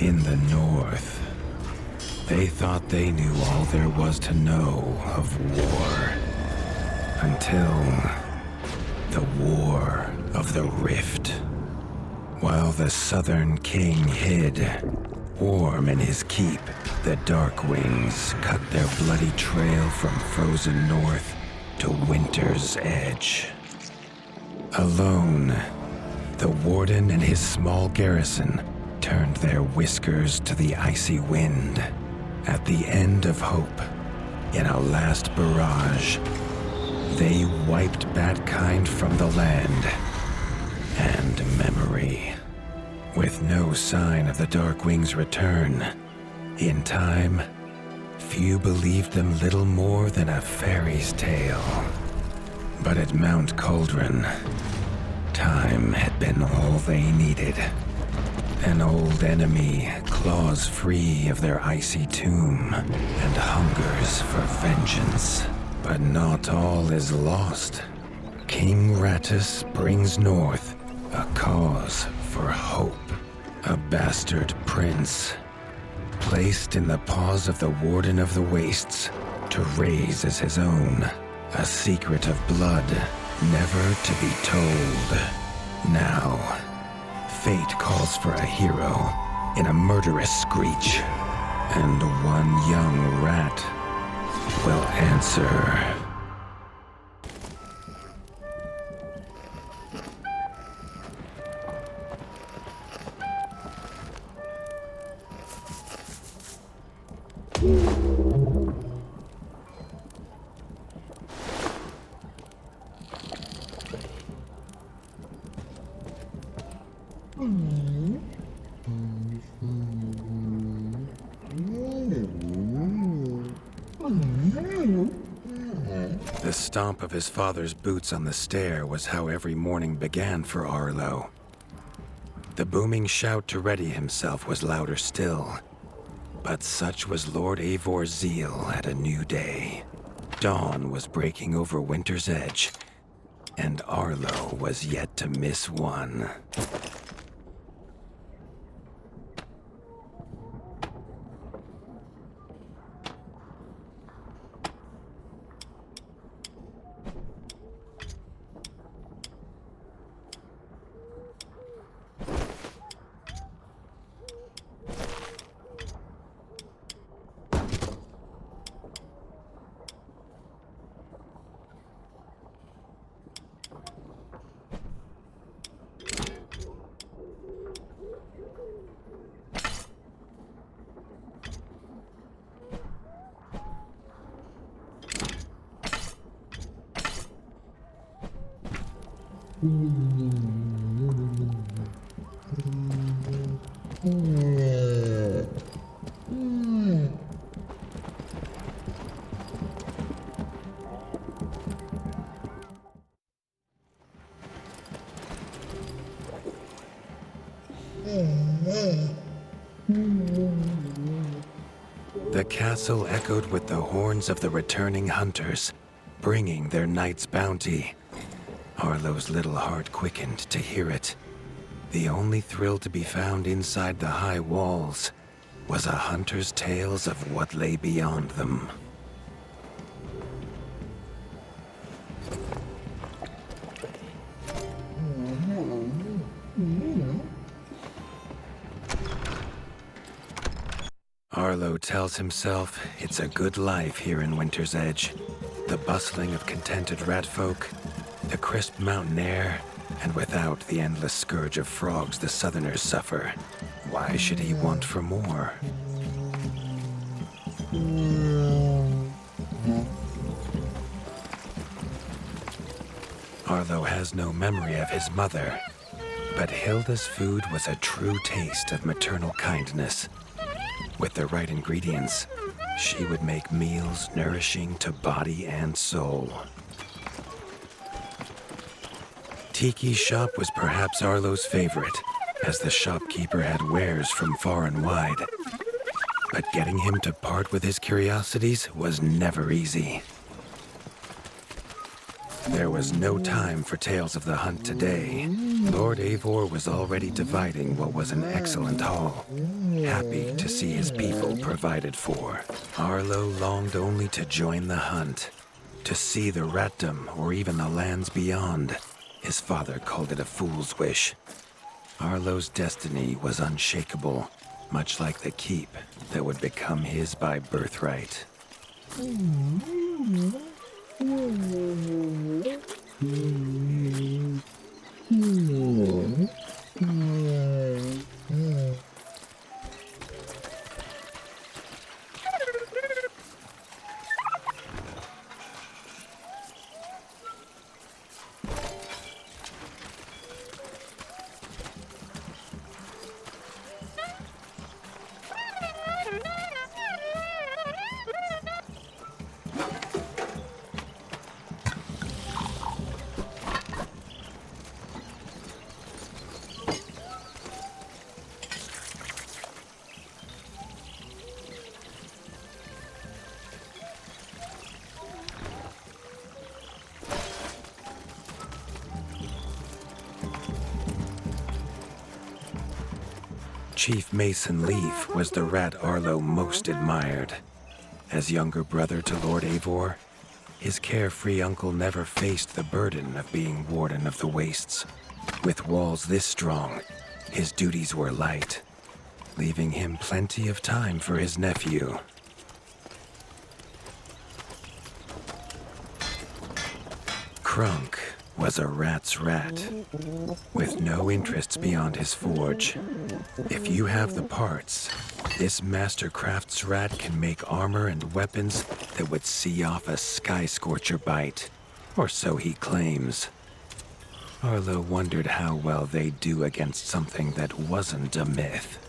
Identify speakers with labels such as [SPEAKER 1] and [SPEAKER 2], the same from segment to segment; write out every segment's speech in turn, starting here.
[SPEAKER 1] In the north, they thought they knew all there was to know of war. Until the War of the Rift. While the southern king hid, warm in his keep, the Darkwings cut their bloody trail from frozen north to winter's edge. Alone, the Warden and his small garrison turned their whiskers to the icy wind. At the end of hope, in a last barrage, they wiped Batkind from the land and memory. With no sign of the Darkwings' return, in time, few believed them little more than a fairy's tale. But at Mount Cauldron, time had been all they needed. An old enemy claws free of their icy tomb and hungers for vengeance. But not all is lost. King Rattus brings north a cause for hope. A bastard prince, placed in the paws of the Warden of the Wastes to raise as his own. A secret of blood never to be told. Now, fate calls for a hero in a murderous screech. And one young rat will answer. The stomp of his father's boots on the stair was how every morning began for Arlo. The booming shout to ready himself was louder still, but such was Lord Eivor's zeal at a new day. Dawn was breaking over winter's edge, and Arlo was yet to miss one. The castle echoed with the horns of the returning hunters, bringing their night's bounty. Arlo's little heart quickened to hear it. The only thrill to be found inside the high walls was a hunter's tales of what lay beyond them. Arlo tells himself it's a good life here in Winter's Edge. The bustling of contented ratfolk, the crisp mountain air, and without the endless scourge of frogs the southerners suffer. Why should he want for more? Arlo has no memory of his mother, but Hilda's food was a true taste of maternal kindness. With the right ingredients, she would make meals nourishing to body and soul. Tiki's shop was perhaps Arlo's favorite, as the shopkeeper had wares from far and wide. But getting him to part with his curiosities was never easy. There was no time for tales of the hunt today. Lord Eivor was already dividing what was an excellent haul, happy to see his people provided for. Arlo longed only to join the hunt, to see the ratdom or even the lands beyond. His father called it a fool's wish. Arlo's destiny was unshakable, much like the keep that would become his by birthright. Chief Mason Leaf was the rat Arlo most admired. As younger brother to Lord Eivor, his carefree uncle never faced the burden of being Warden of the Wastes. With walls this strong, his duties were light, leaving him plenty of time for his nephew. Crunk was a rat's rat, with no interests beyond his forge. If you have the parts, this mastercraft's rat can make armor and weapons that would see off a sky scorcher bite, or so he claims. Arlo wondered how well they'd do against something that wasn't a myth.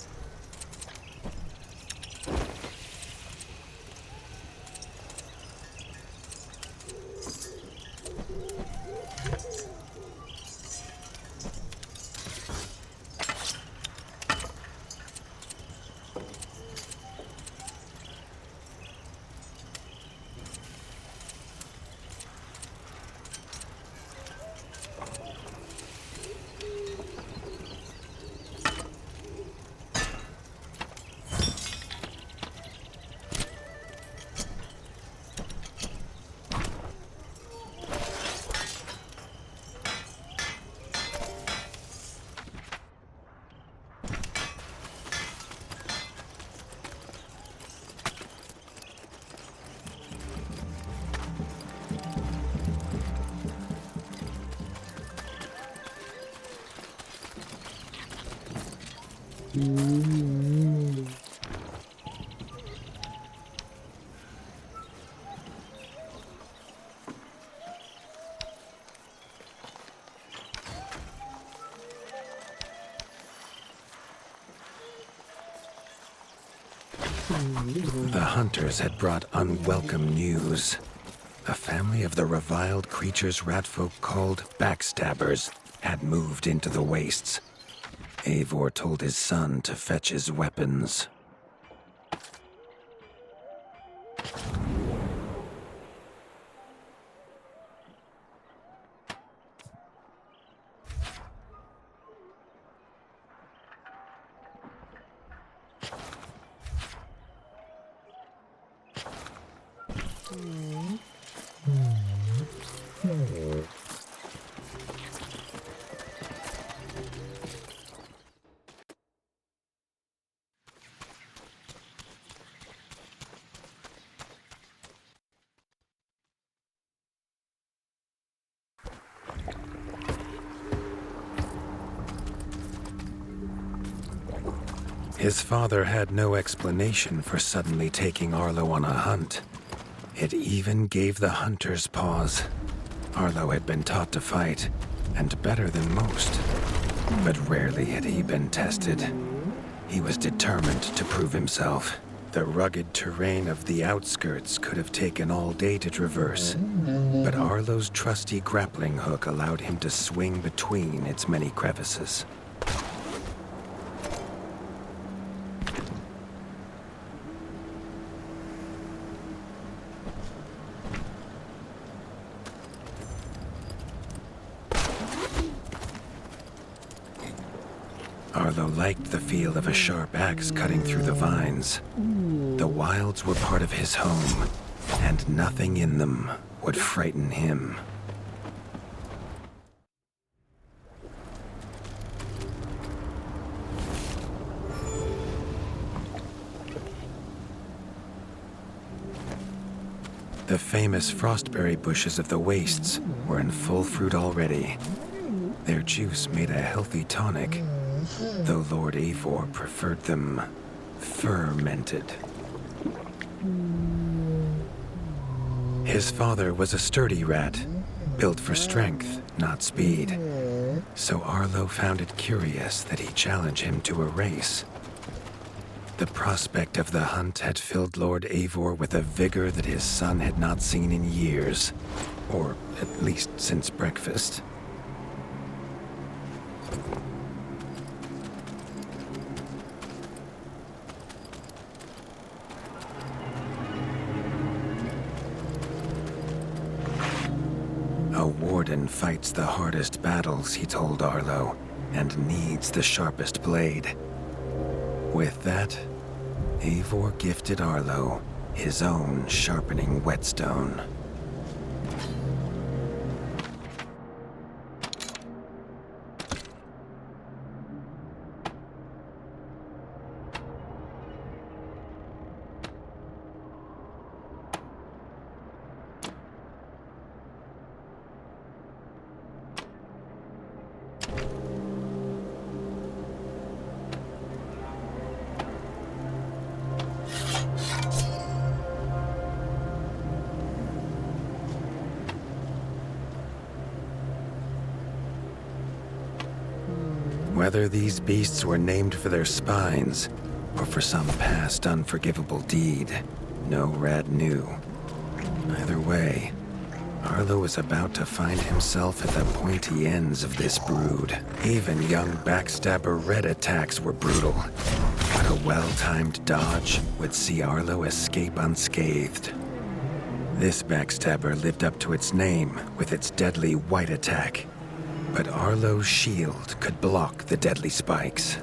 [SPEAKER 1] The hunters had brought unwelcome news. A family of the reviled creatures ratfolk called backstabbers had moved into the wastes. Eivor told his son to fetch his weapons. His father had no explanation for suddenly taking Arlo on a hunt. It even gave the hunters pause. Arlo had been taught to fight, and better than most. But rarely had he been tested. He was determined to prove himself. The rugged terrain of the outskirts could have taken all day to traverse, but Arlo's trusty grappling hook allowed him to swing between its many crevices. Arlo liked the feel of a sharp axe cutting through the vines. The wilds were part of his home, and nothing in them would frighten him. The famous frostberry bushes of the wastes were in full fruit already. Their juice made a healthy tonic, though Lord Eivor preferred them fermented. His father was a sturdy rat, built for strength, not speed. So Arlo found it curious that he challenge him to a race. The prospect of the hunt had filled Lord Eivor with a vigor that his son had not seen in years, or at least since breakfast. A warden fights the hardest battles, he told Arlo, and needs the sharpest blade. With that, Eivor gifted Arlo his own sharpening whetstone. Whether these beasts were named for their spines or for some past unforgivable deed, no rat knew. Either way, Arlo was about to find himself at the pointy ends of this brood. Even young backstabber red attacks were brutal, but a well-timed dodge would see Arlo escape unscathed. This backstabber lived up to its name with its deadly white attack, but Arlo's shield could block the deadly spikes.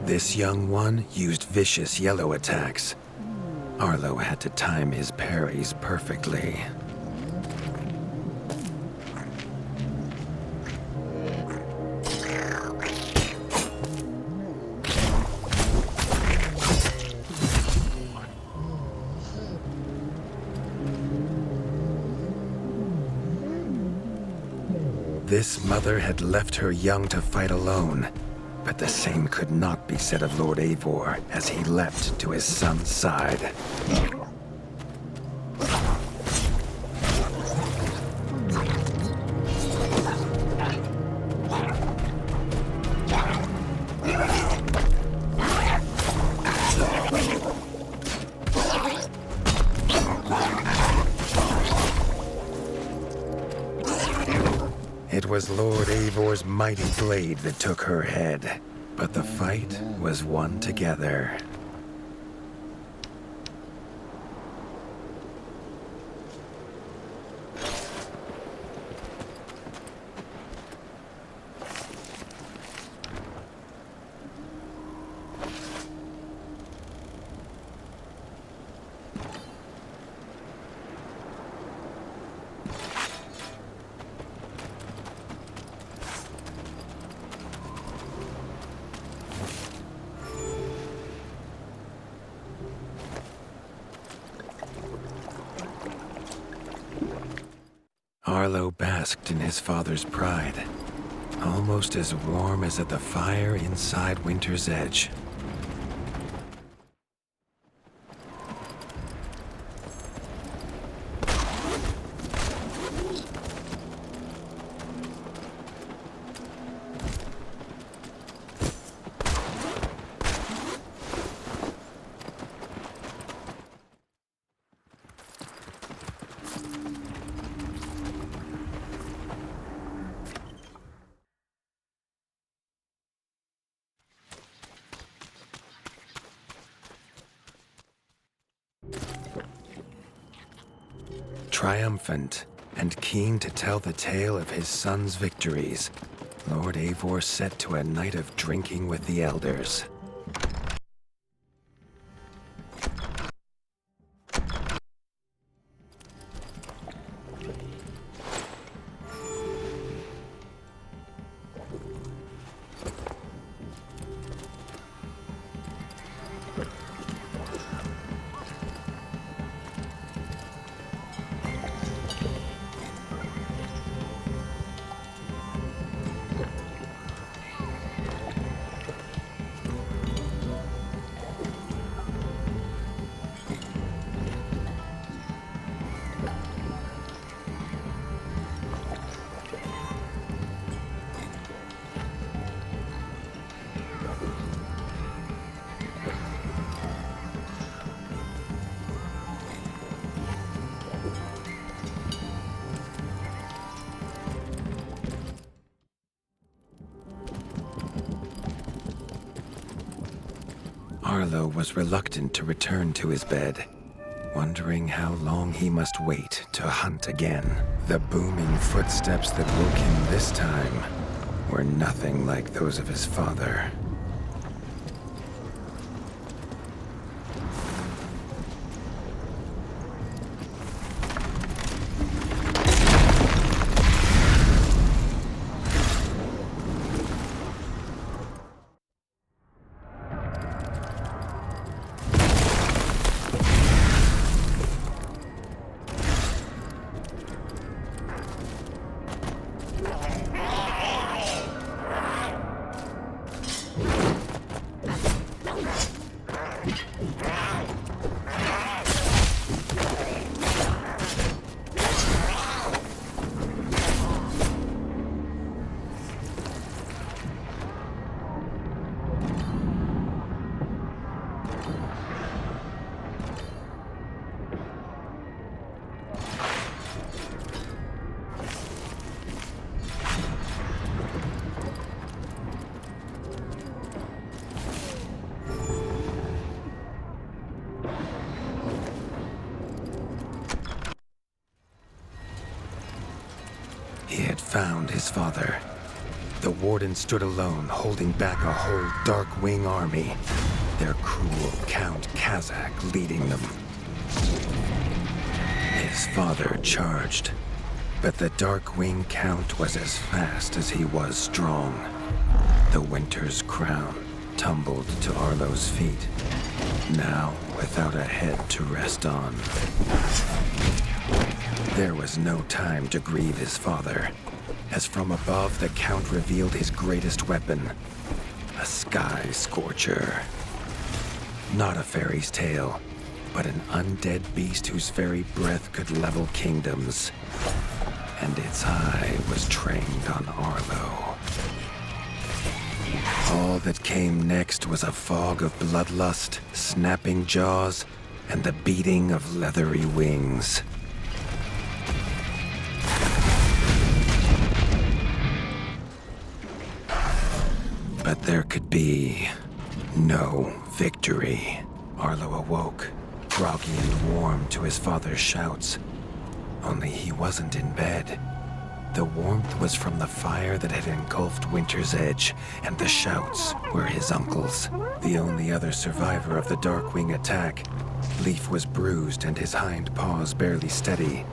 [SPEAKER 1] This young one used vicious yellow attacks. Arlo had to time his parries perfectly. This mother had left her young to fight alone, but the same could not be said of Lord Eivor as he leapt to his son's side. It was Lord Eivor's mighty blade that took her head, but the fight was won together. Arlo basked in his father's pride, almost as warm as at the fire inside Winter's Edge. Triumphant and keen to tell the tale of his son's victories, Lord Eivor set to a night of drinking with the elders. Arlo was reluctant to return to his bed, wondering how long he must wait to hunt again. The booming footsteps that woke him this time were nothing like those of his father. He had found his father. The Warden stood alone, holding back a whole Darkwing army, their cruel Count Kazak leading them. His father charged, but the Darkwing Count was as fast as he was strong. The Winter's crown tumbled to Arlo's feet, now without a head to rest on. There was no time to grieve his father, as from above the Count revealed his greatest weapon, a sky scorcher. Not a fairy's tale, but an undead beast whose very breath could level kingdoms. And its eye was trained on Arlo. All that came next was a fog of bloodlust, snapping jaws, and the beating of leathery wings. But there could be no victory. Arlo awoke, groggy and warm to his father's shouts. Only he wasn't in bed. The warmth was from the fire that had engulfed Winter's Edge, and the shouts were his uncle's. The only other survivor of the Darkwing attack, Leaf was bruised and his hind paws barely steady.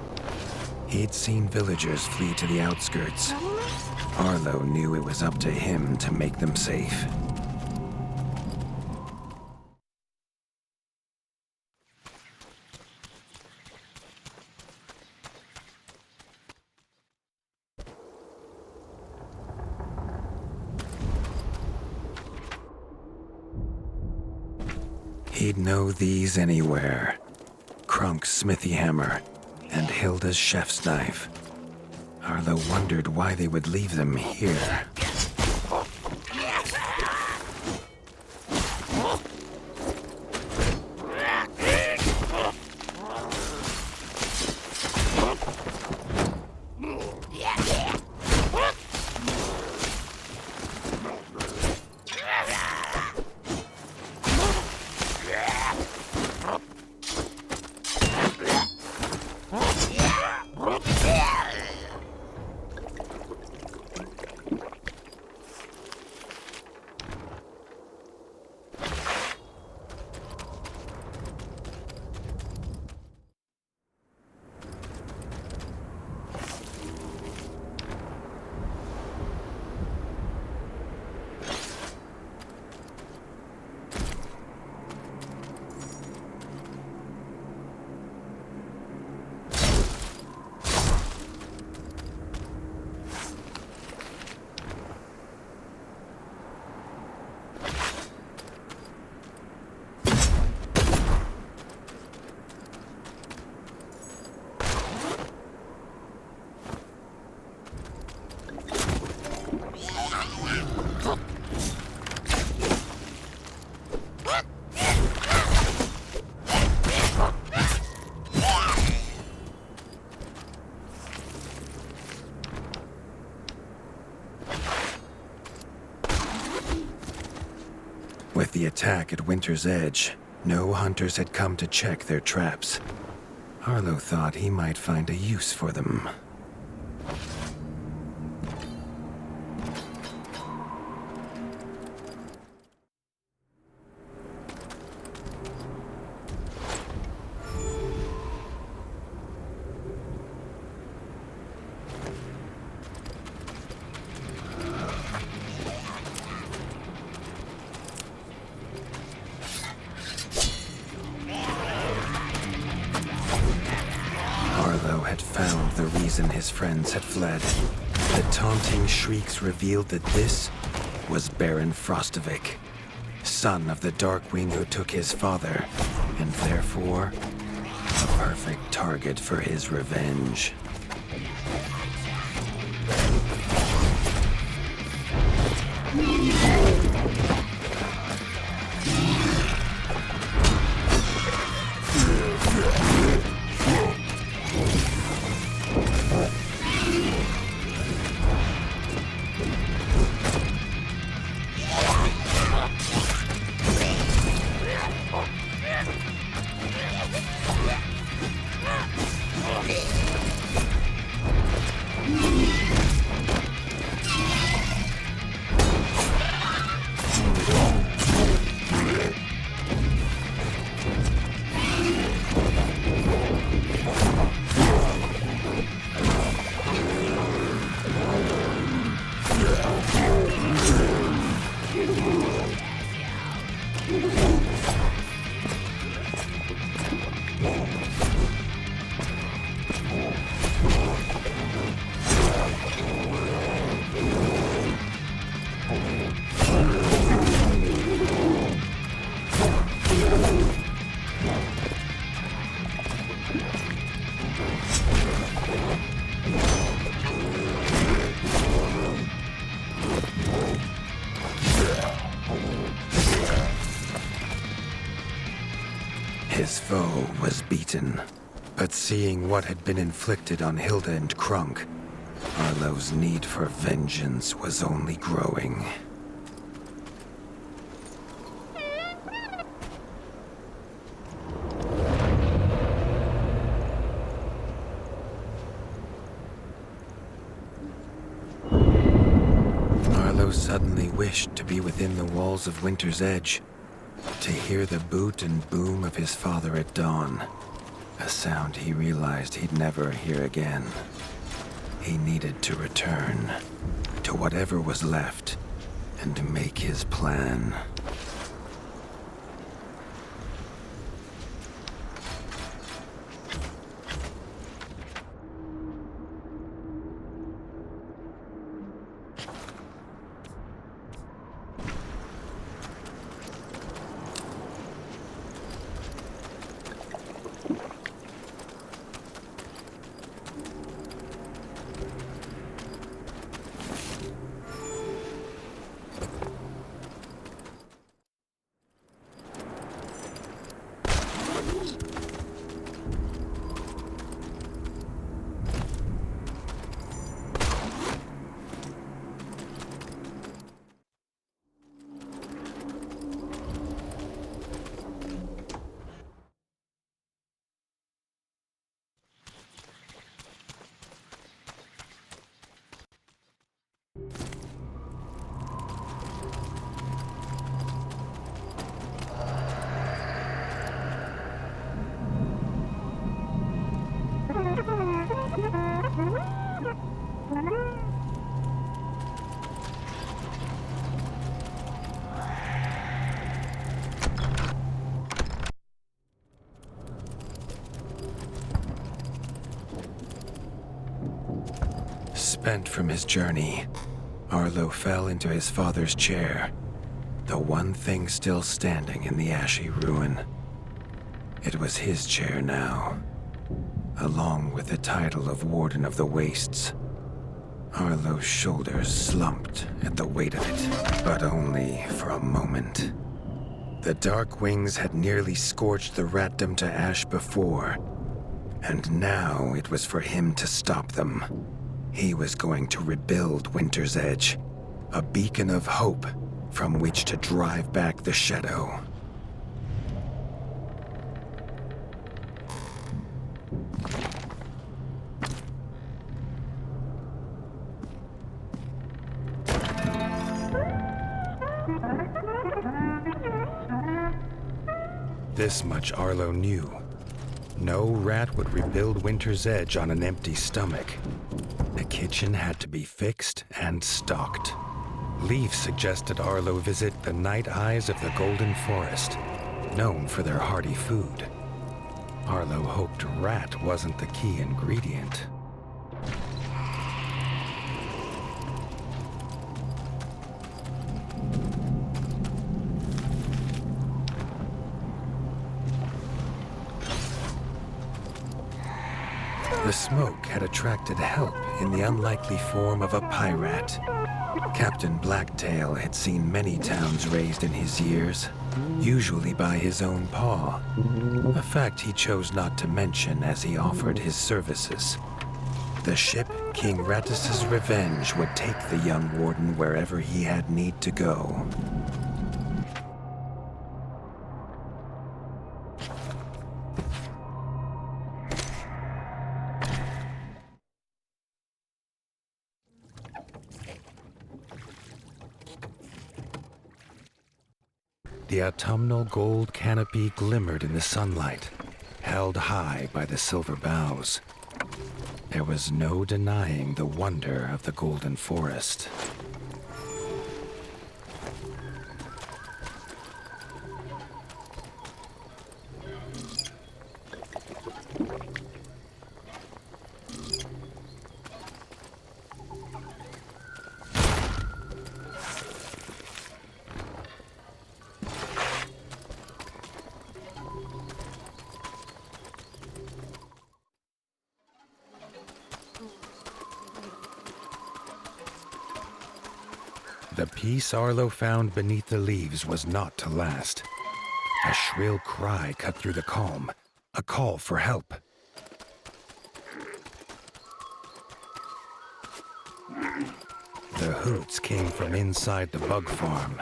[SPEAKER 1] He'd seen villagers flee to the outskirts. Arlo knew it was up to him to make them safe. He'd know these anywhere. Krunk's smithy hammer and Hilda's chef's knife. Arlo wondered why they would leave them here. With the attack at Winter's Edge, no hunters had come to check their traps. Arlo thought he might find a use for them. Had found the reason his friends had fled. The taunting shrieks revealed that this was Baron Frostovic, son of the Darkwing who took his father, and therefore a perfect target for his revenge. His foe was beaten, but seeing what had been inflicted on Hilda and Krunk, Arlo's need for vengeance was only growing. Arlo suddenly wished to be within the walls of Winter's Edge, to hear the boot and boom of his father at dawn, a sound he realized he'd never hear again. He needed to return to whatever was left and make his plan. Spent from his journey, Arlo fell into his father's chair, the one thing still standing in the ashy ruin. It was his chair now, along with the title of Warden of the Wastes. Arlo's shoulders slumped at the weight of it, but only for a moment. The Dark Wings had nearly scorched the ratdom to ash before, and now it was for him to stop them. He was going to rebuild Winter's Edge, a beacon of hope from which to drive back the shadow. This much Arlo knew. No rat would rebuild Winter's Edge on an empty stomach. The kitchen had to be fixed and stocked. Leaf suggested Arlo visit the Night Eyes of the Golden Forest, known for their hearty food. Arlo hoped rat wasn't the key ingredient. The smoke had attracted help in the unlikely form of a pirate. Captain Blacktail had seen many towns razed in his years, usually by his own paw, a fact he chose not to mention as he offered his services. The ship King Rattus's Revenge would take the young warden wherever he had need to go. The autumnal gold canopy glimmered in the sunlight, held high by the silver boughs. There was no denying the wonder of the golden forest. The peace Arlo found beneath the leaves was not to last. A shrill cry cut through the calm, a call for help. The hoots came from inside the bug farm,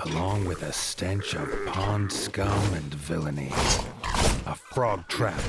[SPEAKER 1] along with a stench of pond scum and villainy. A frog trap.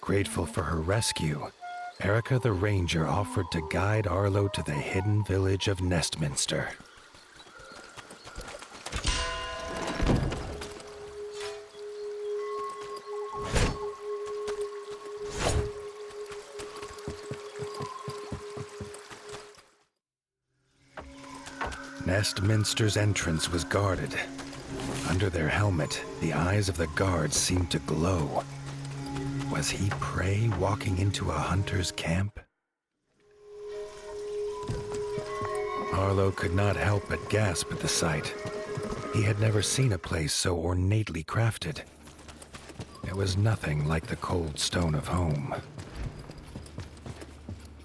[SPEAKER 1] Grateful for her rescue, Erica the Ranger offered to guide Arlo to the hidden village of Nestminster. Nestminster's entrance was guarded. Under their helmet, the eyes of the guards seemed to glow. Was he prey walking into a hunter's camp? Arlo could not help but gasp at the sight. He had never seen a place so ornately crafted. It was nothing like the cold stone of home.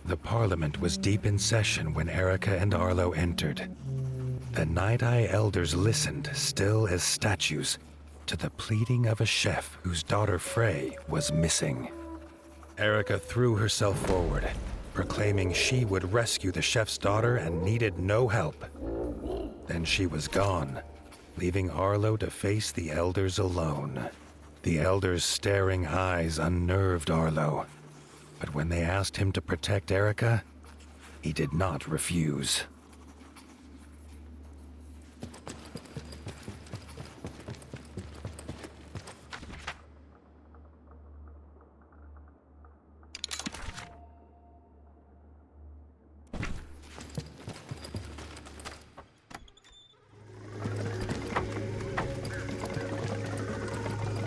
[SPEAKER 1] The Parliament was deep in session when Erica and Arlo entered. The Night-Eye elders listened, still as statues, to the pleading of a chef whose daughter Frey was missing. Erica threw herself forward, proclaiming she would rescue the chef's daughter and needed no help. Then she was gone, leaving Arlo to face the elders alone. The elders' staring eyes unnerved Arlo, but when they asked him to protect Erica, he did not refuse.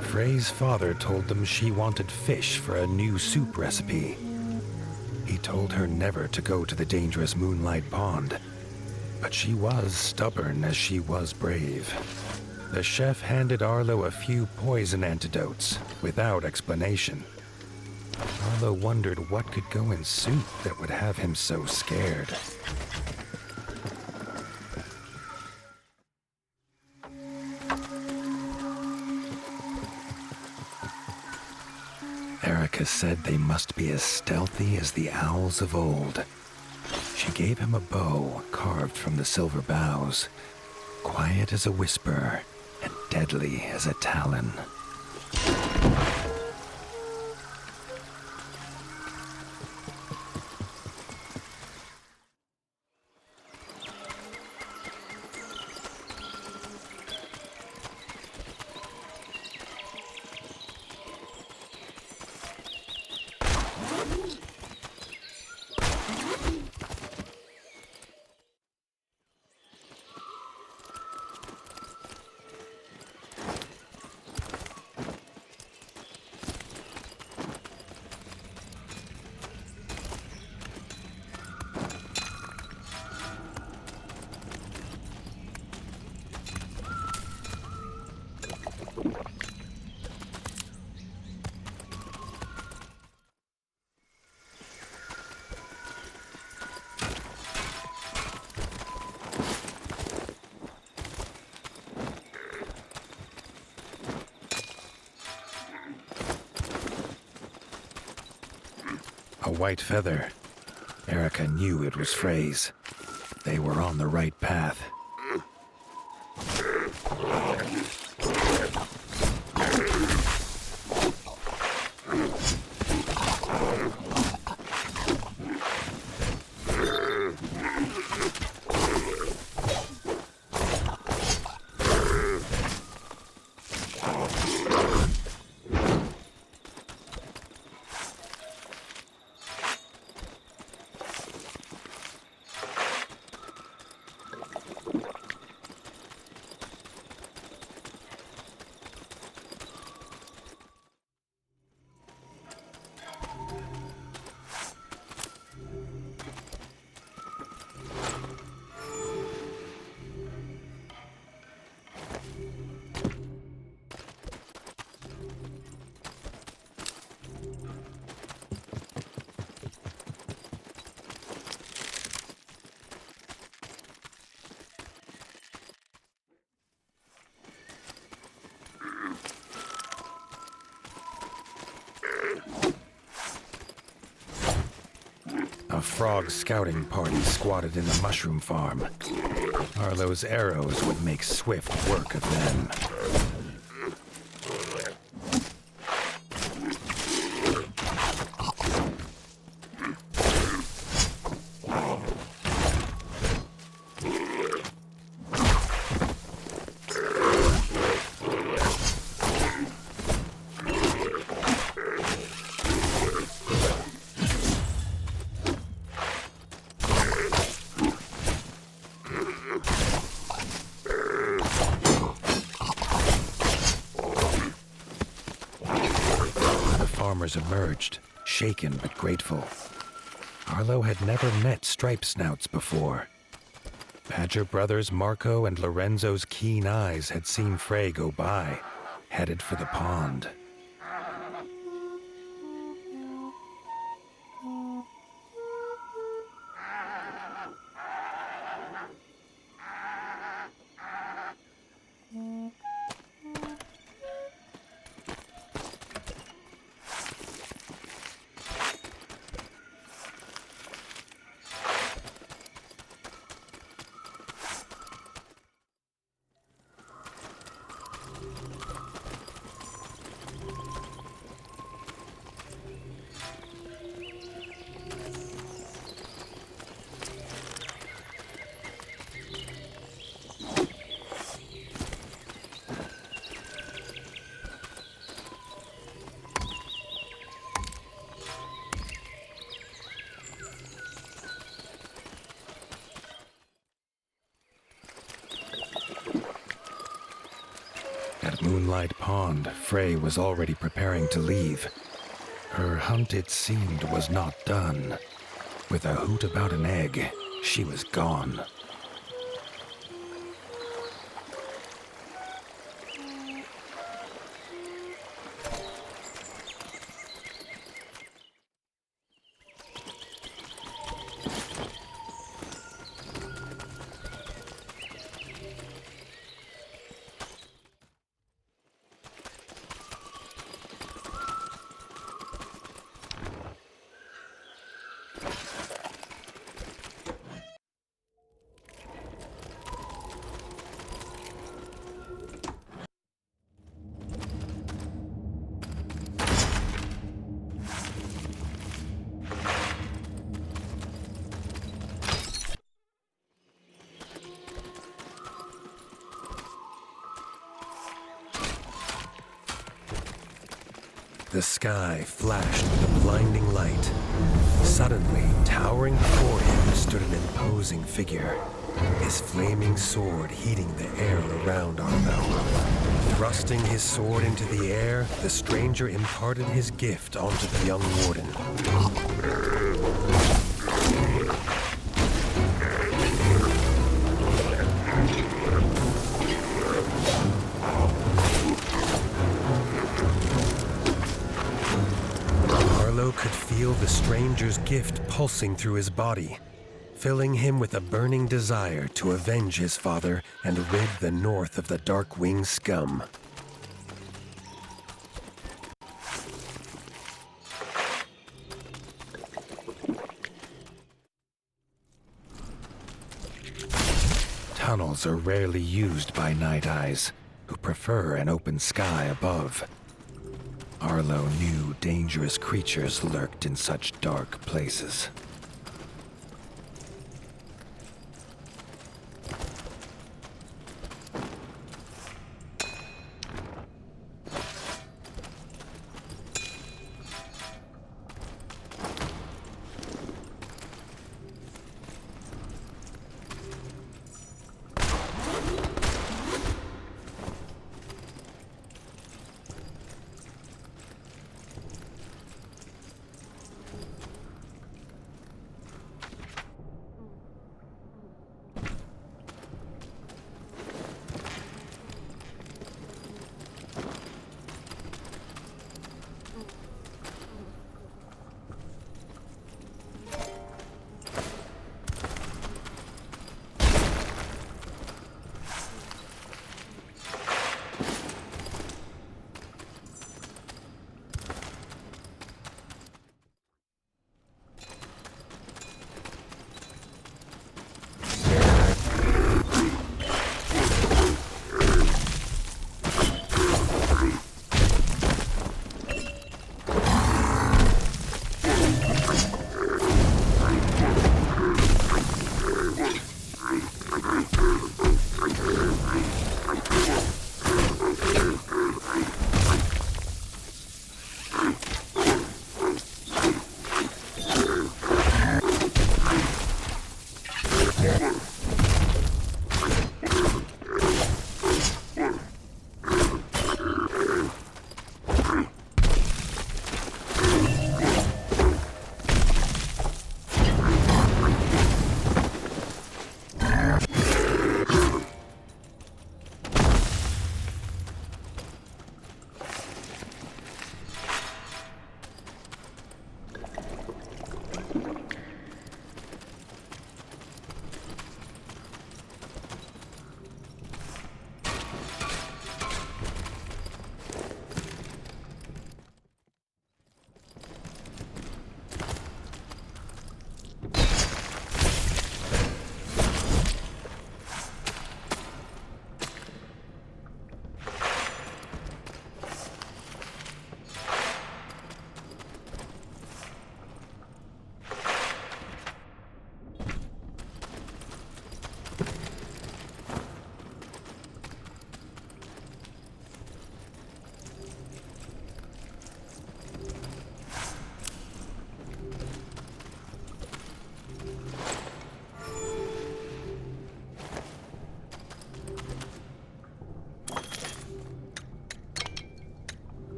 [SPEAKER 1] Frey's father told them she wanted fish for a new soup recipe. He told her never to go to the dangerous Moonlight Pond, but she was stubborn as she was brave. The chef handed Arlo a few poison antidotes without explanation. Arlo wondered what could go in soup that would have him so scared. Erica said they must be as stealthy as the owls of old. She gave him a bow carved from the silver boughs, quiet as a whisper and deadly as a talon. A white feather. Erica knew it was Frey's. They were on the right path. A frog scouting party squatted in the mushroom farm. Arlo's arrows would make swift work of them. Emerged, shaken but grateful. Arlo had never met stripe snouts before. Badger brothers Marco and Lorenzo's keen eyes had seen Frey go by, headed for the pond. At Moonlight Pond, Frey was already preparing to leave. Her hunt, it seemed, was not done. With a hoot about an egg, she was gone. The sky flashed with a blinding light. Suddenly, towering before him stood an imposing figure, his flaming sword heating the air around Arlo. Thrusting his sword into the air, the stranger imparted his gift onto the young warden. Arlo could feel the stranger's gift pulsing through his body, filling him with a burning desire to avenge his father and rid the north of the Darkwing scum. Tunnels are rarely used by Night Eyes, who prefer an open sky above. Arlo knew dangerous creatures lurked in such dark places.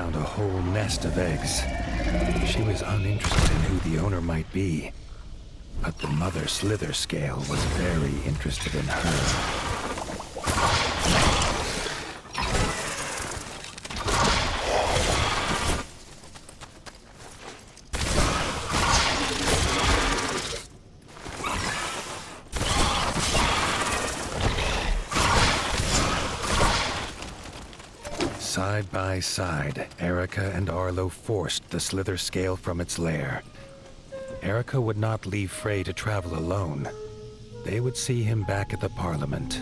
[SPEAKER 1] found a whole nest of eggs. She was uninterested in who the owner might be, but the mother slither scale was very interested in her. Side by side, Erica and Arlo forced the slither scale from its lair. Erica would not leave Frey to travel alone. They would see him back at the Parliament.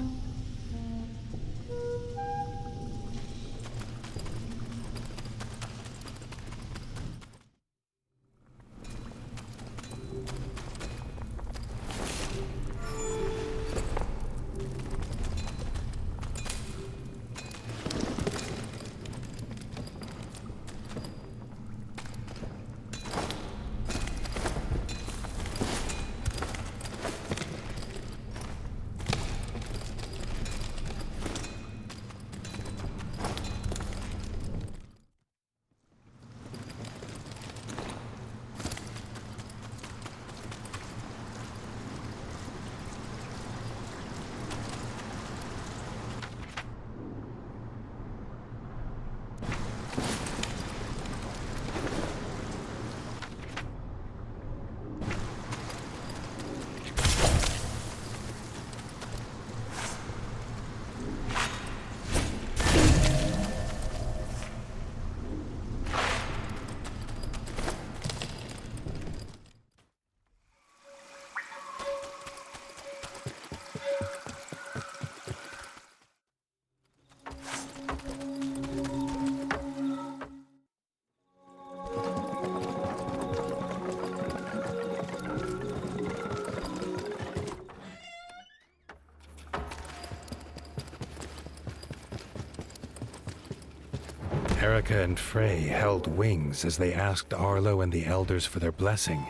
[SPEAKER 1] Erica and Frey held wings as they asked Arlo and the elders for their blessing.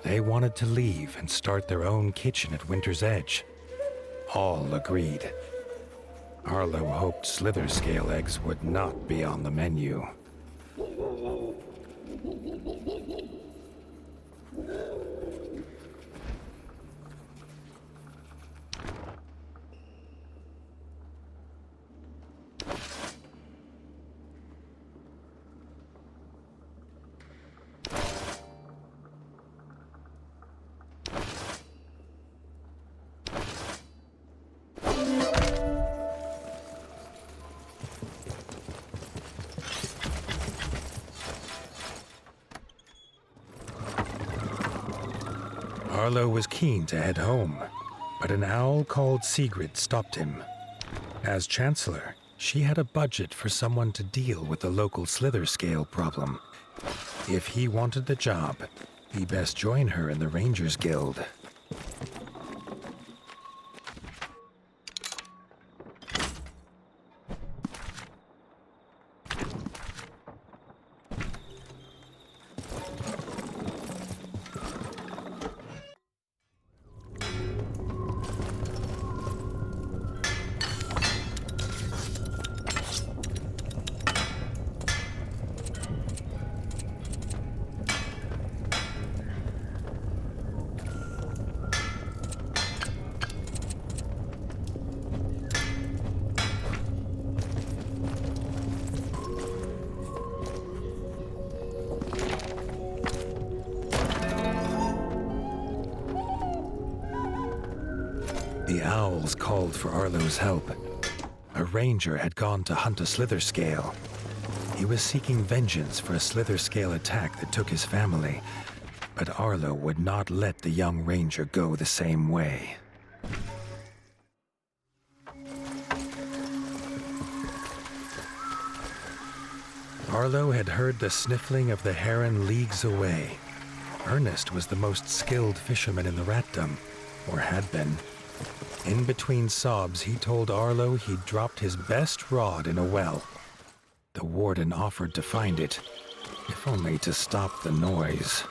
[SPEAKER 1] They wanted to leave and start their own kitchen at Winter's Edge. All agreed. Arlo hoped slither scale eggs would not be on the menu. Arlo was keen to head home, but an owl called Sigrid stopped him. As Chancellor, she had a budget for someone to deal with the local slither scale problem. If he wanted the job, he best join her in the Rangers Guild. The owls called for Arlo's help. A ranger had gone to hunt a slither scale. He was seeking vengeance for a slither scale attack that took his family, but Arlo would not let the young ranger go the same way. Arlo had heard the sniffling of the heron leagues away. Ernest was the most skilled fisherman in the ratdom, or had been. In between sobs, he told Arlo he'd dropped his best rod in a well. The Warden offered to find it, if only to stop the noise.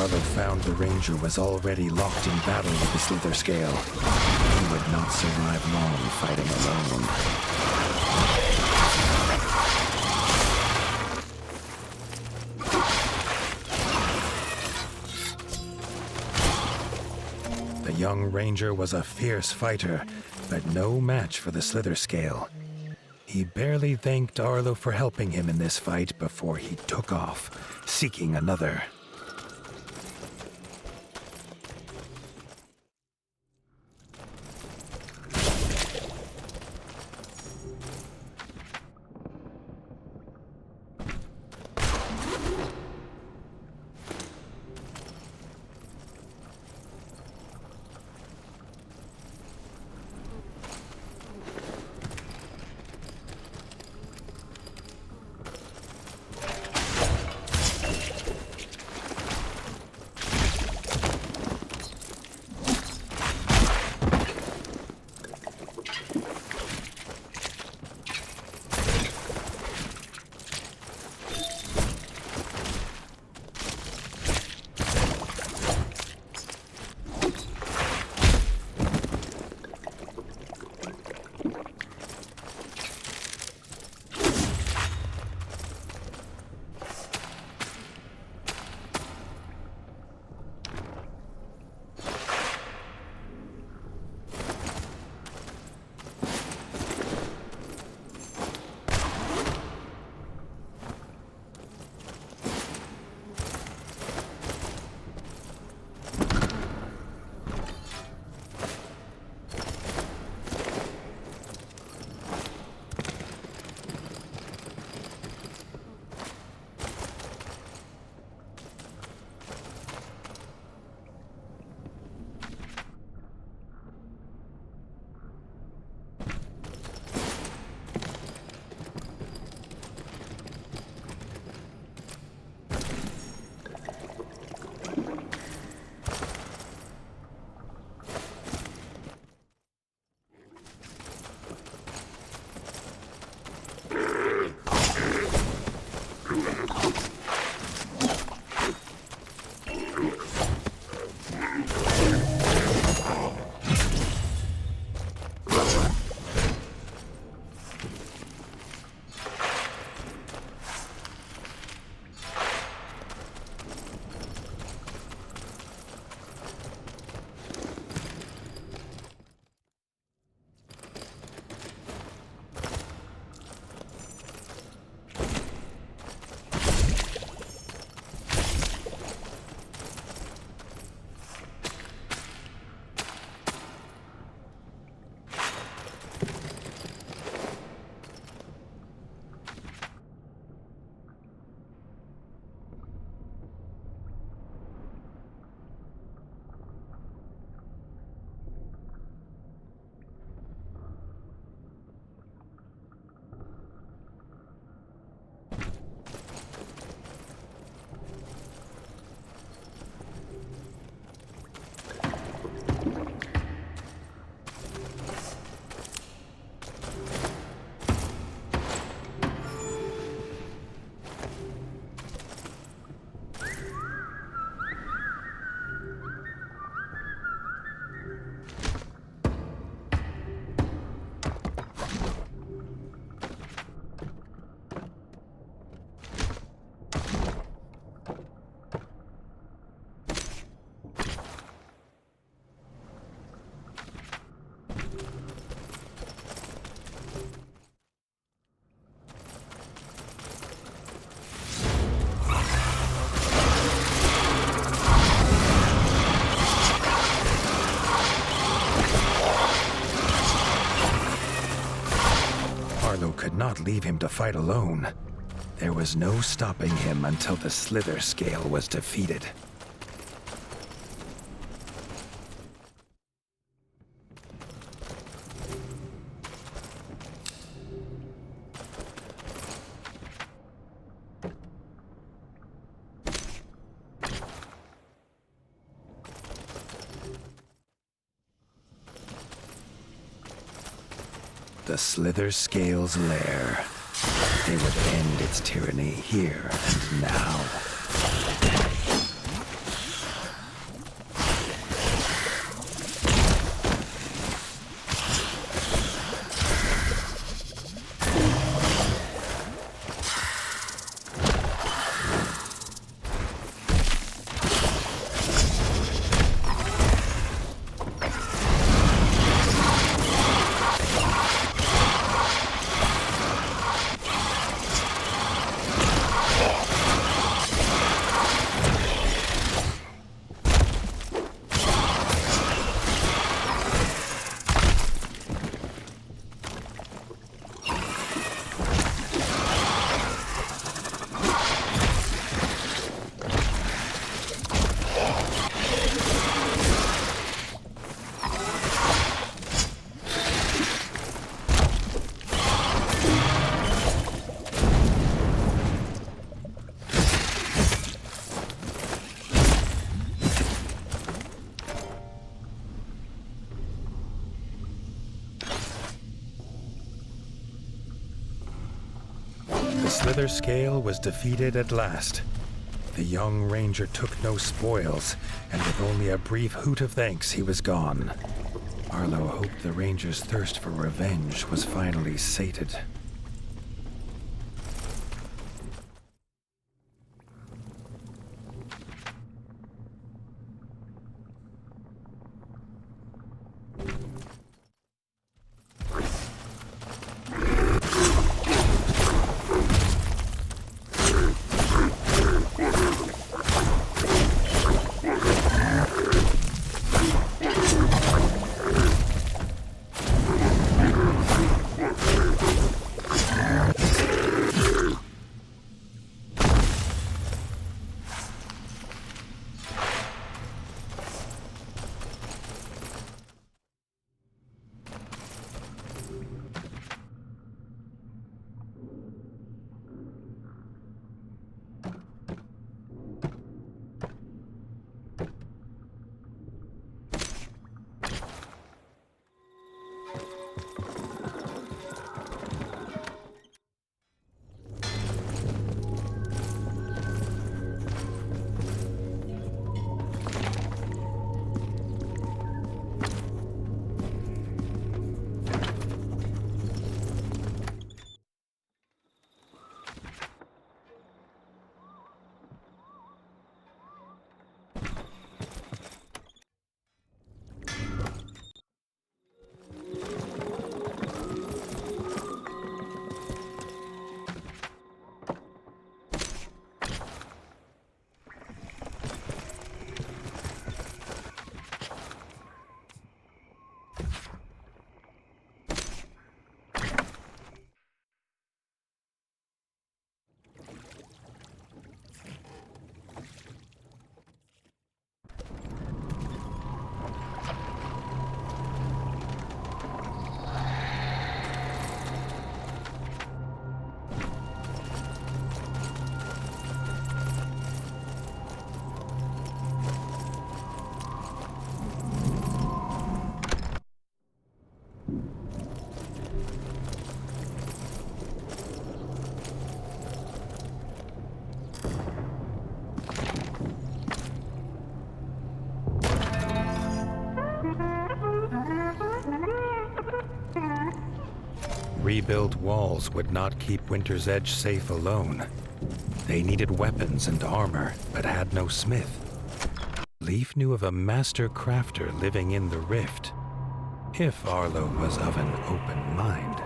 [SPEAKER 1] Arlo found the ranger was already locked in battle with the slither scale. He would not survive long fighting alone. The young ranger was a fierce fighter, but no match for the slither scale. He barely thanked Arlo for helping him in this fight before he took off, seeking another. Arlo could not leave him to fight alone. There was no stopping him until the slither scale was defeated. The slither scale's lair. They would end its tyranny here and now. Wither Scale was defeated at last. The young ranger took no spoils, and with only a brief hoot of thanks, he was gone. Arlo hoped the ranger's thirst for revenge was finally sated. Rebuilt walls would not keep Winter's Edge safe alone. They needed weapons and armor, but had no smith. Leaf knew of a master crafter living in the rift, if Arlo was of an open mind.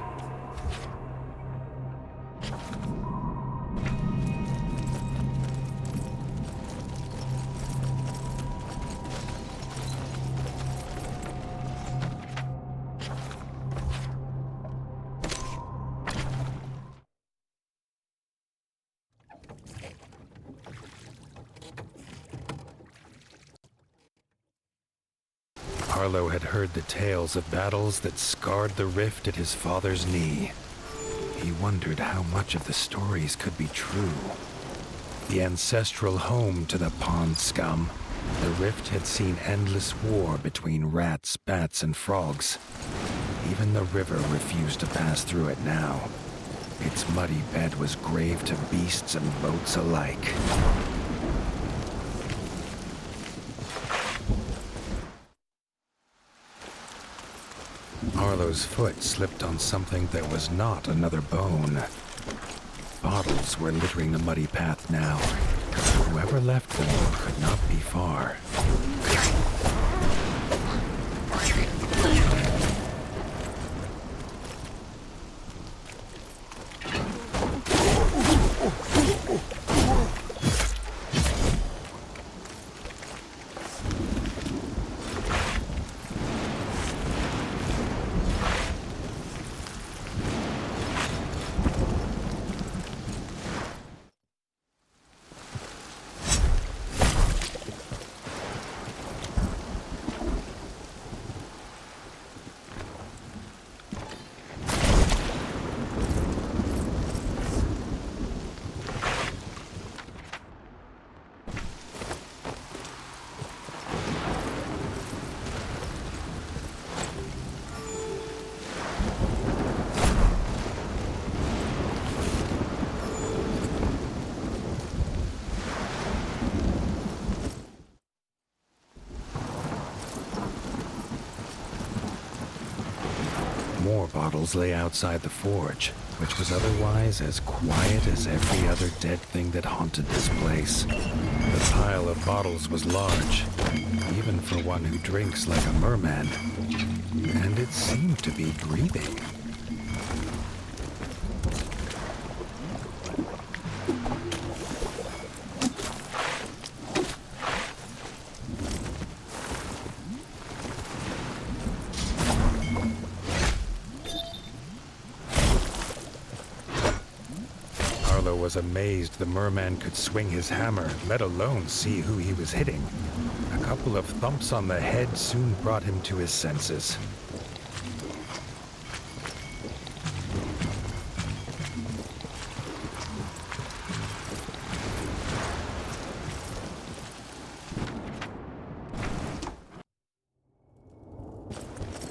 [SPEAKER 1] Arlo had heard the tales of battles that scarred the rift at his father's knee. He wondered how much of the stories could be true. The ancestral home to the pond scum, the rift had seen endless war between rats, bats, and frogs. Even the river refused to pass through it now. Its muddy bed was grave to beasts and boats alike. Arlo's foot slipped on something that was not another bone. Bottles were littering the muddy path now. Whoever left them could not be far. more bottles lay outside the forge, which was otherwise as quiet as every other dead thing that haunted this place. The pile of bottles was large, even for one who drinks like a merman, and it seemed to be breathing. Arlo was amazed the merman could swing his hammer, let alone see who he was hitting. A couple of thumps on the head soon brought him to his senses.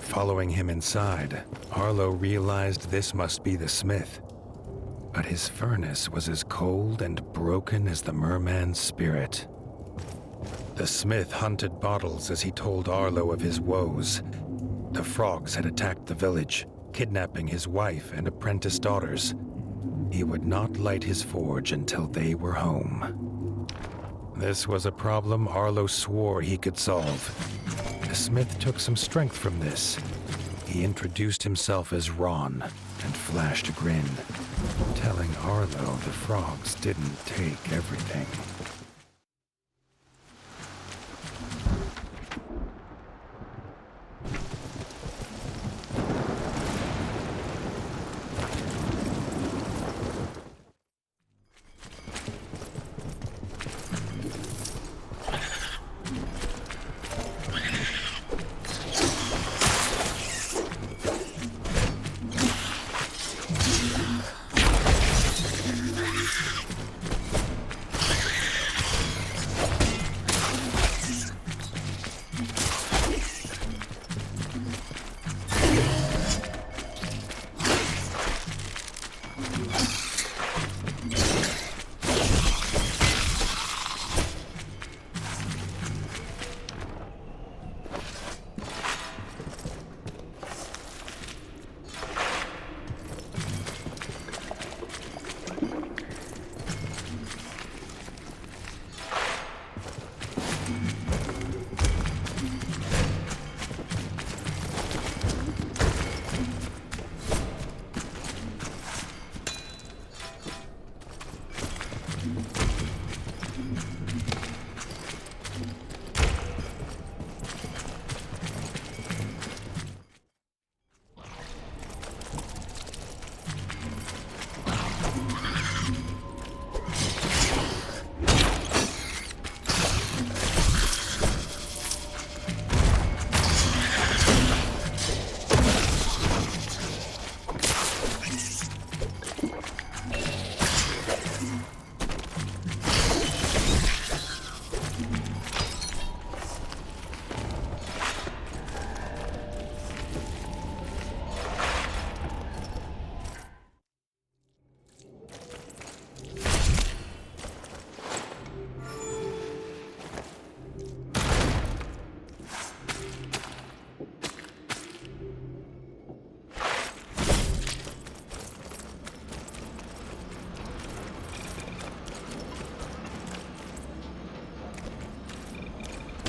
[SPEAKER 1] Following him inside, Arlo realized this must be the smith. But his furnace was as cold and broken as the merman's spirit. The smith hunted bottles as he told Arlo of his woes. The frogs had attacked the village, kidnapping his wife and apprentice daughters. He would not light his forge until they were home. This was a problem Arlo swore he could solve. The smith took some strength from this. He introduced himself as Ron and flashed a grin, telling Arlo the frogs didn't take everything.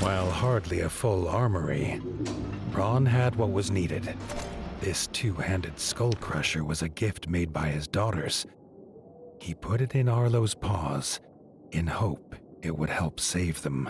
[SPEAKER 1] While hardly a full armory, Ron had what was needed. This two-handed skull crusher was a gift made by his daughters. He put it in Arlo's paws, in hope it would help save them.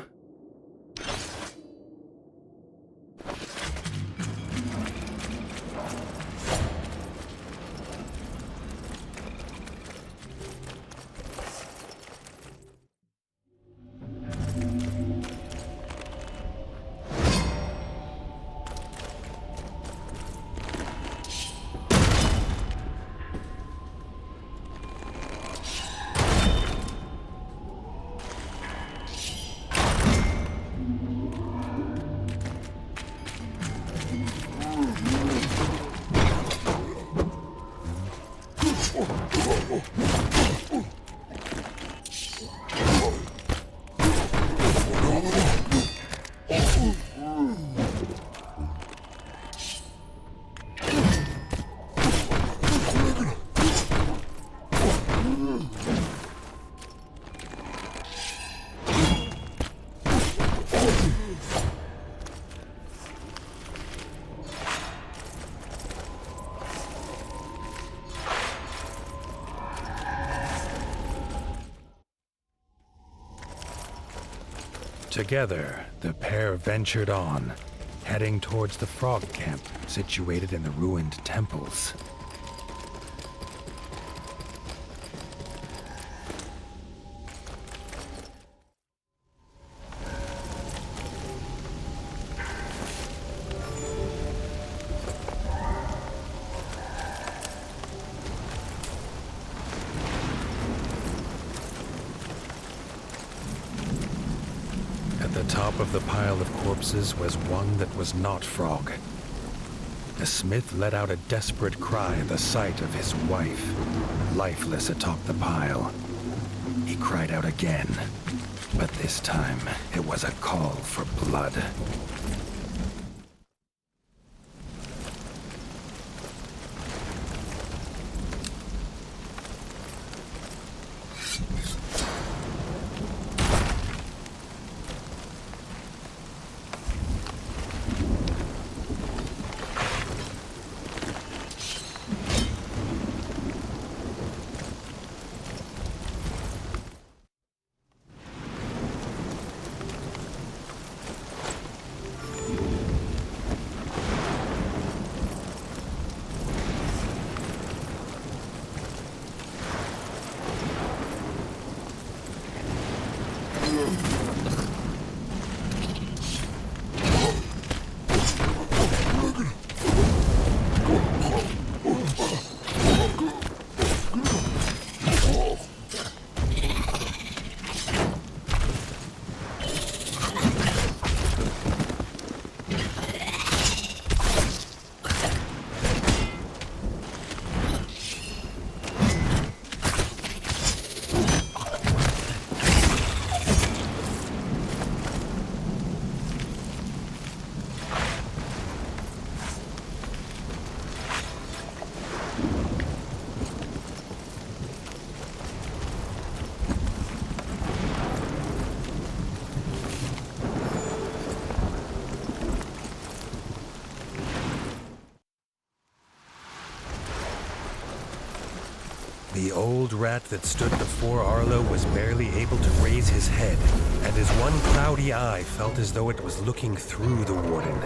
[SPEAKER 1] Together, the pair ventured on, heading towards the frog camp situated in the ruined temples. At the top of the pile of corpses was one that was not Frog. The smith let out a desperate cry at the sight of his wife, lifeless atop the pile. He cried out again, but this time it was a call for blood. The old rat that stood before Arlo was barely able to raise his head, and his one cloudy eye felt as though it was looking through the Warden.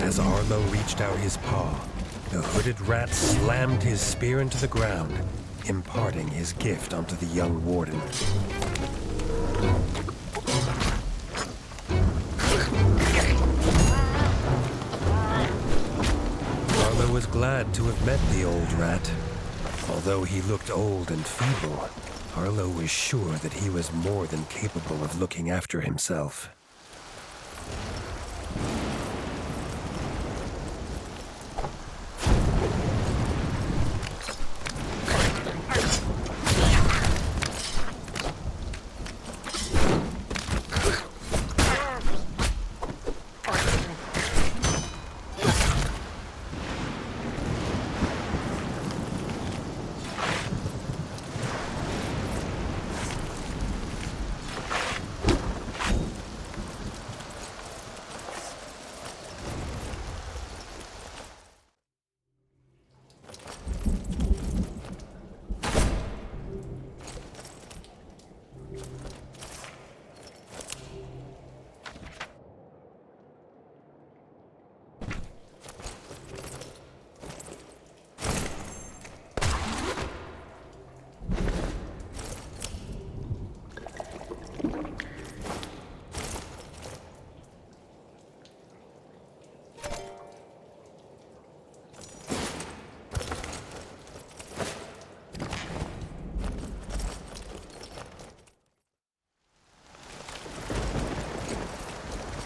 [SPEAKER 1] As Arlo reached out his paw, the hooded rat slammed his spear into the ground, imparting his gift onto the young Warden. Arlo was glad to have met the old rat. Although he looked old and feeble, Arlo was sure that he was more than capable of looking after himself.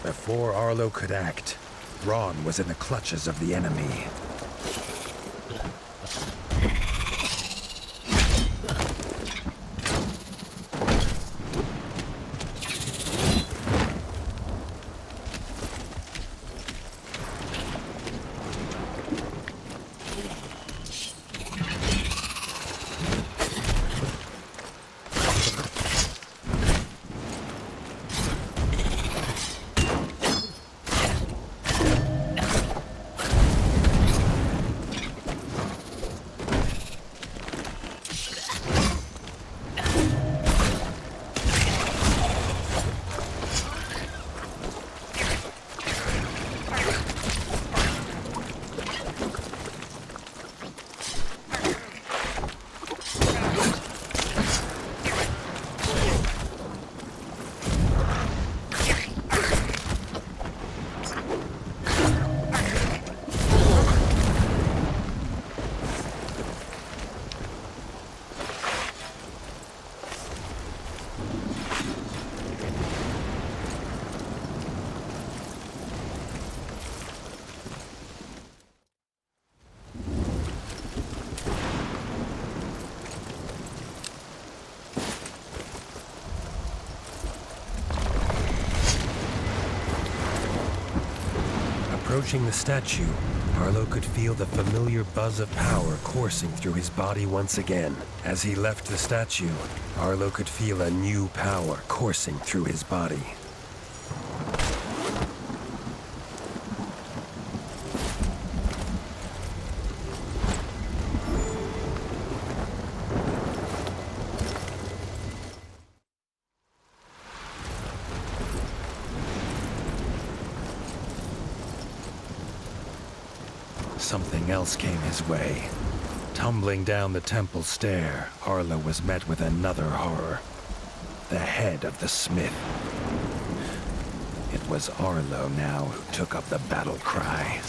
[SPEAKER 1] Before Arlo could act, Ron was in the clutches of the enemy.
[SPEAKER 2] Approaching the statue, Arlo could feel the familiar buzz of power coursing through his body once again. As he left the statue, Arlo could feel a new power coursing through his body. Something else came his way. Tumbling down the temple stair, Arlo was met with another horror. The head of the smith. It was Arlo now who took up the battle cry.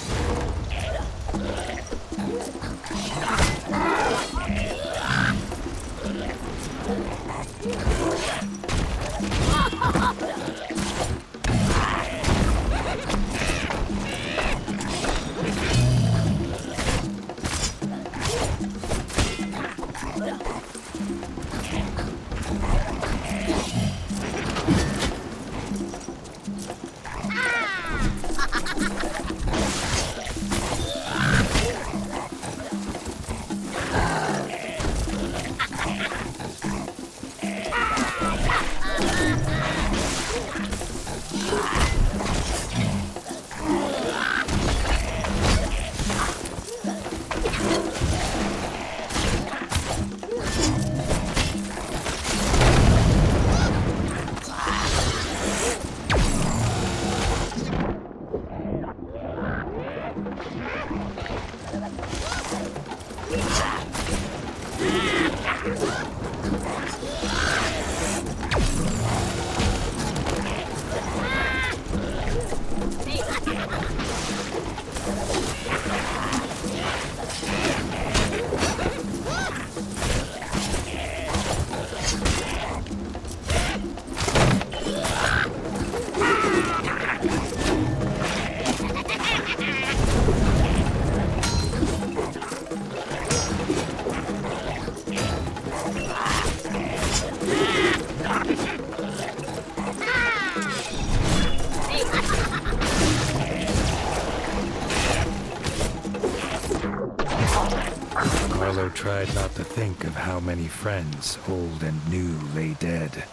[SPEAKER 2] Arlo tried not to think of how many friends, old and new, lay dead.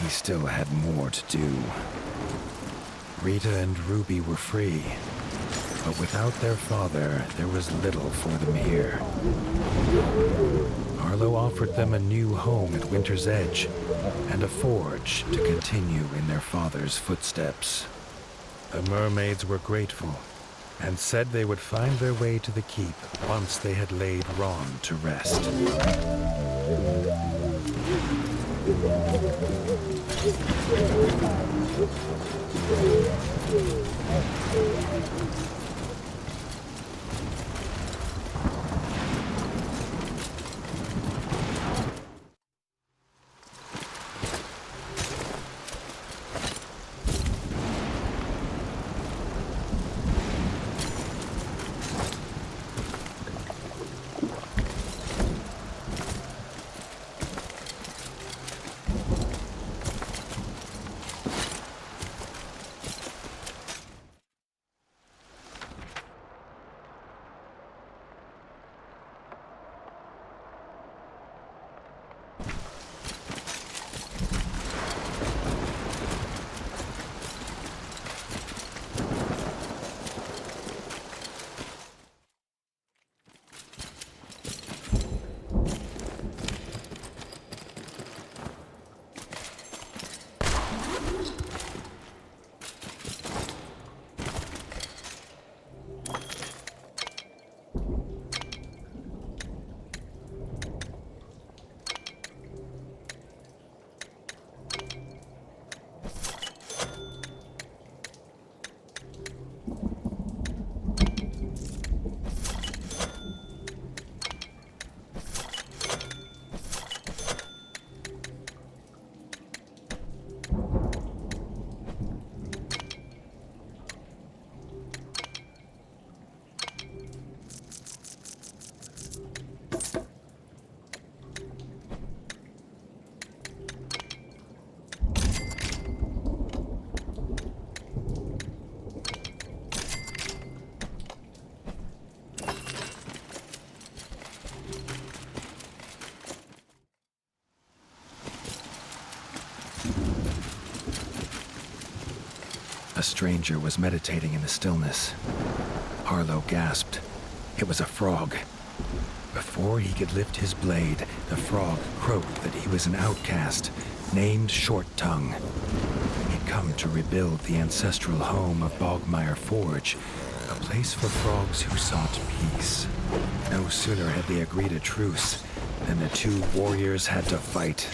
[SPEAKER 2] He still had more to do. Rita and Ruby were free, but without their father, there was little for them here. Arlo offered them a new home at Winter's Edge, and a forge to continue in their father's footsteps. The mermaids were grateful, and said they would find their way to the keep once they had laid Ron to rest. A stranger was meditating in the stillness. Arlo gasped. It was a frog. Before he could lift his blade, the frog croaked that he was an outcast, named Short Tongue. He'd come to rebuild the ancestral home of Bogmire Forge, a place for frogs who sought peace. No sooner had they agreed a truce than the two warriors had to fight.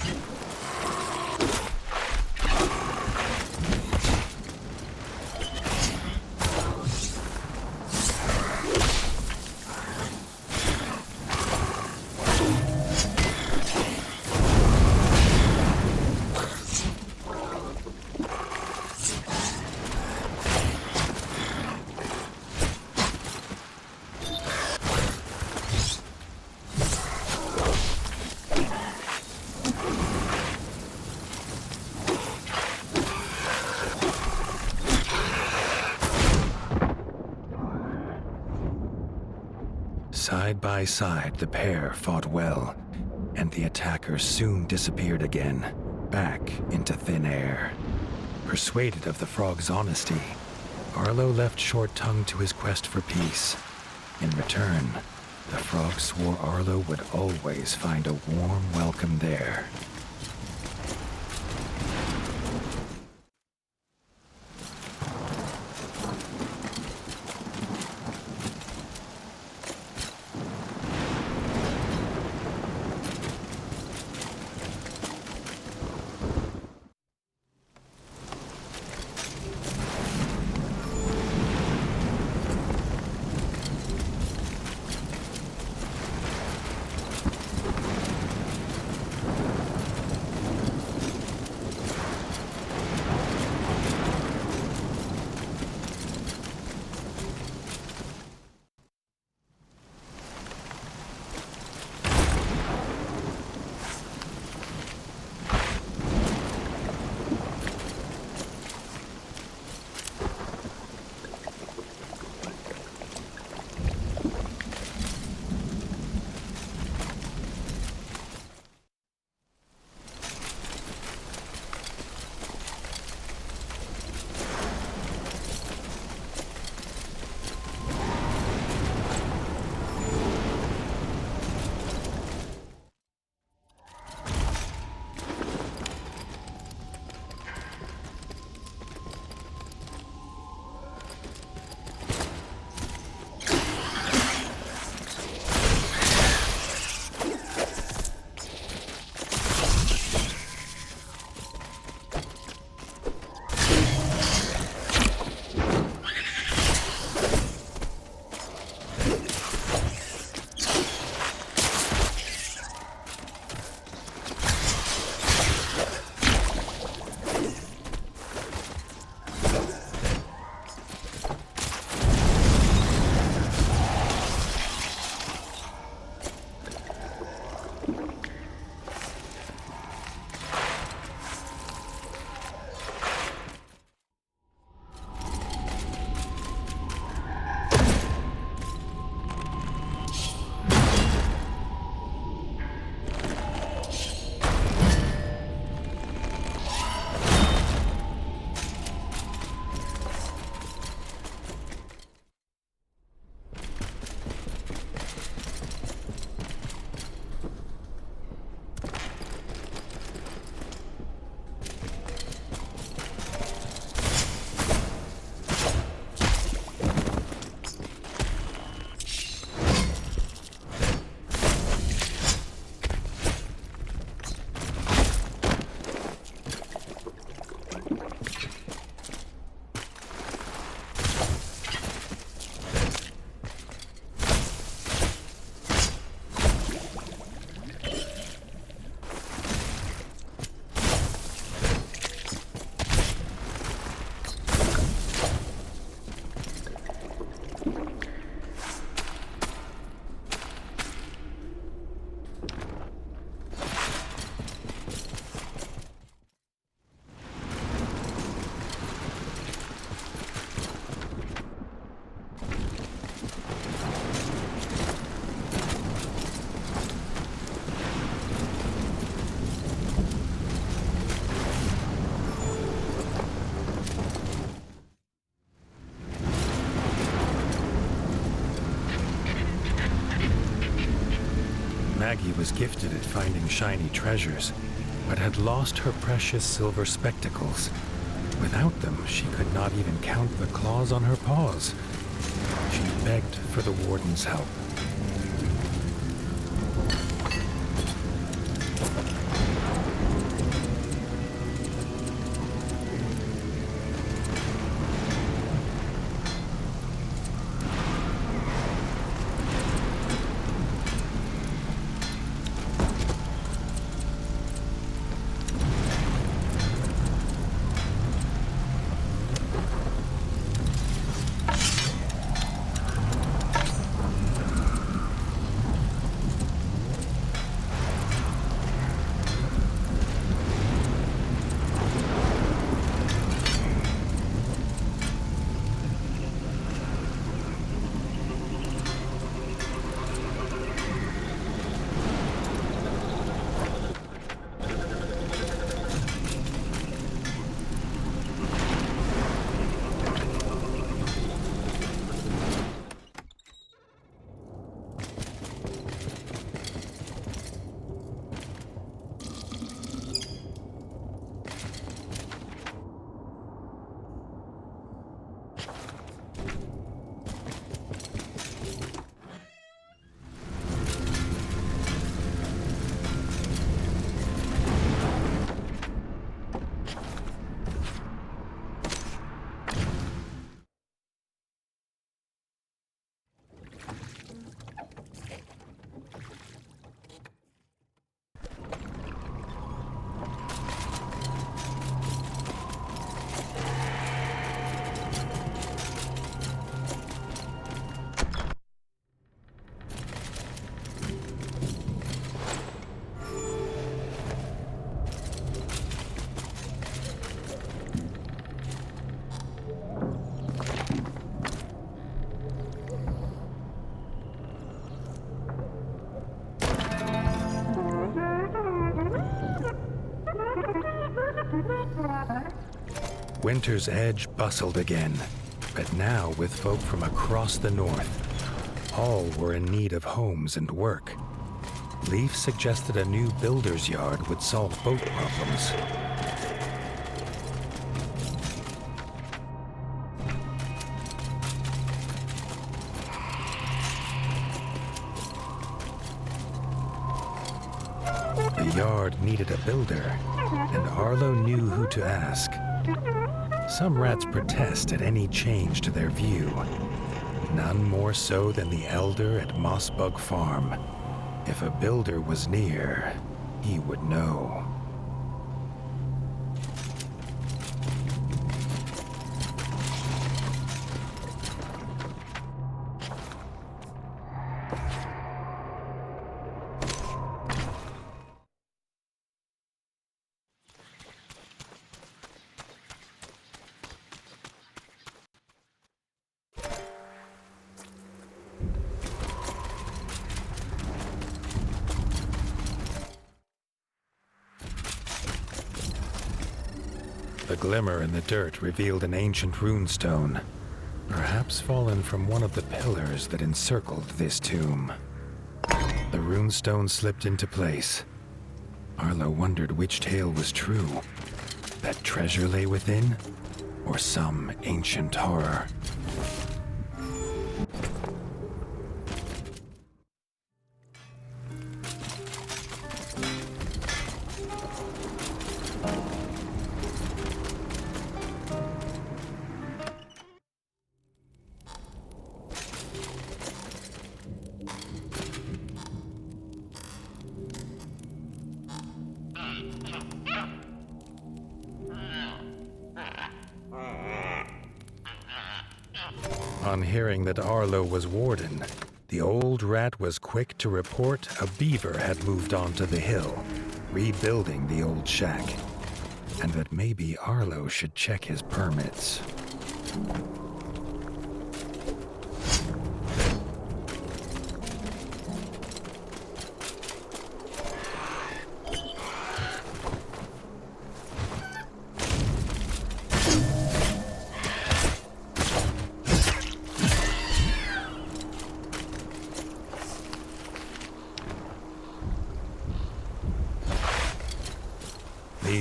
[SPEAKER 2] Side by side, the pair fought well, and the attacker soon disappeared again, back into thin air. Persuaded of the frog's honesty, Arlo left Short Tongue to his quest for peace. In return, the frog swore Arlo would always find a warm welcome there. Maggie was gifted at finding shiny treasures, but had lost her precious silver spectacles. Without them, she could not even count the claws on her paws. She begged for the Warden's help. Winter's Edge bustled again, but now with folk from across the north. All were in need of homes and work. Leaf suggested a new builder's yard would solve both problems. The yard needed a builder, and Arlo knew who to ask. Some rats protest at any change to their view. None more so than the elder at Mossbug Farm. If a builder was near, he would know. The glimmer in the dirt revealed an ancient runestone, perhaps fallen from one of the pillars that encircled this tomb. The runestone slipped into place. Arlo wondered which tale was true, that treasure lay within, or some ancient horror. On hearing that Arlo was Warden, the old rat was quick to report a beaver had moved onto the hill, rebuilding the old shack, and that maybe Arlo should check his permits.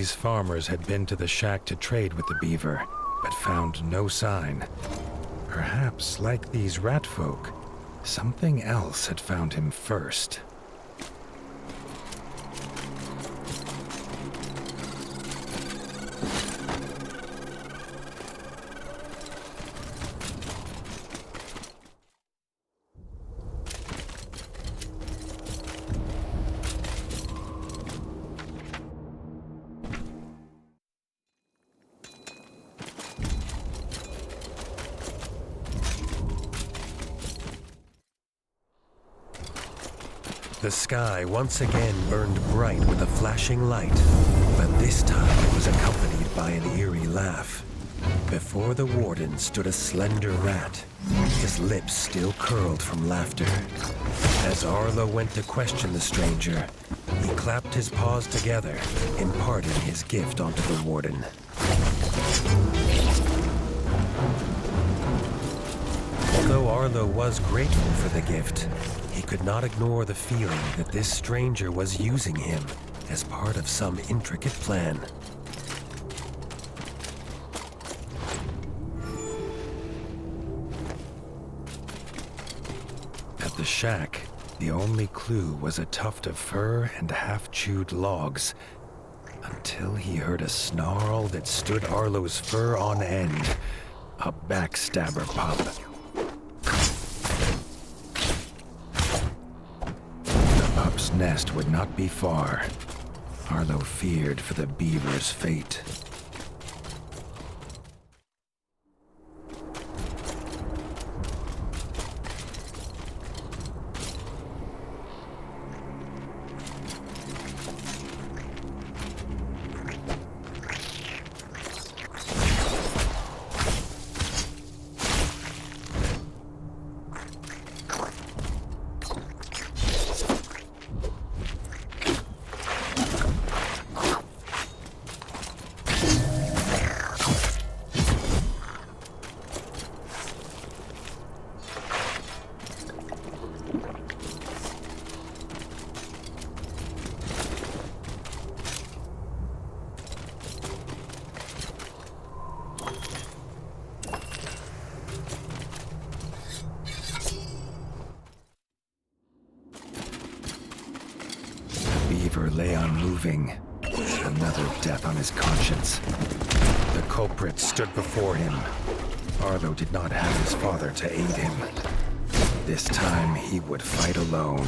[SPEAKER 2] These farmers had been to the shack to trade with the beaver, but found no sign. Perhaps, like these rat folk, something else had found him first. The sky once again burned bright with a flashing light, but this time it was accompanied by an eerie laugh. Before the warden stood a slender rat, his lips still curled from laughter. As Arlo went to question the stranger, he clapped his paws together, imparting his gift onto the warden. Although Arlo was grateful for the gift, he could not ignore the feeling that this stranger was using him as part of some intricate plan. At the shack, the only clue was a tuft of fur and half-chewed logs, until he heard a snarl that stood Arlo's fur on end. A backstabber pup. The pup's nest would not be far. Arlo feared for the beaver's fate. Beaver lay unmoving, another death on his conscience. The culprit stood before him. Arlo did not have his father to aid him. This time he would fight alone.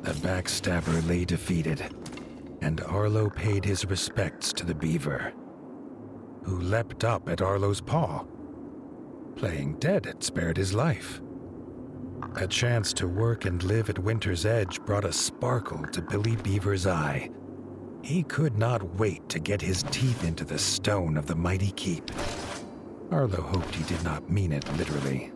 [SPEAKER 2] The backstabber lay defeated, and Arlo paid his respects to the beaver, who leapt up at Arlo's paw. Playing dead had spared his life. A chance to work and live at Winter's Edge brought a sparkle to Billy Beaver's eye. He could not wait to get his teeth into the stone of the mighty keep. Arlo hoped he did not mean it literally.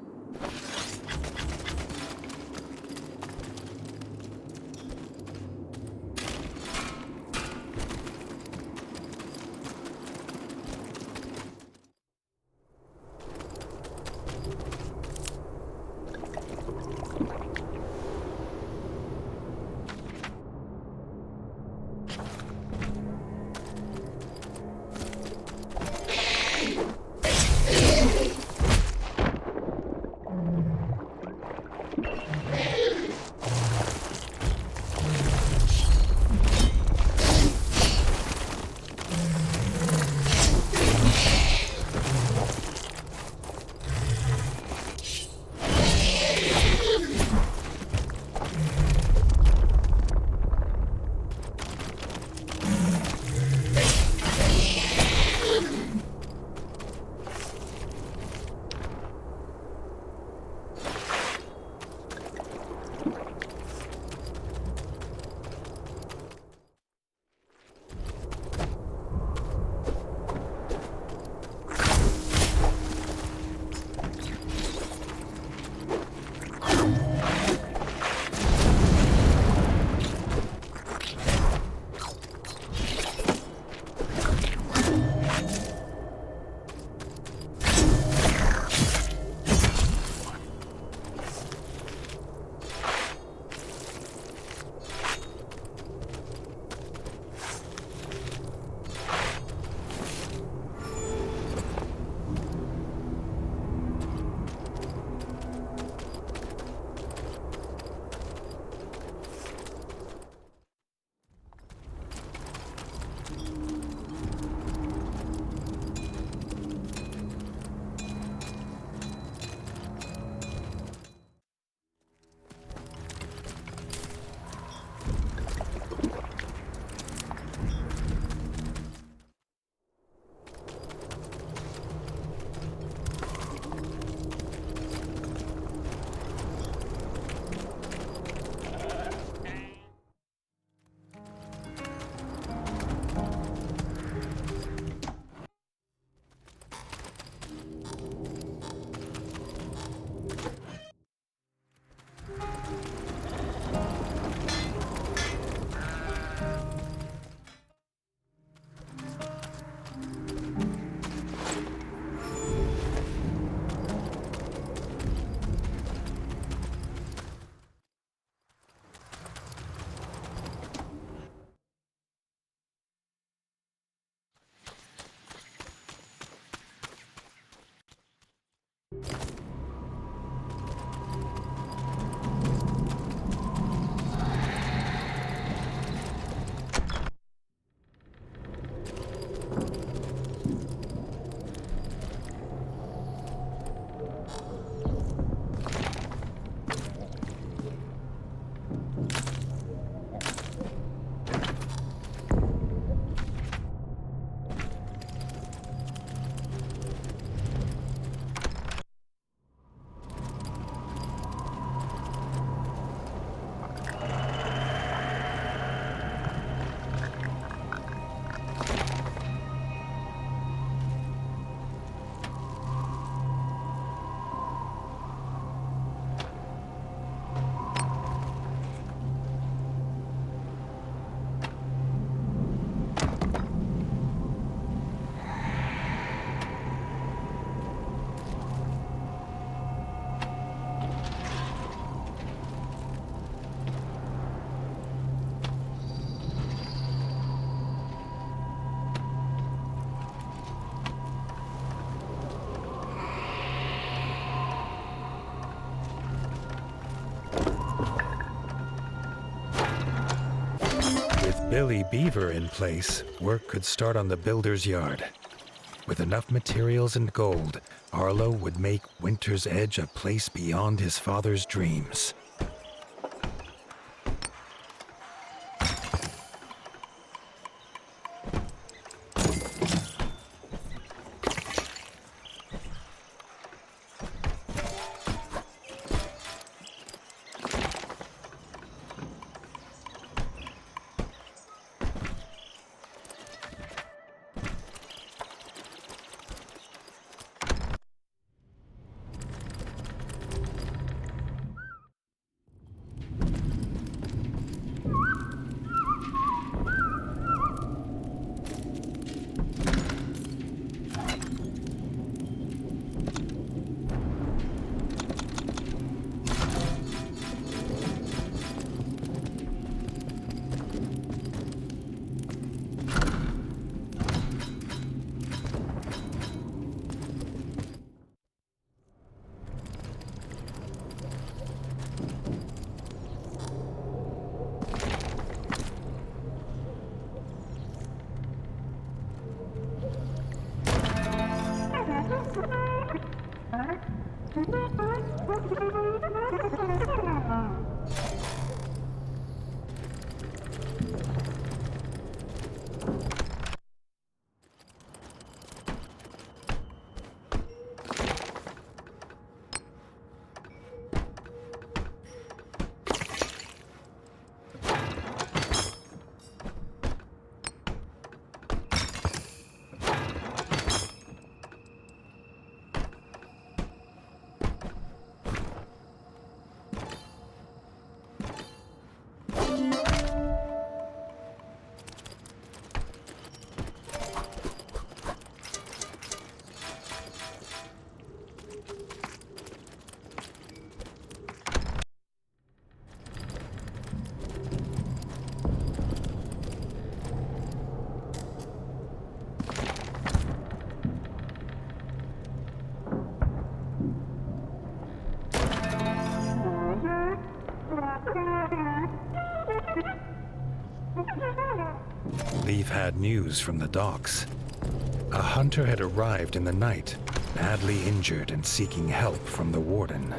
[SPEAKER 2] Billy Beaver in place, work could start on the builder's yard. With enough materials and gold, Arlo would make Winter's Edge a place beyond his father's dreams. Leaf had news from the docks. A hunter had arrived in the night, badly injured and seeking help from the Warden.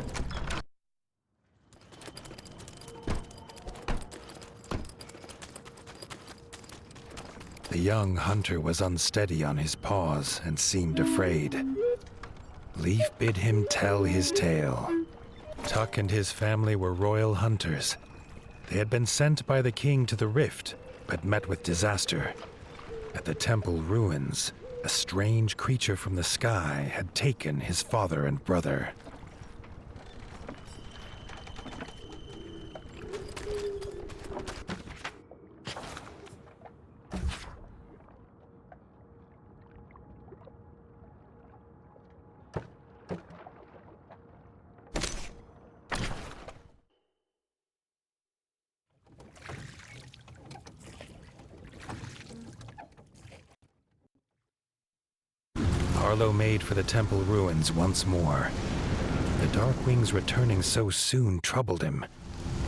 [SPEAKER 2] The young hunter was unsteady on his paws and seemed afraid. Leaf bid him tell his tale. Tuck and his family were royal hunters. They had been sent by the king to the rift, but met with disaster. At the temple ruins, a strange creature from the sky had taken his father and brother. Arlo made for the temple ruins once more. The Darkwings returning so soon troubled him.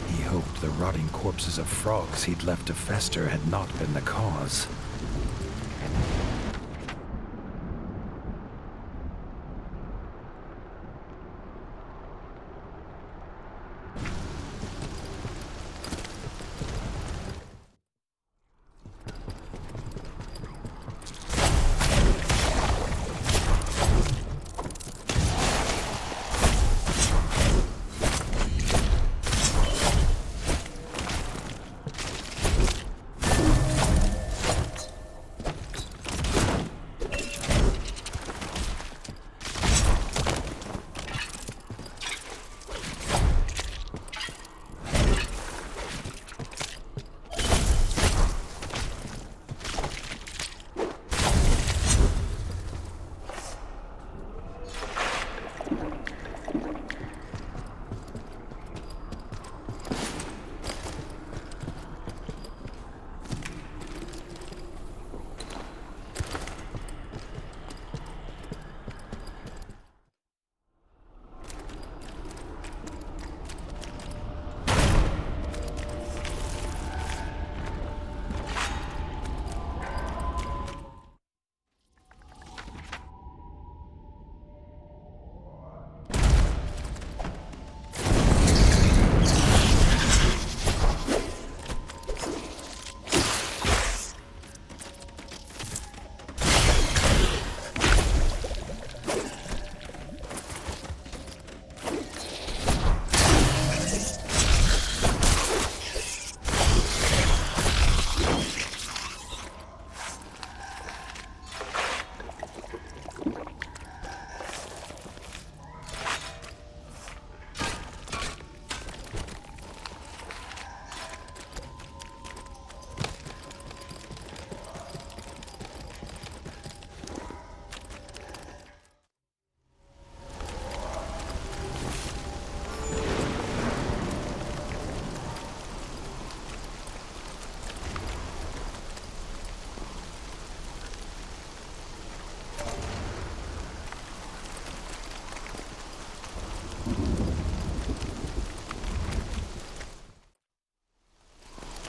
[SPEAKER 2] He hoped the rotting corpses of frogs he'd left to fester had not been the cause.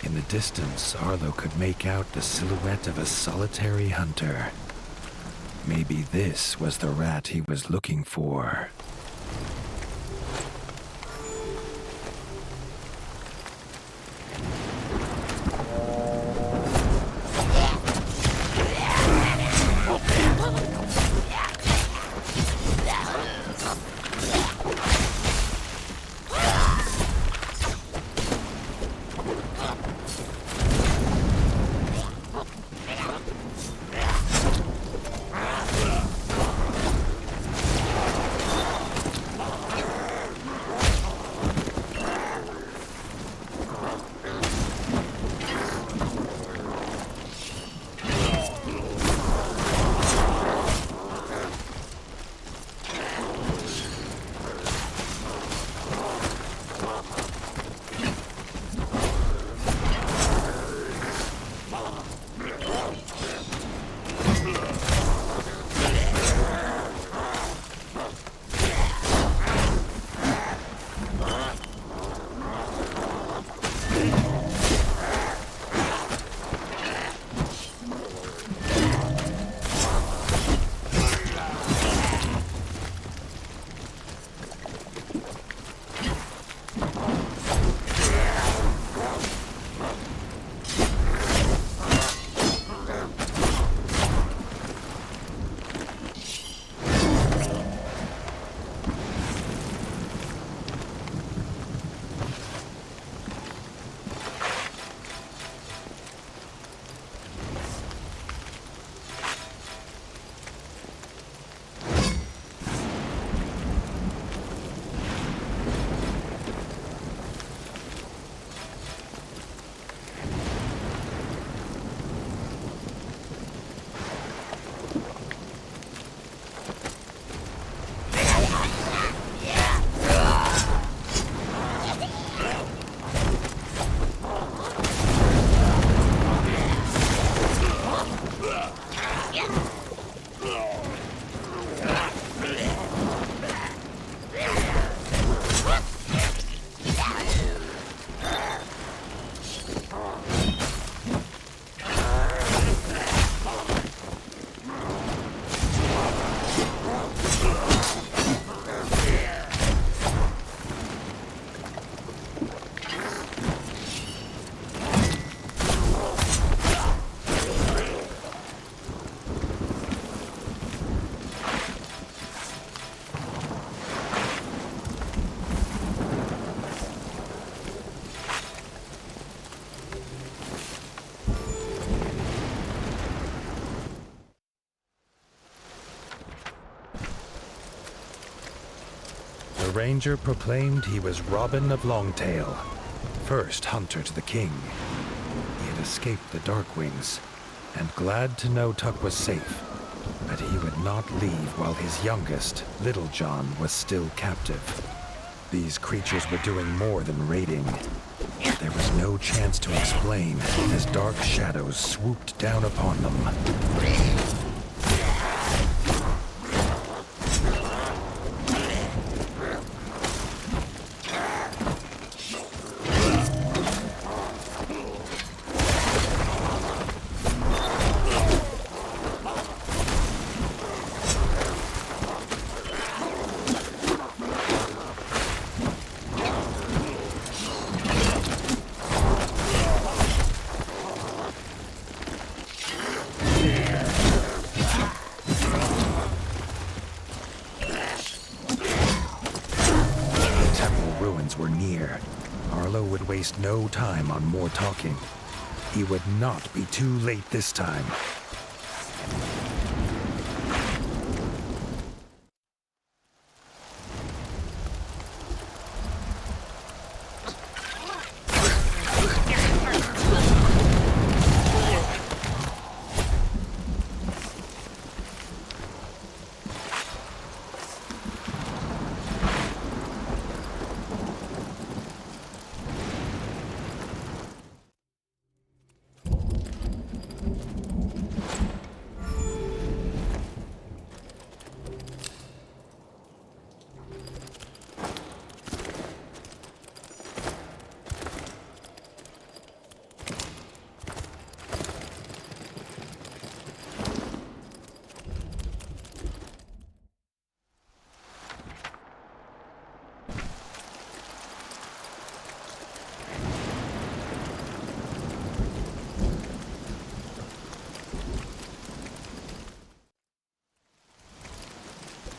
[SPEAKER 2] In the distance, Arlo could make out the silhouette of a solitary hunter. Maybe this was the rat he was looking for. ranger proclaimed he was Robin of Longtail, first hunter to the king. He had escaped the Darkwings, and glad to know Tuck was safe, but he would not leave while his youngest, Little John, was still captive. These creatures were doing more than raiding. There was no chance to explain as dark shadows swooped down upon them. Were near. Arlo would waste no time on more talking. He would not be too late this time.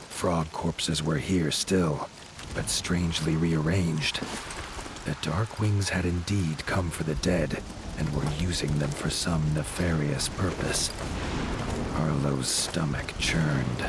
[SPEAKER 2] Frog corpses were here still, but strangely rearranged. The Darkwings had indeed come for the dead, and were using them for some nefarious purpose. Arlo's stomach churned.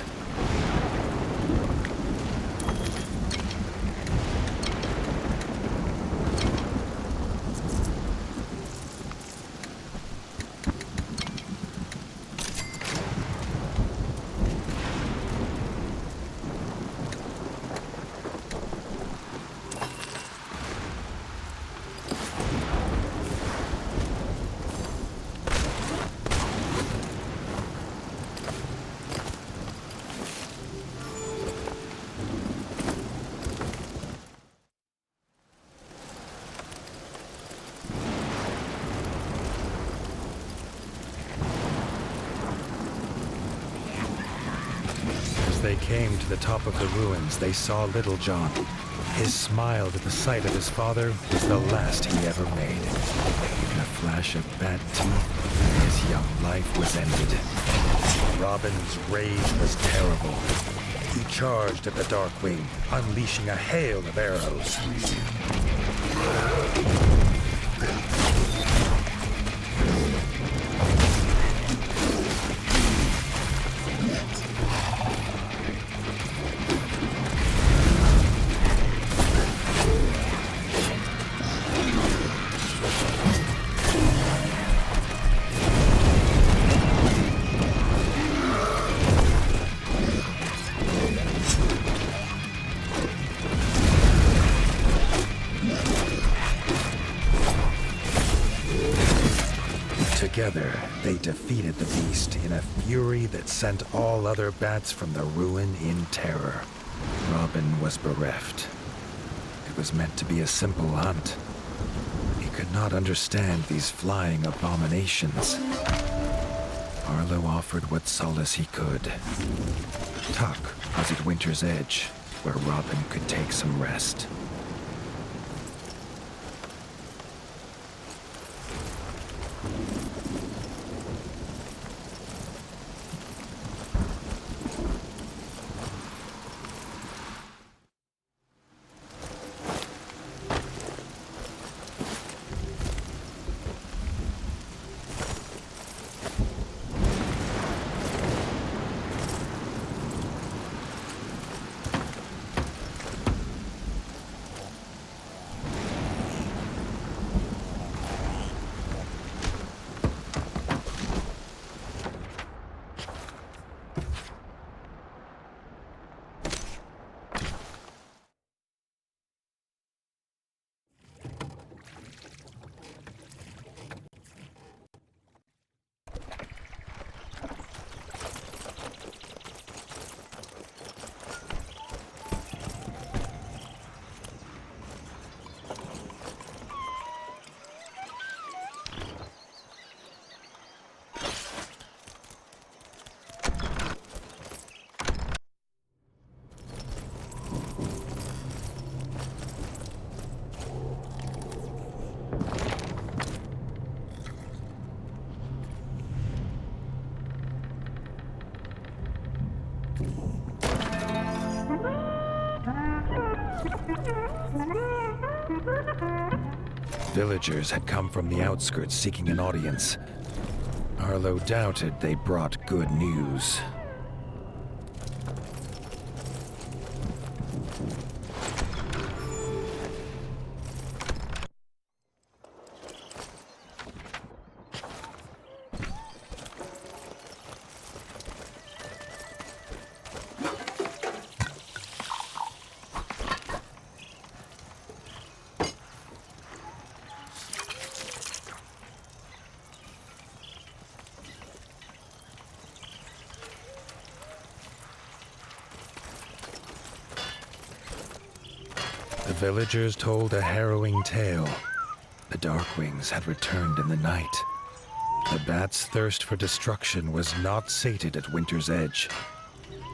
[SPEAKER 2] They came to the top of the ruins, they saw Little John. His smile at the sight of his father was the last he ever made. In a flash of bad teeth, his young life was ended. Robin's rage was terrible. He charged at the Darkwing, unleashing a hail of arrows. Together, they defeated the beast in a fury that sent all other bats from the ruin in terror. Robin was bereft. It was meant to be a simple hunt. He could not understand these flying abominations. Arlo offered what solace he could. Tuck was at Winter's Edge, where Robin could take some rest. Villagers had come from the outskirts seeking an audience. Arlo doubted they brought good news. The villagers told a harrowing tale. The Darkwings had returned in the night. The bat's thirst for destruction was not sated at Winter's Edge.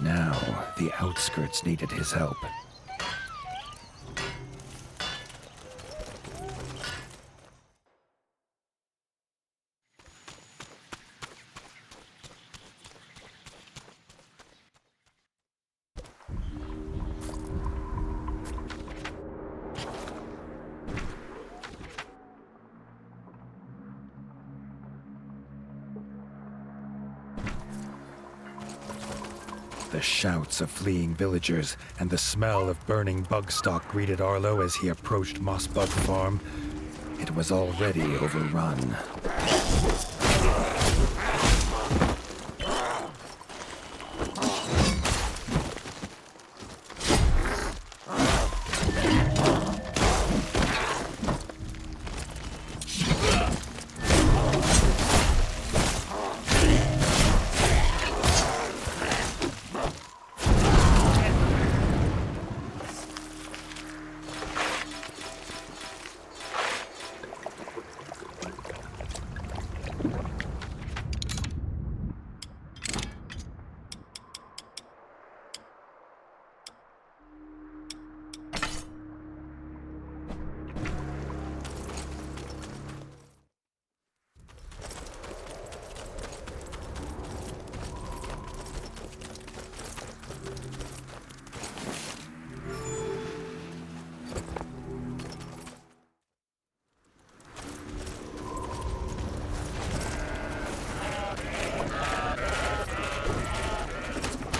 [SPEAKER 2] Now, the outskirts needed his help. The shouts of fleeing villagers and the smell of burning bug stock greeted Arlo as he approached Mossbug Farm. It was already overrun.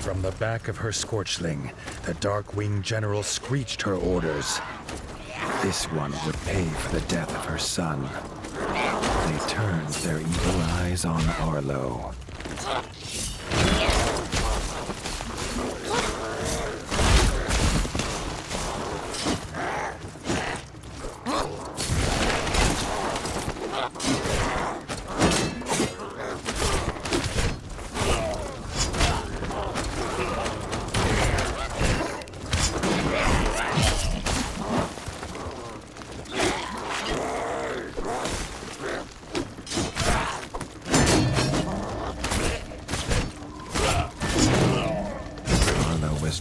[SPEAKER 2] From the back of her Scorchling, the Darkwing General screeched her orders. This one would pay for the death of her son. They turned their evil eyes on Arlo.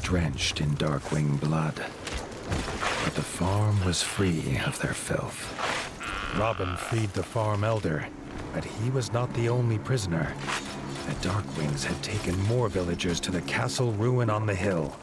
[SPEAKER 2] Drenched in Darkwing blood, but the farm was free of their filth. Robin freed the farm elder, but he was not the only prisoner. The Darkwings had taken more villagers to the castle ruin on the hill.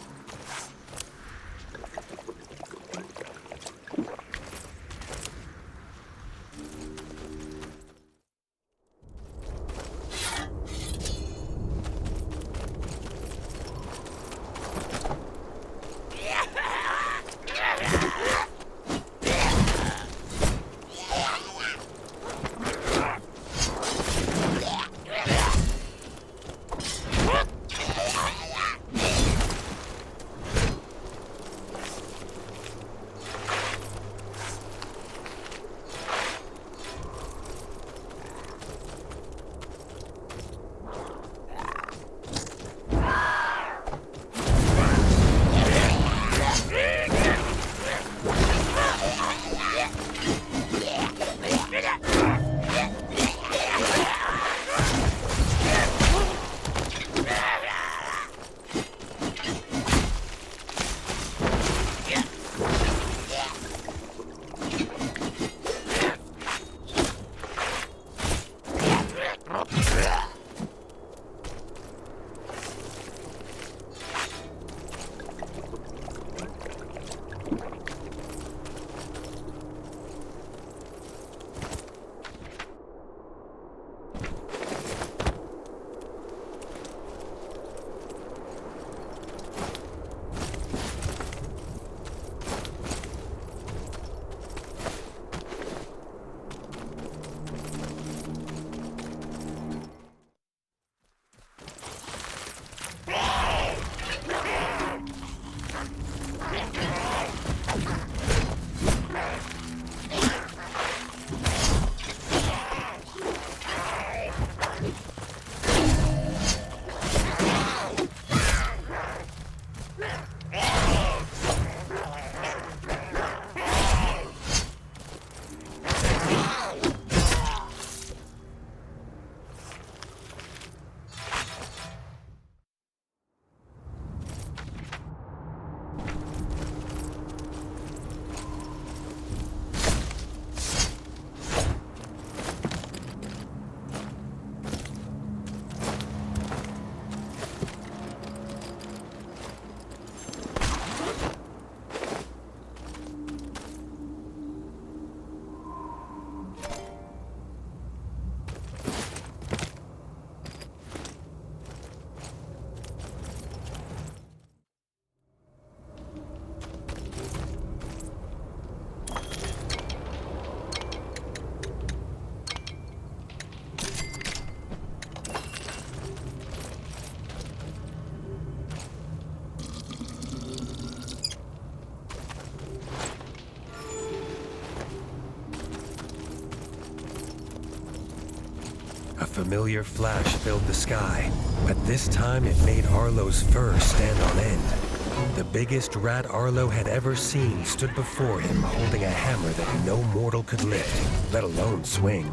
[SPEAKER 2] A familiar flash filled the sky, but this time it made Arlo's fur stand on end. The biggest rat Arlo had ever seen stood before him holding a hammer that no mortal could lift, let alone swing.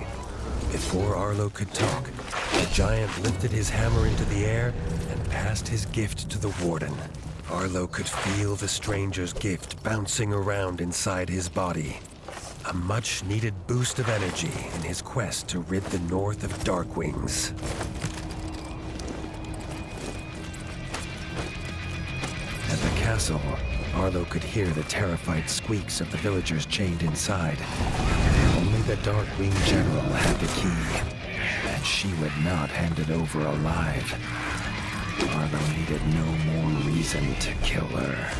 [SPEAKER 2] Before Arlo could talk, the giant lifted his hammer into the air and passed his gift to the Warden. Arlo could feel the stranger's gift bouncing around inside his body. A much-needed boost of energy in his quest to rid the North of Darkwings. At the castle, Arlo could hear the terrified squeaks of the villagers chained inside. Only the Darkwing General had the key, and she would not hand it over alive. Arlo needed no more reason to kill her.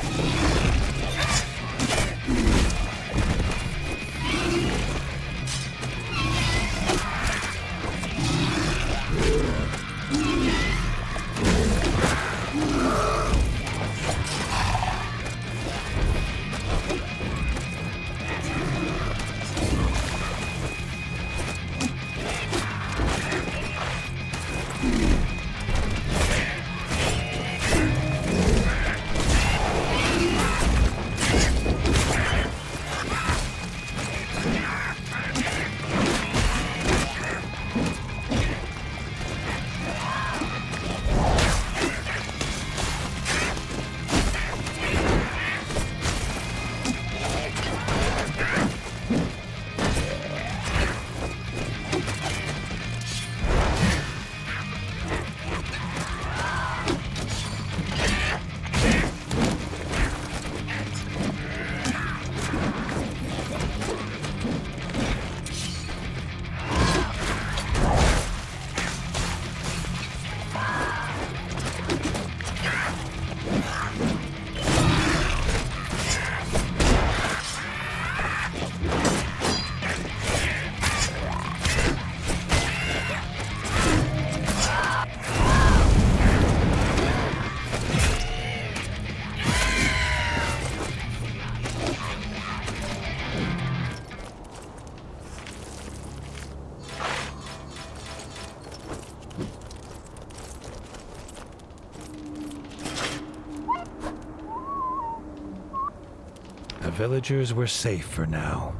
[SPEAKER 2] The villagers were safe for now.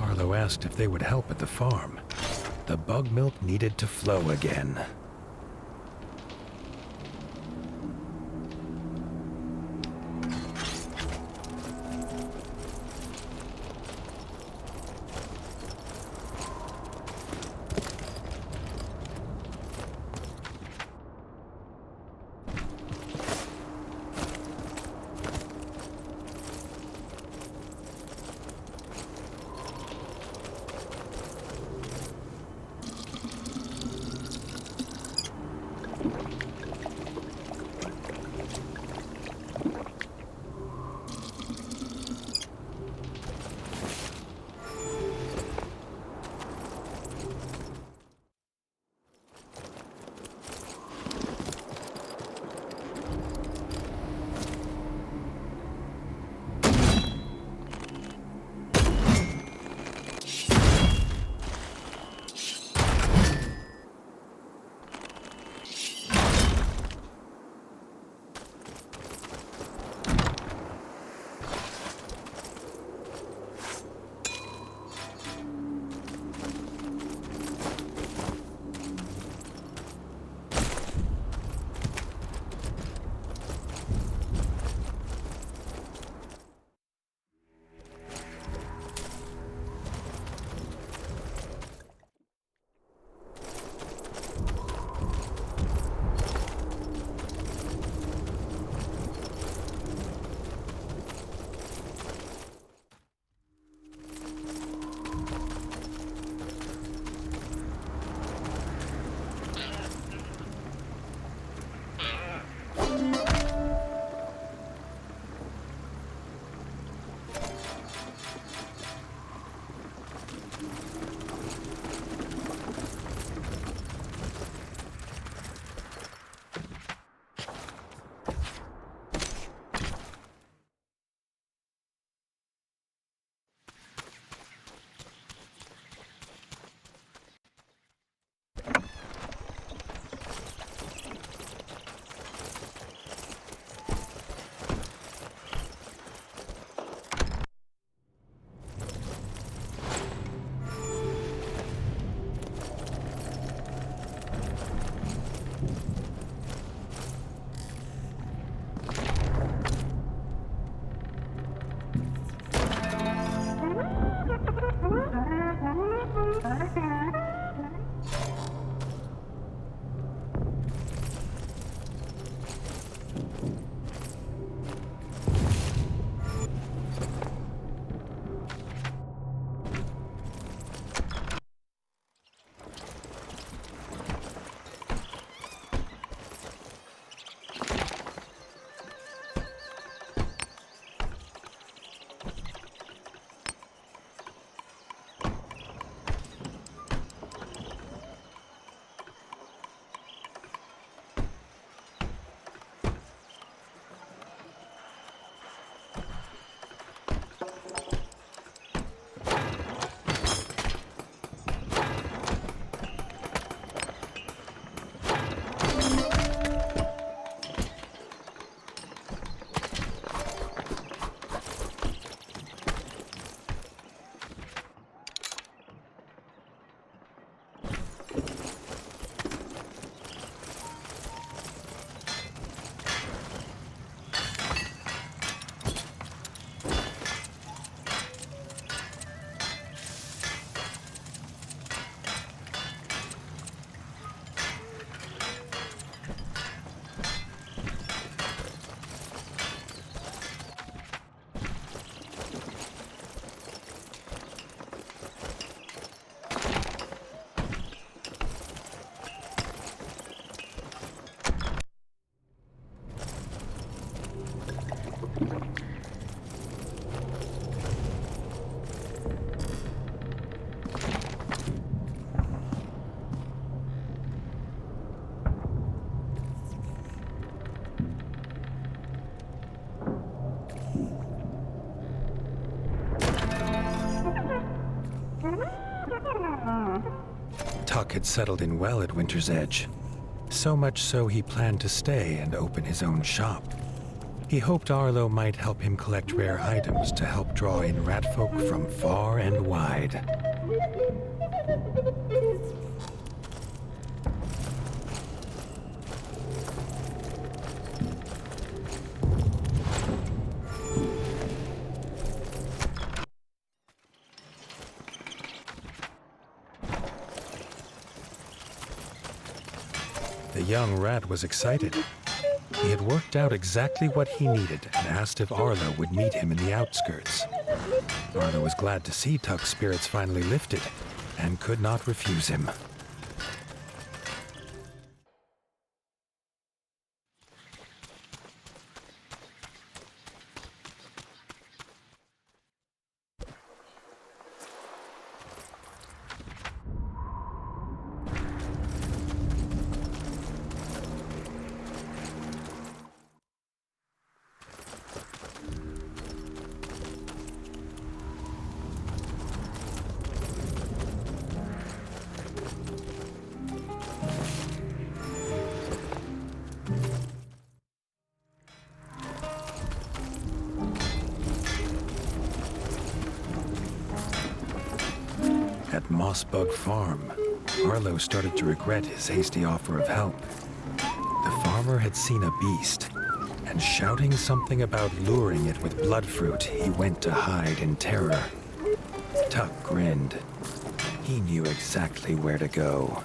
[SPEAKER 2] Arlo asked if they would help at the farm. The bug milk needed to flow again. Tuck had settled in well at Winter's Edge. So much so he planned to stay and open his own shop. He hoped Arlo might help him collect rare items to help draw in ratfolk from far and wide. The young rat was excited. He had worked out exactly what he needed and asked if Arlo would meet him in the outskirts. Arlo was glad to see Tuck's spirits finally lifted and could not refuse him. At Mossbug Farm, Arlo started to regret his hasty offer of help. The farmer had seen a beast, and shouting something about luring it with bloodfruit, he went to hide in terror. Tuck grinned. He knew exactly where to go.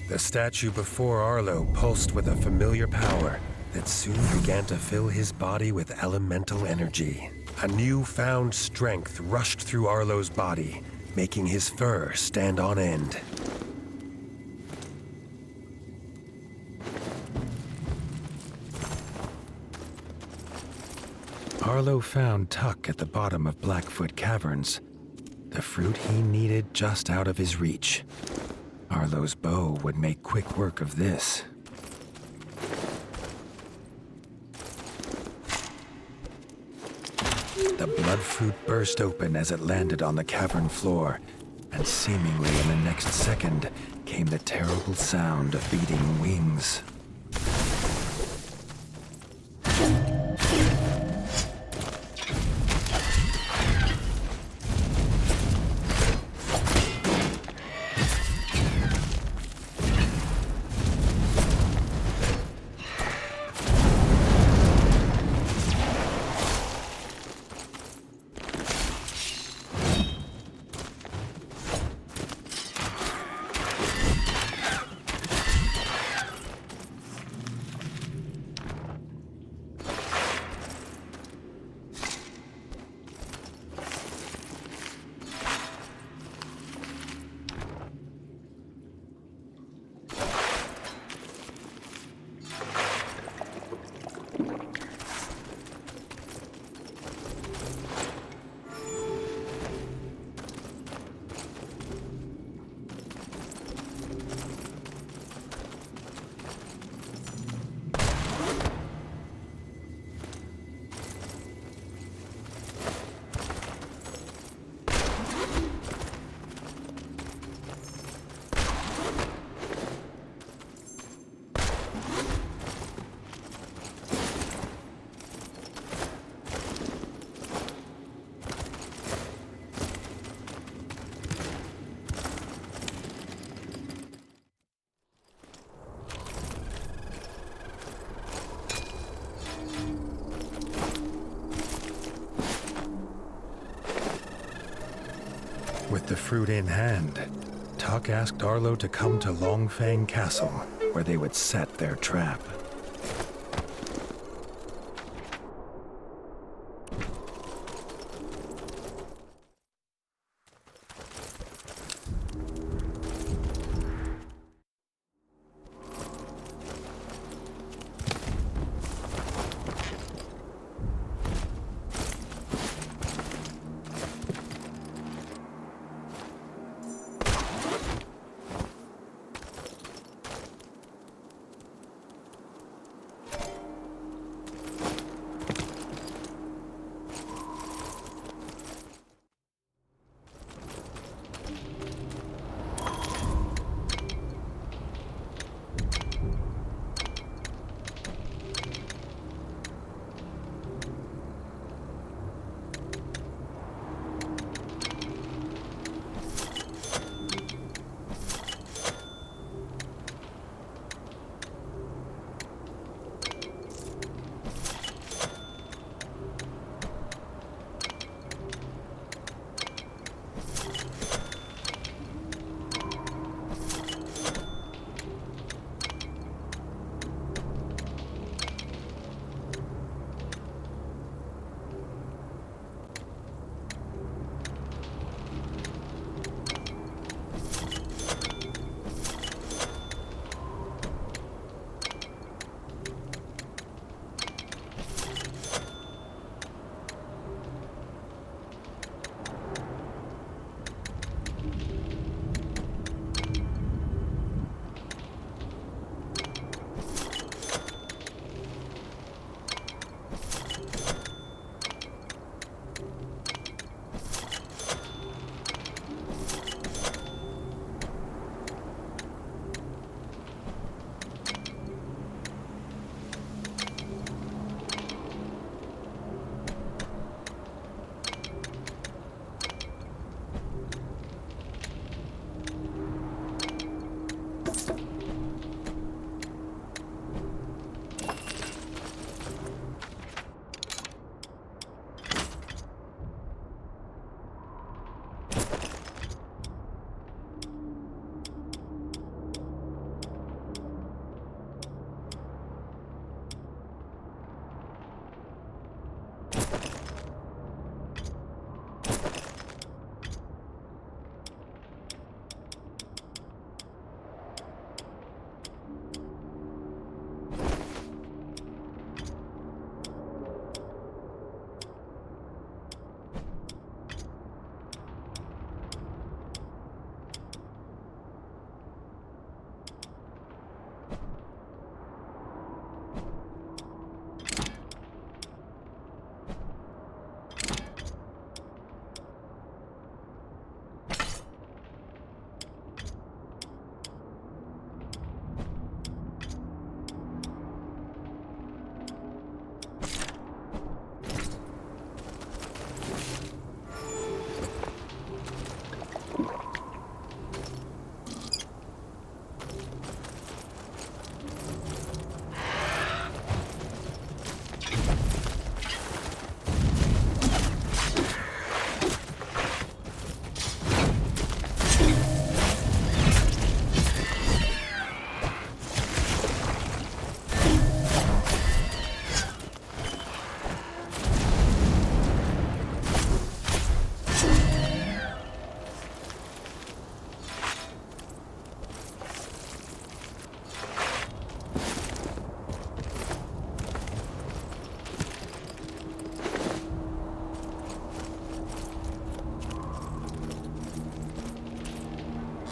[SPEAKER 2] The statue before Arlo pulsed with a familiar power that soon began to fill his body with elemental energy. A newfound strength rushed through Arlo's body, making his fur stand on end. Arlo found Tuck at the bottom of Blackfoot Caverns, the fruit he needed just out of his reach. Arlo's bow would make quick work of this. The bloodfruit burst open as it landed on the cavern floor, and seemingly in the next second came the terrible sound of beating wings. the fruit in hand, Tuck asked Arlo to come to Longfang Castle, where they would set their trap.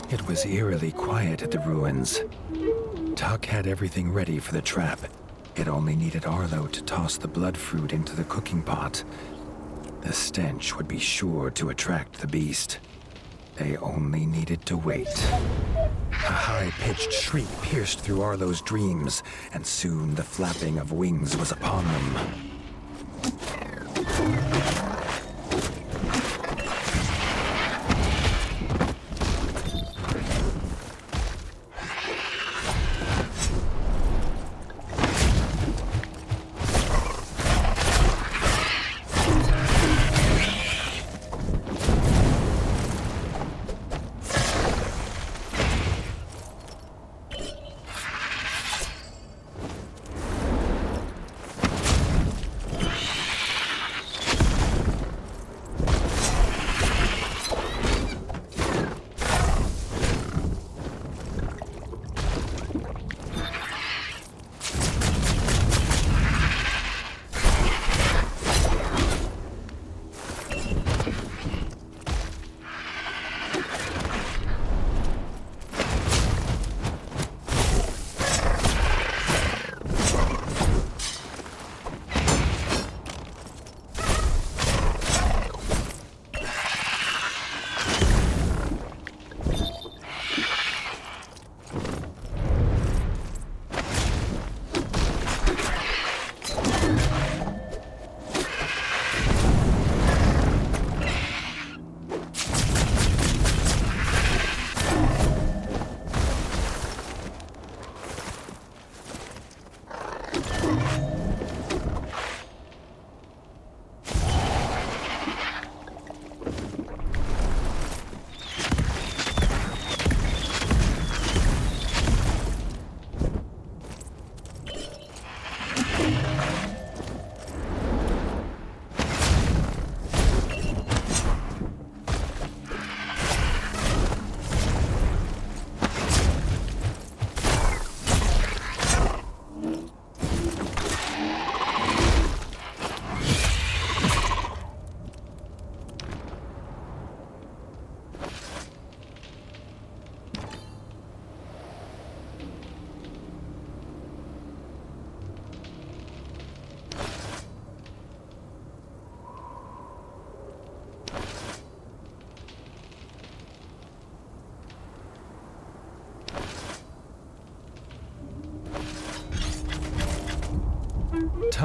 [SPEAKER 2] It was eerily quiet at the ruins. Tuck had everything ready for the trap. It only needed Arlo to toss the blood fruit into the cooking pot. The stench would be sure to attract the beast. They only needed to wait. A high-pitched shriek pierced through Arlo's dreams, and soon the flapping of wings was upon them.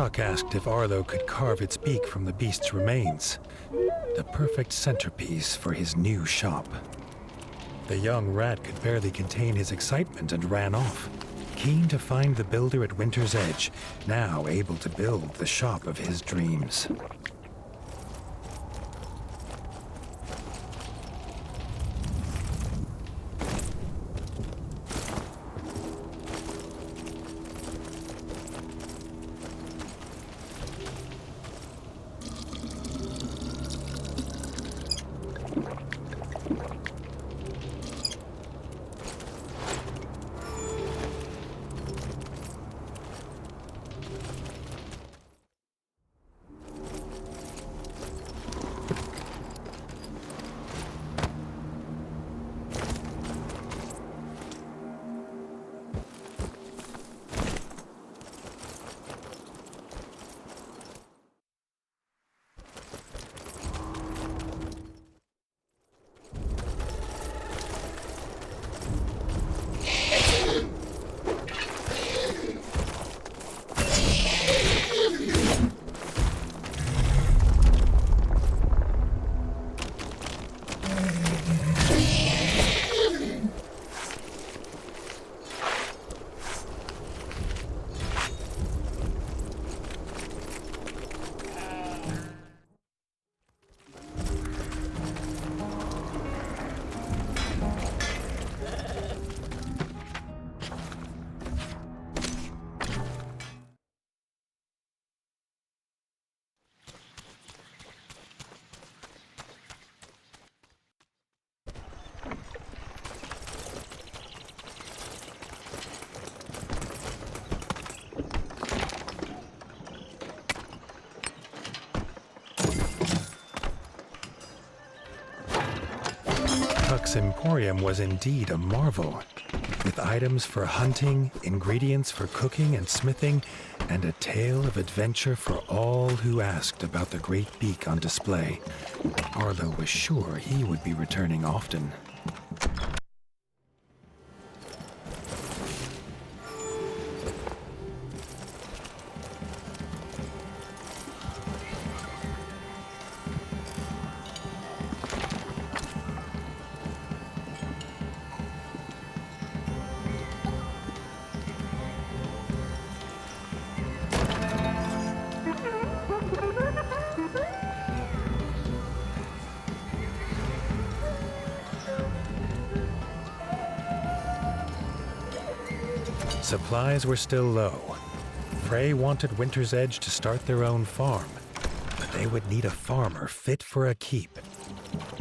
[SPEAKER 2] Tuck asked if Arlo could carve its beak from the beast's remains, the perfect centerpiece for his new shop. The young rat could barely contain his excitement and ran off, keen to find the builder at Winter's Edge, now able to build the shop of his dreams. Tuck's emporium was indeed a marvel, with items for hunting, ingredients for cooking and smithing, and a tale of adventure for all who asked about the great beak on display. Arlo was sure he would be returning often. Supplies were still low. Frey wanted Winter's Edge to start their own farm, but they would need a farmer fit for a keep.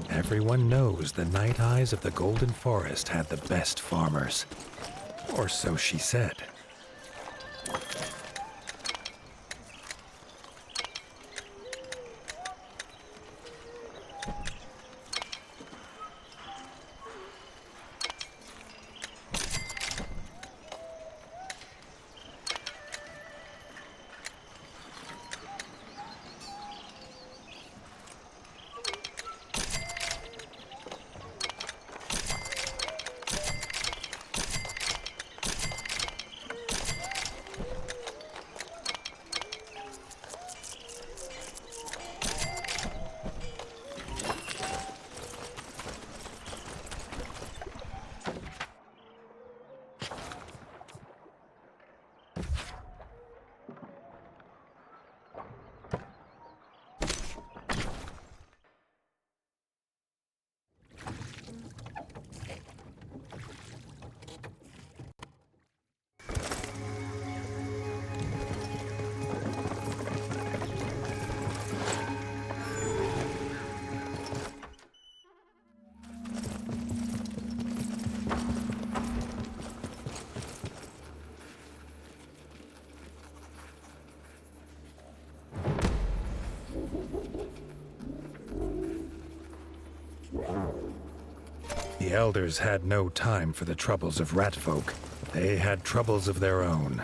[SPEAKER 2] Everyone knows the Night Eyes of the Golden Forest had the best farmers. Or so she said. The elders had no time for the troubles of rat folk. They had troubles of their own.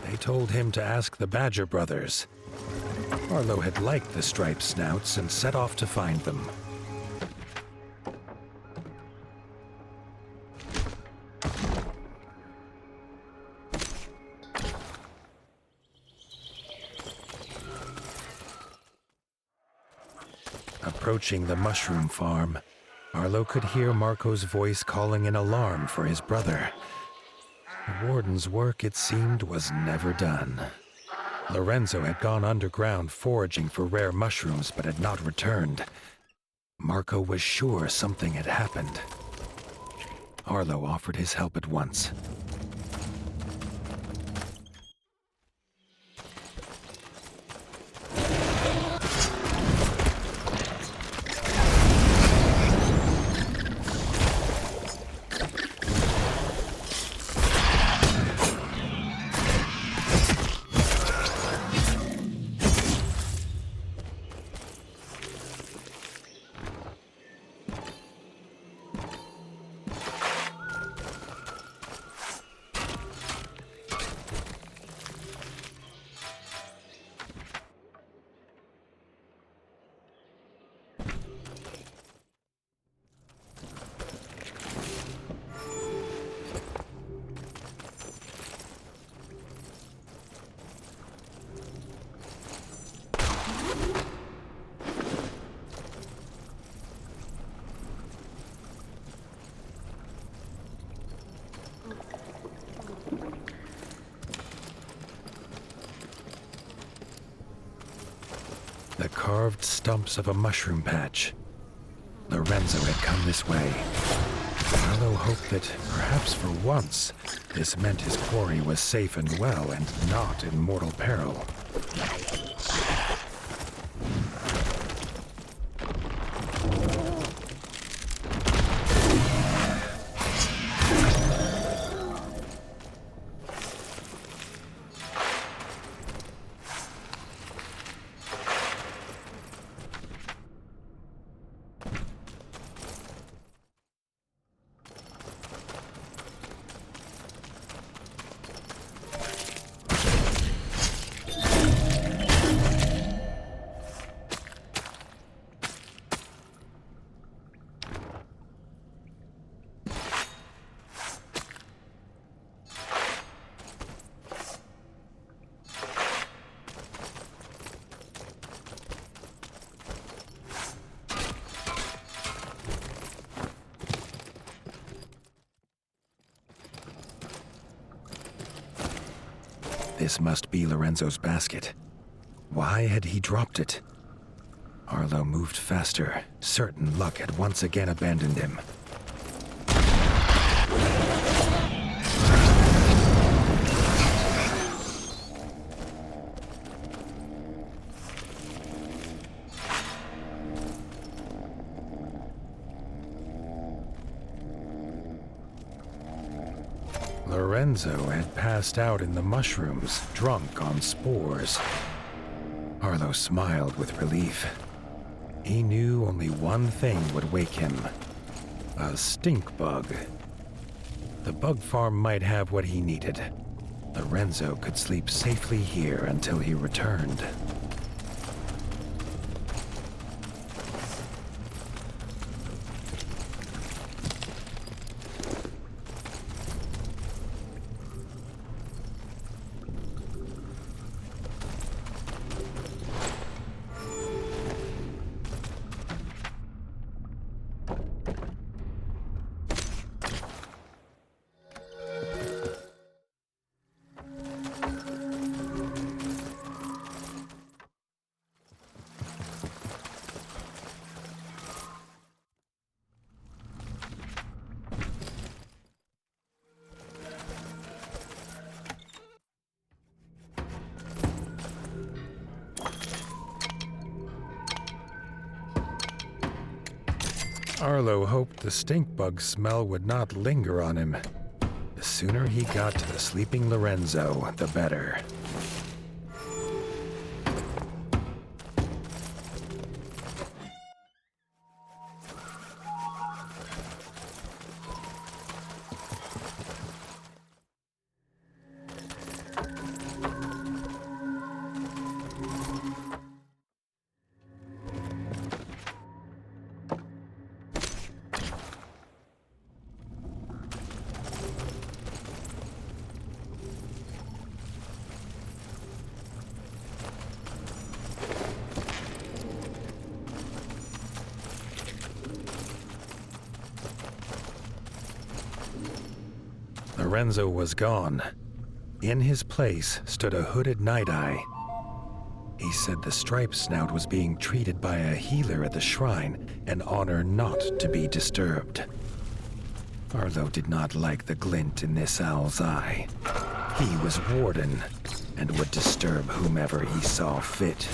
[SPEAKER 2] They told him to ask the Badger brothers. Arlo had liked the striped snouts and set off to find them. Approaching the mushroom farm, Arlo could hear Marco's voice calling in alarm for his brother. The warden's work, it seemed, was never done. Lorenzo had gone underground foraging for rare mushrooms but had not returned. Marco was sure something had happened. Arlo offered his help at once. The carved stumps of a mushroom patch. Lorenzo had come this way. Arlo hoped that, perhaps for once, this meant his quarry was safe and well and not in mortal peril. This must be Lorenzo's basket. Why had he dropped it? Arlo moved faster, certain luck had once again abandoned him. Lorenzo had passed out in the mushrooms, drunk on spores. Arlo smiled with relief. He knew only one thing would wake him. A stink bug. The bug farm might have what he needed. Lorenzo could sleep safely here until he returned. Arlo hoped the stink bug smell would not linger on him. The sooner he got to the sleeping Lorenzo, the better. Lorenzo was gone. In his place stood a hooded night-eye. He said the striped snout was being treated by a healer at the shrine, an honor not to be disturbed. Arlo did not like the glint in this owl's eye. He was Warden, and would disturb whomever he saw fit.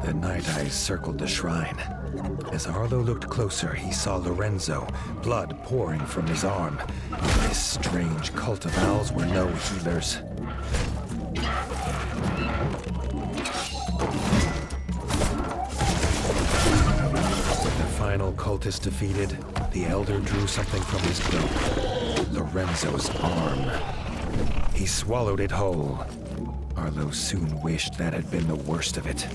[SPEAKER 2] The Night Eyes circled the shrine. As Arlo looked closer, he saw Lorenzo, blood pouring from his arm. This strange cult of owls were no healers. With the final cultist defeated, the Elder drew something from his cloak. Lorenzo's arm. He swallowed it whole. Arlo soon wished that had been the worst of it.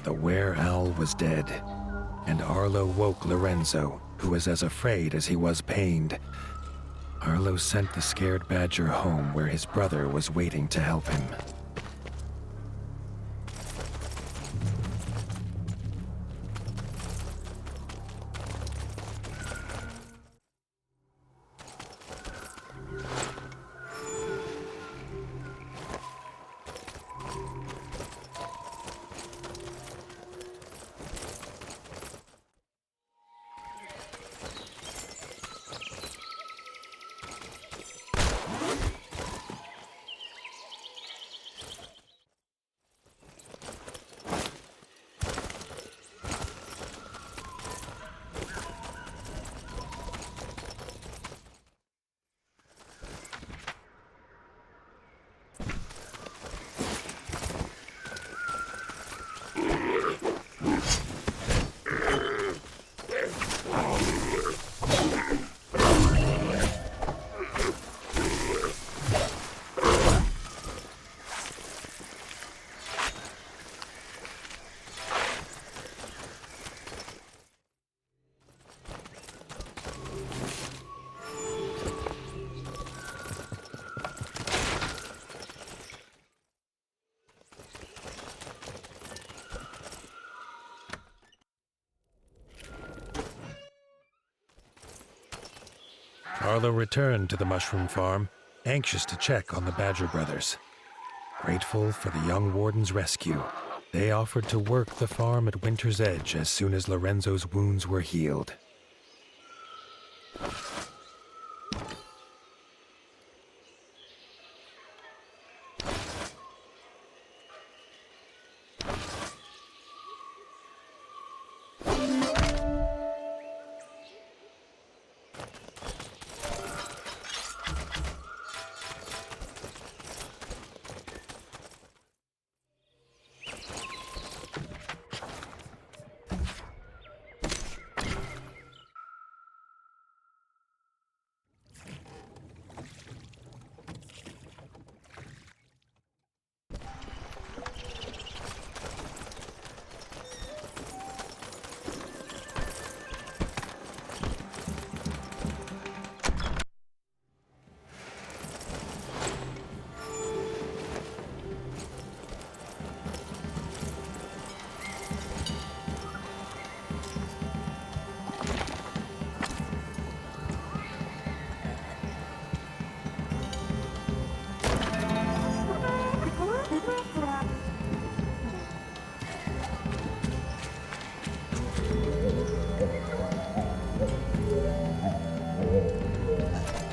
[SPEAKER 2] The were-owl was dead, and Arlo woke Lorenzo, who was as afraid as he was pained. Arlo sent the scared badger home where his brother was waiting to help him. Arlo returned to the mushroom farm, anxious to check on the Badger brothers. Grateful for the young warden's rescue, they offered to work the farm at Winter's Edge as soon as Lorenzo's wounds were healed.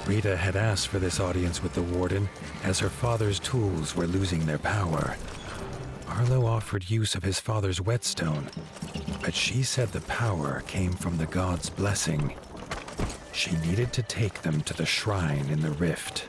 [SPEAKER 2] Rita had asked for this audience with the Warden, as her father's tools were losing their power. Arlo offered use of his father's whetstone, but she said the power came from the god's blessing. She needed to take them to the shrine in the rift.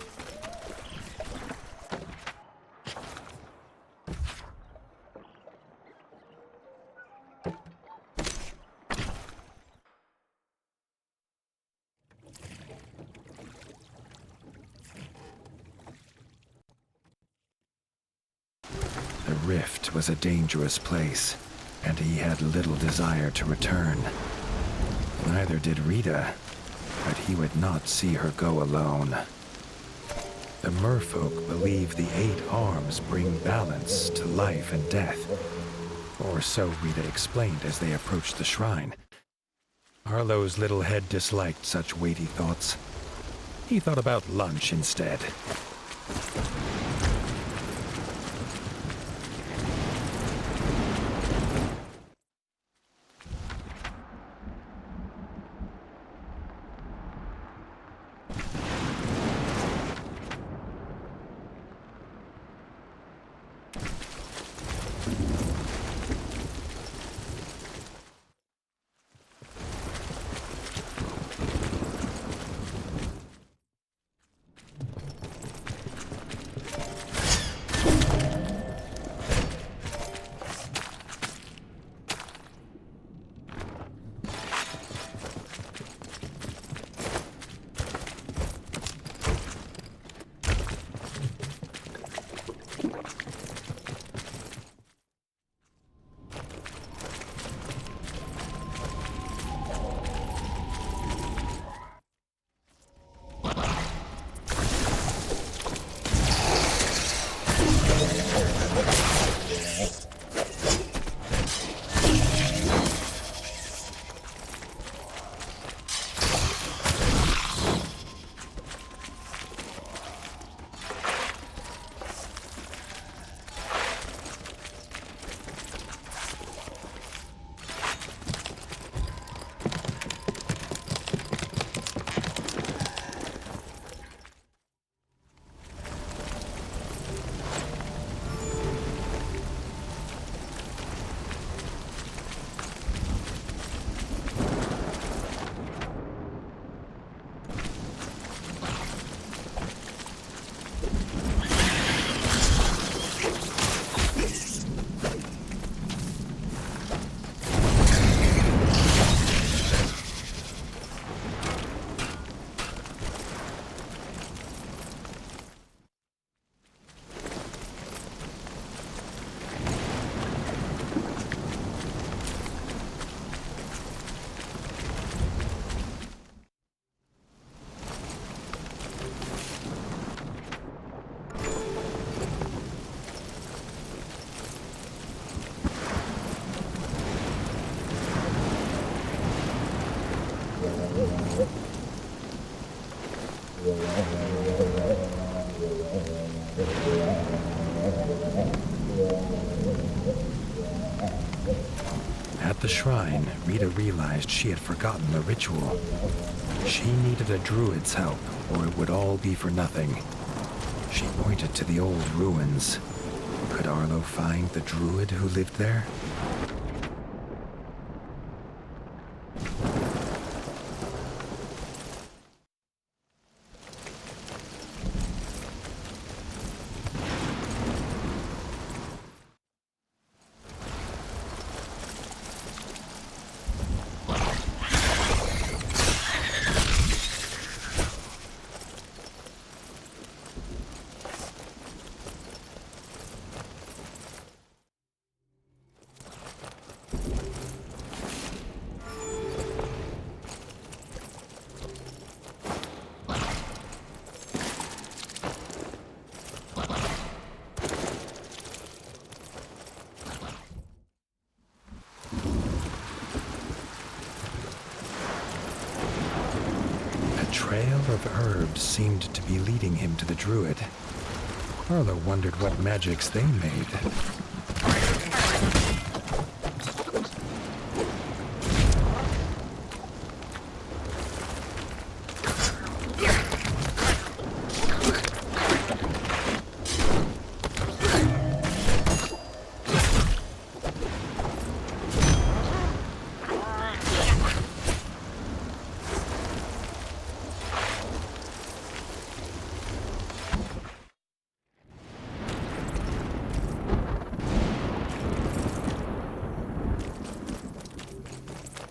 [SPEAKER 2] The rift was a dangerous place, and he had little desire to return. Neither did Rita, but he would not see her go alone. The merfolk believe the 8 arms bring balance to life and death, or so Rita explained as they approached the shrine. Arlo's little head disliked such weighty thoughts. He thought about lunch instead. At the shrine, Rita realized she had forgotten the ritual. She needed a druid's help, or it would all be for nothing. She pointed to the old ruins. Could Arlo find the druid who lived there? A trail of herbs seemed to be leading him to the druid. Arlo wondered what magics they made.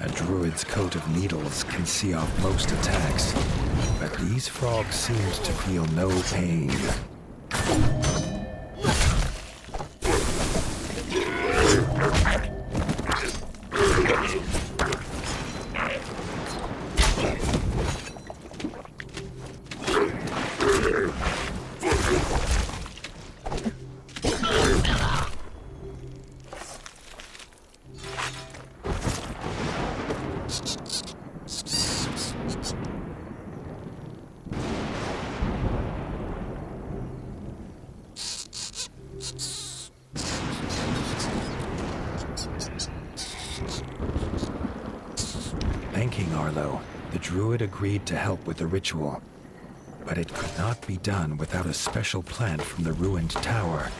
[SPEAKER 2] A druid's coat of needles can see off most attacks, but these frogs seemed to feel no pain. Thanking Arlo, the druid agreed to help with the ritual. But it could not be done without a special plant from the ruined tower.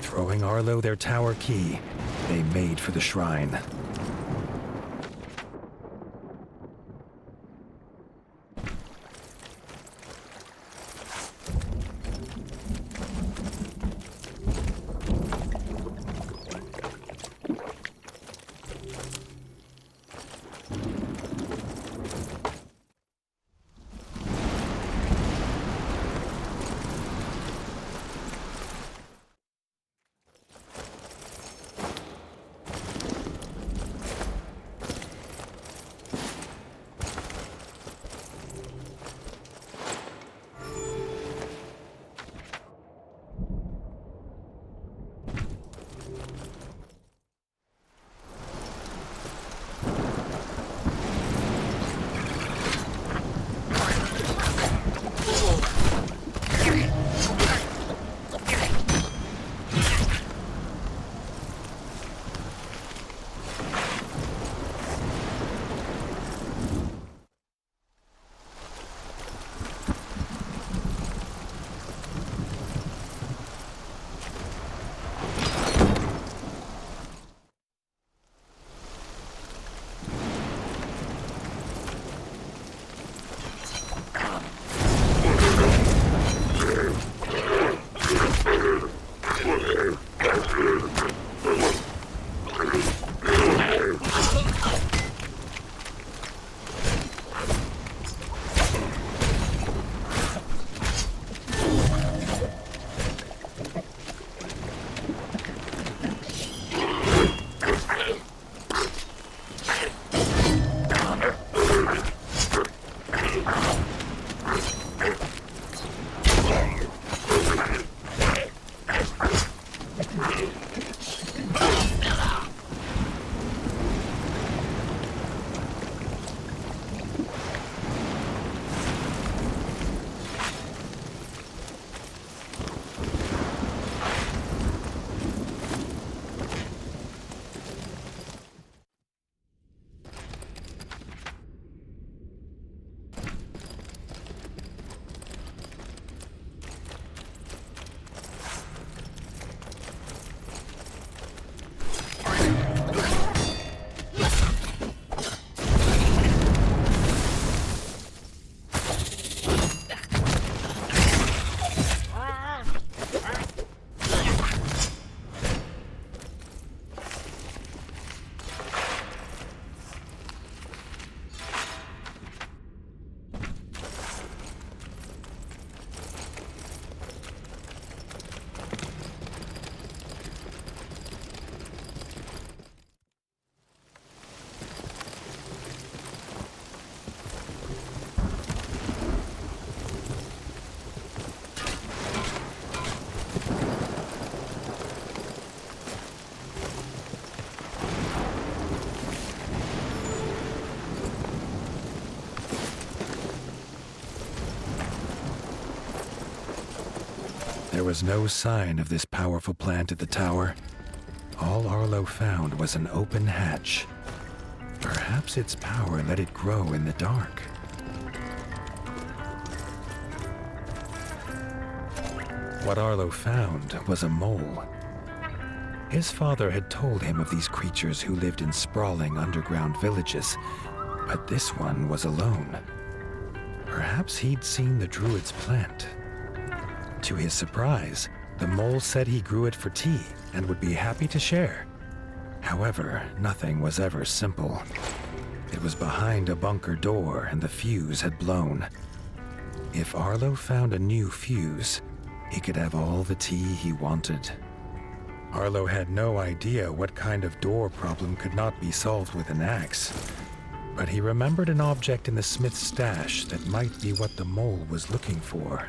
[SPEAKER 2] Throwing Arlo their tower key, they made for the shrine. There was no sign of this powerful plant at the tower. All Arlo found was an open hatch. Perhaps its power let it grow in the dark. What Arlo found was a mole. His father had told him of these creatures who lived in sprawling underground villages, but this one was alone. Perhaps he'd seen the druid's plant. To his surprise, the mole said he grew it for tea and would be happy to share. However, nothing was ever simple. It was behind a bunker door and the fuse had blown. If Arlo found a new fuse, he could have all the tea he wanted. Arlo had no idea what kind of door problem could not be solved with an axe, but he remembered an object in the smith's stash that might be what the mole was looking for.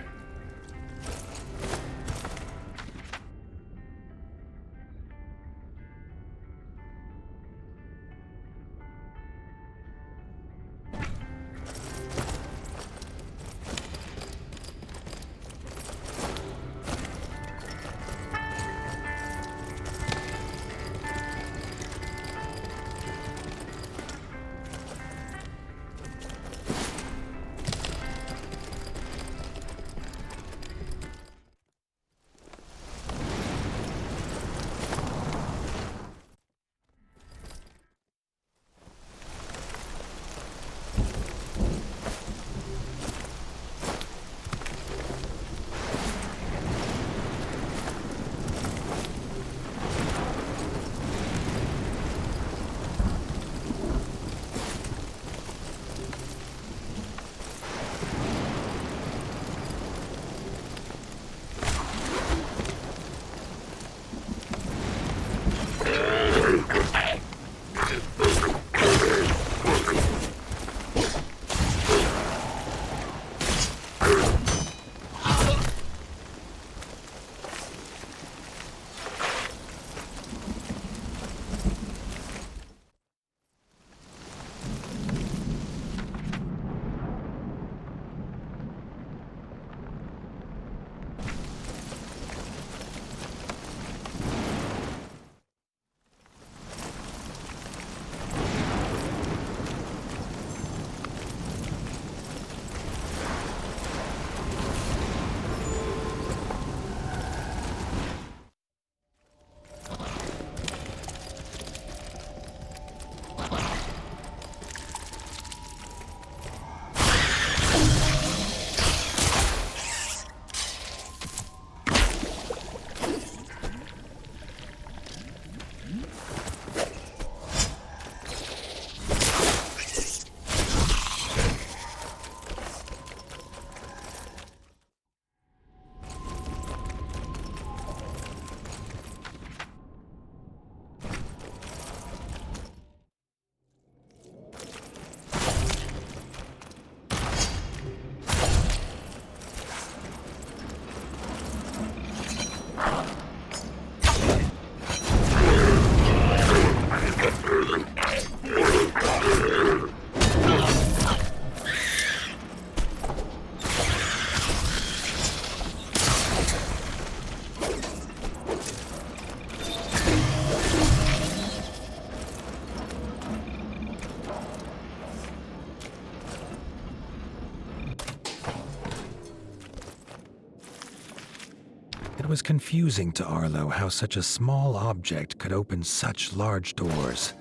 [SPEAKER 2] It was confusing to Arlo how such a small object could open such large doors.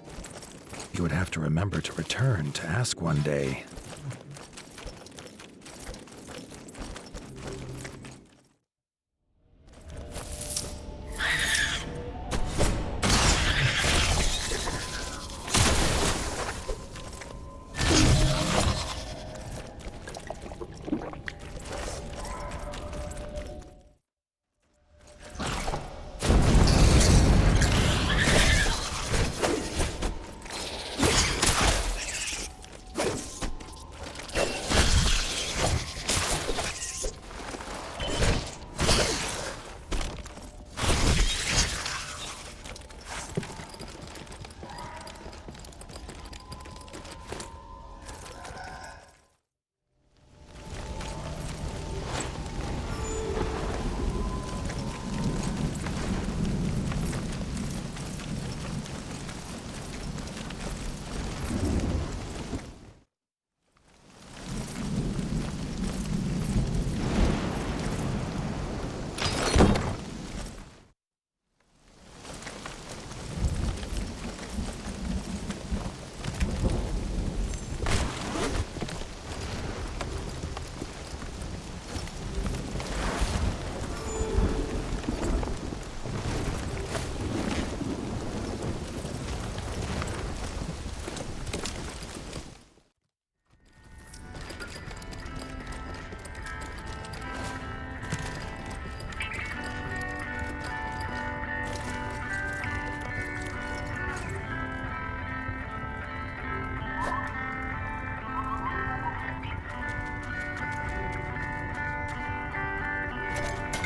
[SPEAKER 2] He would have to remember to return to ask one day.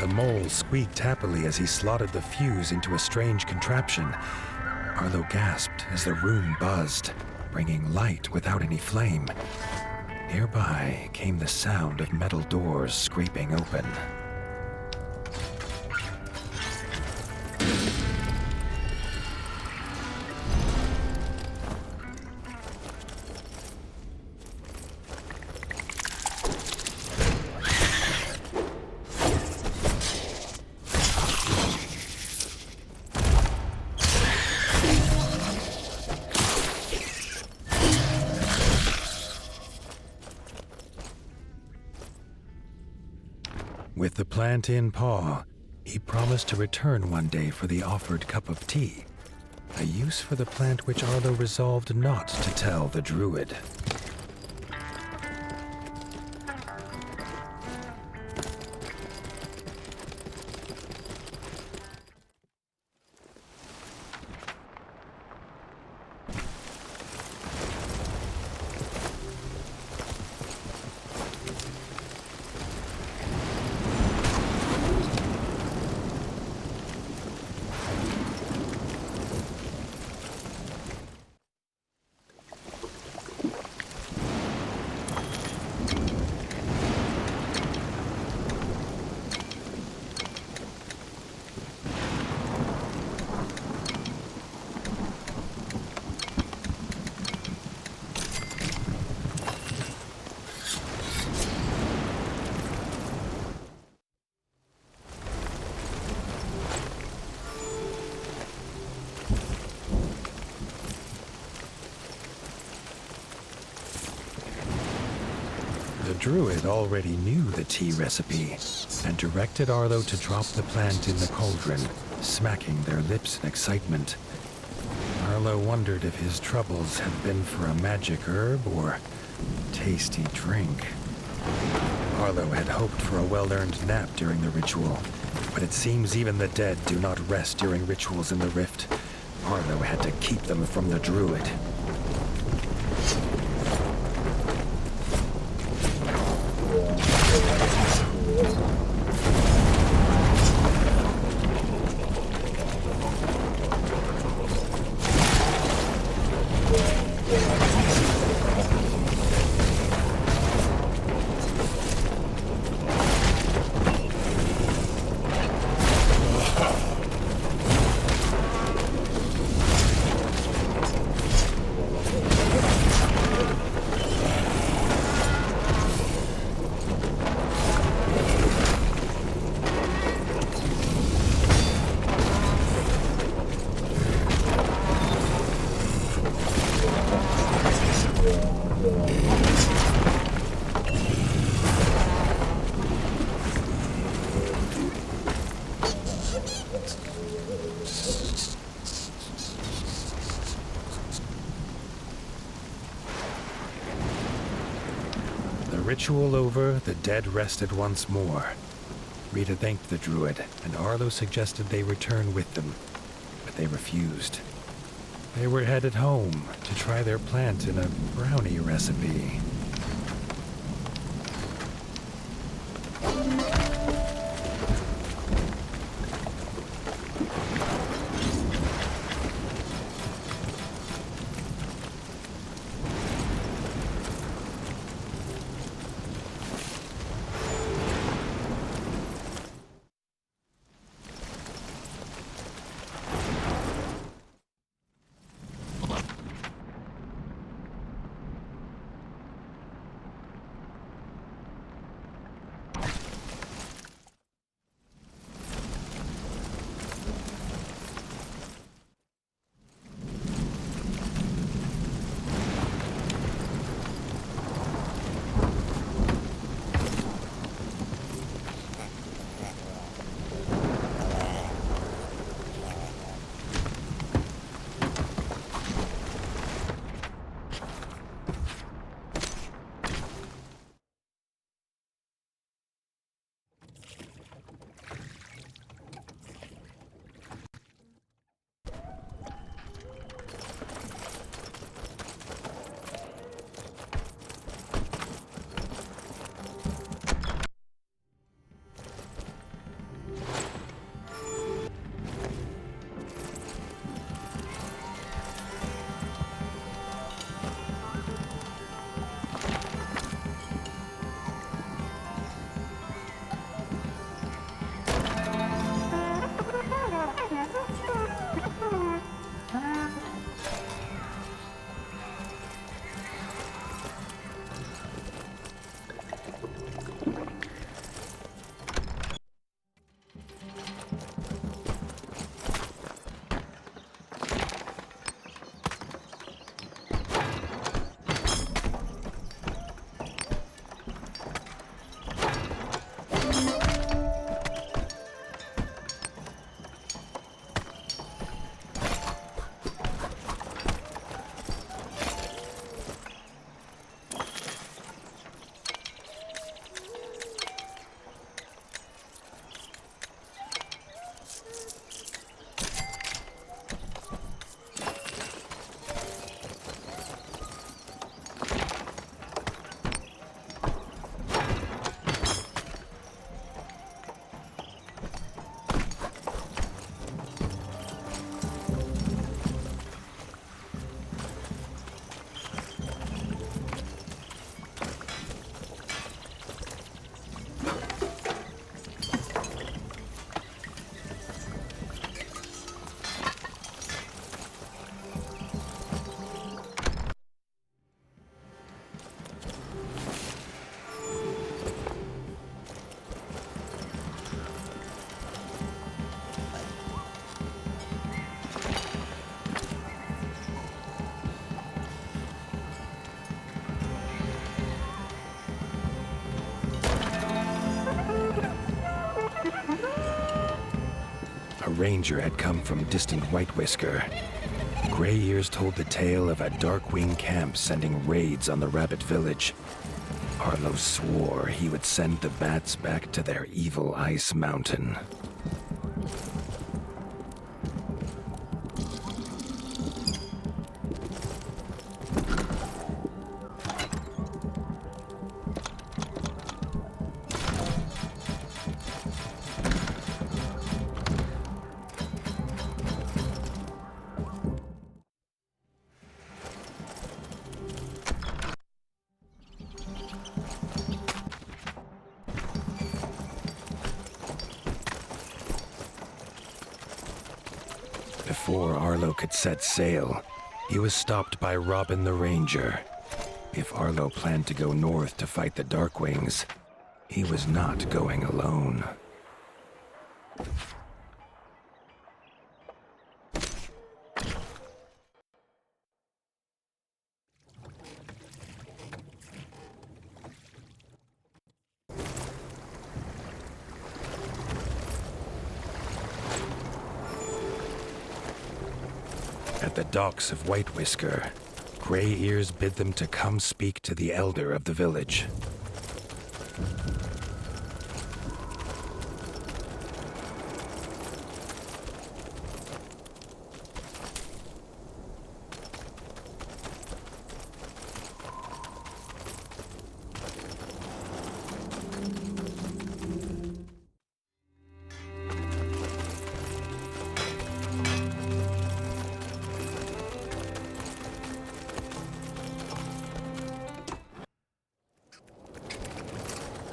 [SPEAKER 2] The mole squeaked happily as he slotted the fuse into a strange contraption. Arlo gasped as the room buzzed, bringing light without any flame. Nearby came the sound of metal doors scraping open. With the plant in paw, he promised to return one day for the offered cup of tea, a use for the plant which Arlo resolved not to tell the druid. The druid already knew the tea recipe and directed Arlo to drop the plant in the cauldron, smacking their lips in excitement. Arlo wondered if his troubles had been for a magic herb or tasty drink. Arlo had hoped for a well-earned nap during the ritual, but it seems even the dead do not rest during rituals in the rift. Arlo had to keep them from the druid. Ritual over, the dead rested once more. Rita thanked the druid, and Arlo suggested they return with them, but they refused. They were headed home to try their plant in a brownie recipe. ranger had come from distant White Whisker. Gray Ears told the tale of a Darkwing camp sending raids on the rabbit village. Arlo swore he would send the bats back to their evil ice mountain. Before Arlo could set sail, he was stopped by Robin the Ranger. If Arlo planned to go north to fight the Darkwings, he was not going alone. At the docks of White Whisker, Gray Ears bid them to come speak to the elder of the village.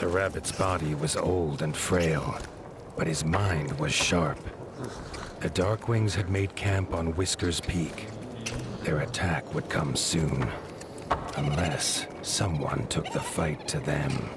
[SPEAKER 2] The rabbit's body was old and frail, but his mind was sharp. The Darkwings had made camp on Whiskers Peak. Their attack would come soon, unless someone took the fight to them.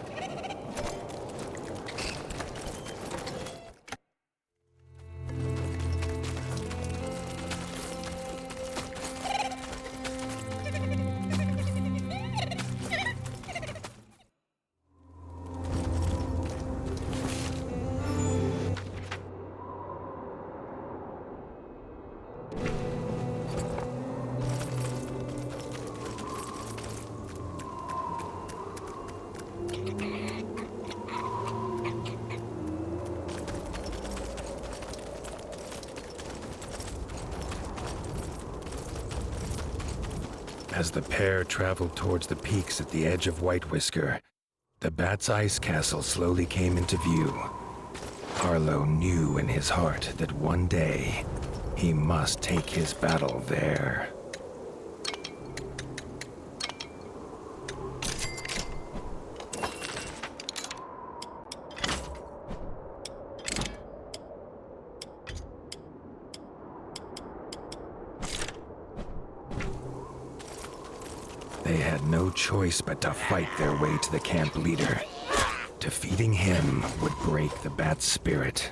[SPEAKER 2] As the pair traveled towards the peaks at the edge of White Whisker, the Bat's ice castle slowly came into view. Arlo knew in his heart that one day he must take his battle there. They had no choice but to fight their way to the camp leader. Defeating him would break the Bat's spirit.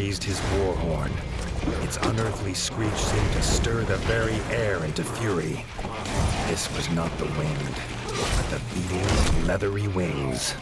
[SPEAKER 2] raised his war horn. Its unearthly screech seemed to stir the very air into fury. This was not the wind, but the beating of leathery wings.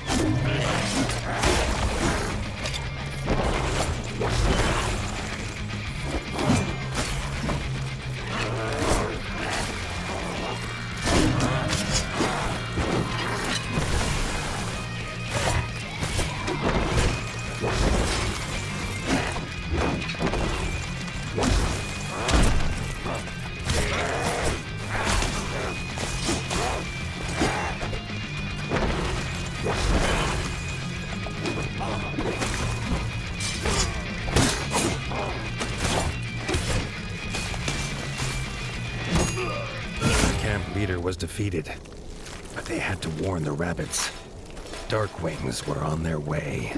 [SPEAKER 2] Leader was defeated, but they had to warn the rabbits. Darkwings were on their way.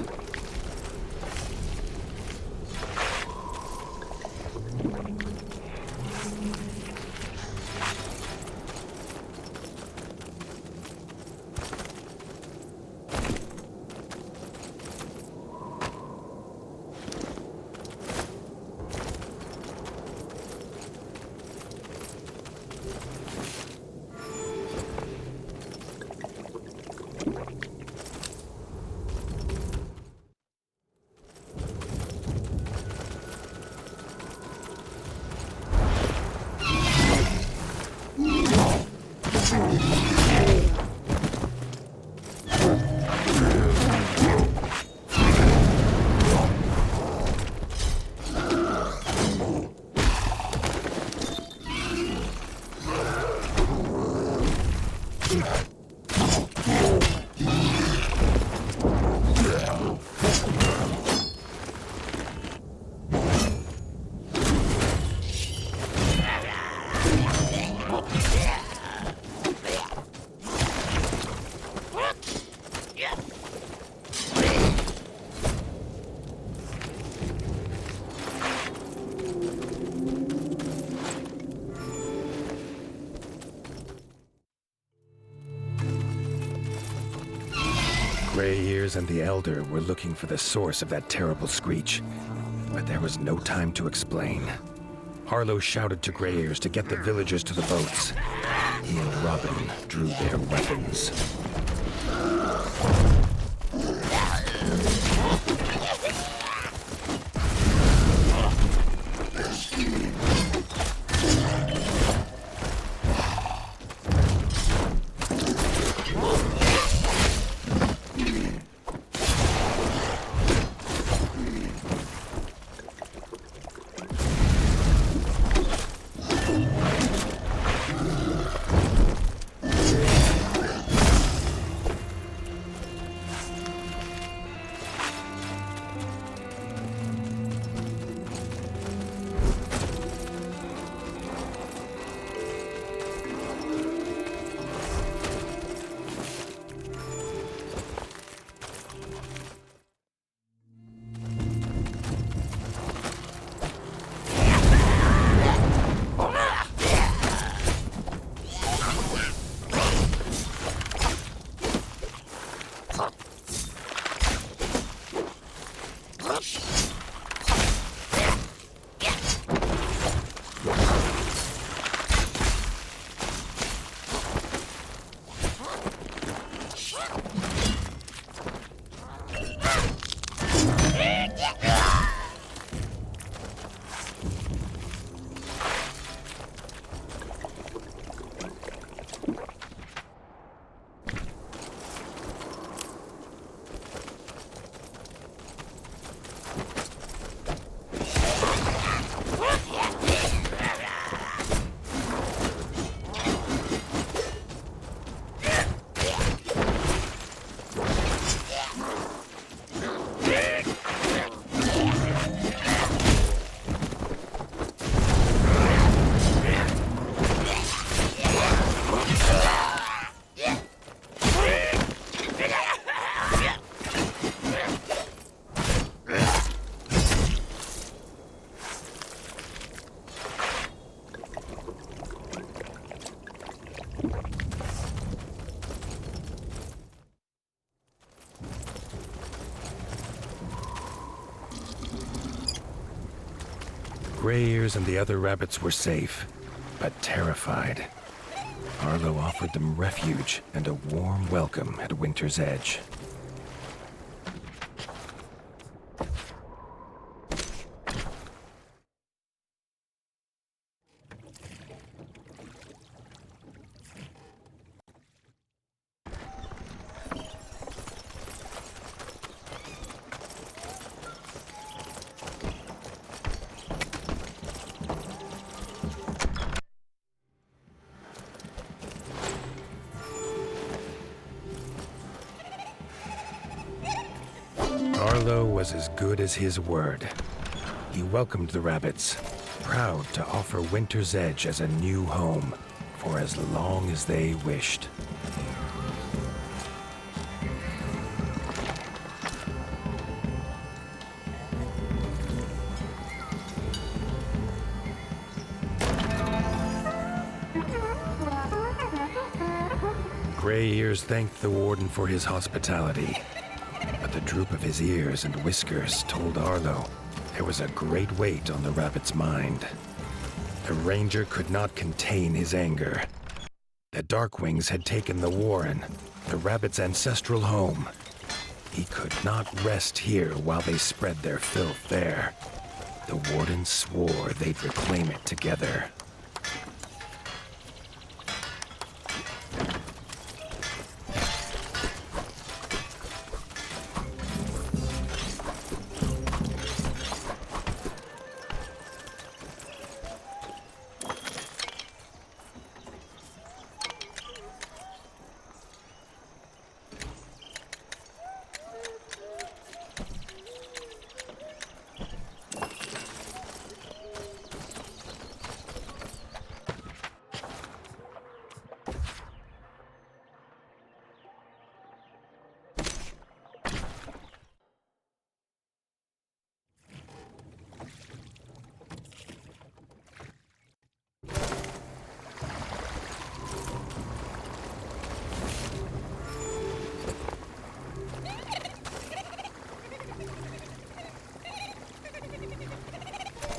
[SPEAKER 2] Gray Ears and the Elder were looking for the source of that terrible screech, but there was no time to explain. Arlo shouted to Gray Ears to get the villagers to the boats. He and Robin drew their weapons. Gray Ears and the other rabbits were safe, but terrified. Arlo offered them refuge and a warm welcome at Winter's Edge. Arlo was as good as his word. He welcomed the rabbits, proud to offer Winter's Edge as a new home for as long as they wished. Gray Ears thanked the Warden for his hospitality. But the droop of his ears and whiskers told Arlo there was a great weight on the rabbit's mind. The ranger could not contain his anger. The Darkwings had taken the Warren, the rabbit's ancestral home. He could not rest here while they spread their filth there. The Warden swore they'd reclaim it together.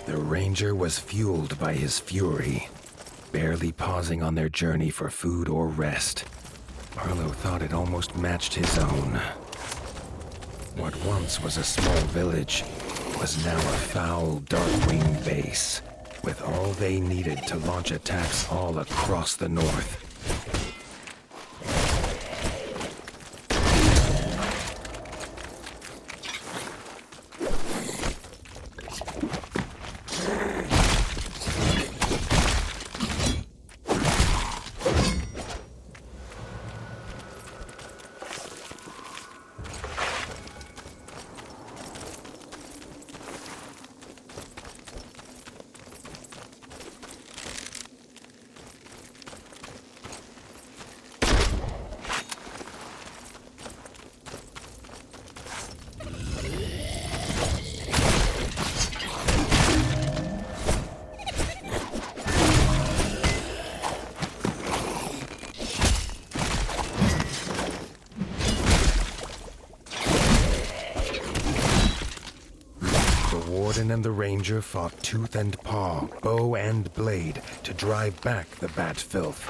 [SPEAKER 2] The ranger was fueled by his fury, barely pausing on their journey for food or rest. Arlo thought it almost matched his own. What once was a small village was now a foul Darkwing base, with all they needed to launch attacks all across the north. Warden and the ranger fought tooth and paw, bow and blade, to drive back the bat filth.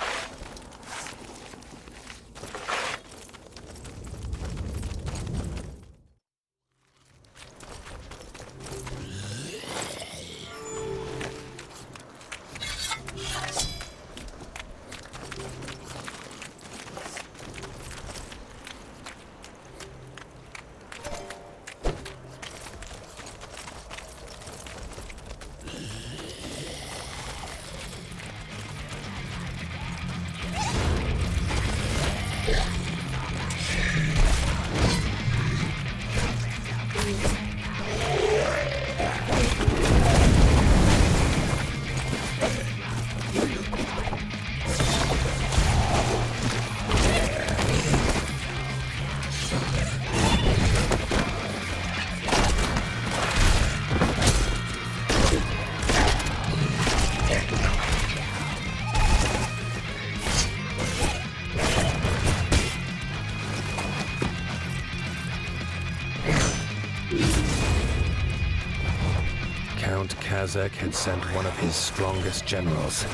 [SPEAKER 2] Razek had sent one of his strongest generals,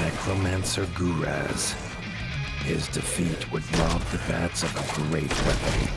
[SPEAKER 2] Necromancer Guraz. His defeat would rob the bats of a great weapon.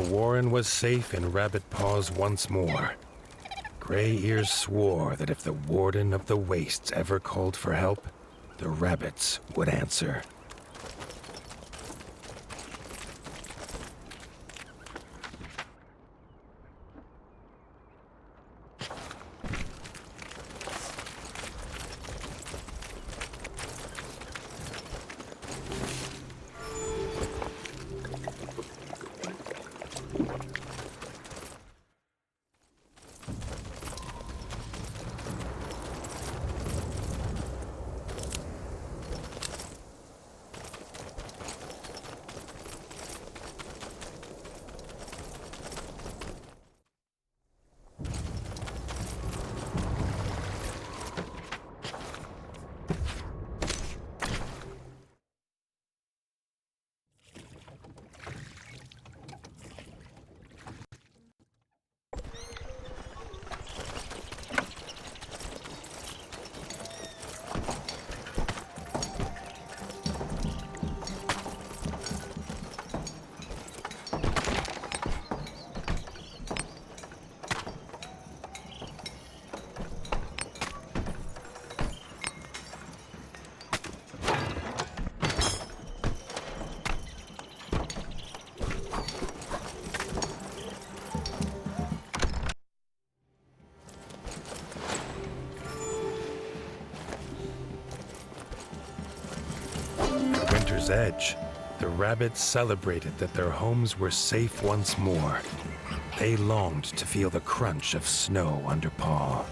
[SPEAKER 2] Warren was safe in Rabbit Paws once more. Gray Ears swore that if the Warden of the Wastes ever called for help, the rabbits would answer. Edge, the rabbits celebrated that their homes were safe once more. They longed to feel the crunch of snow under paw.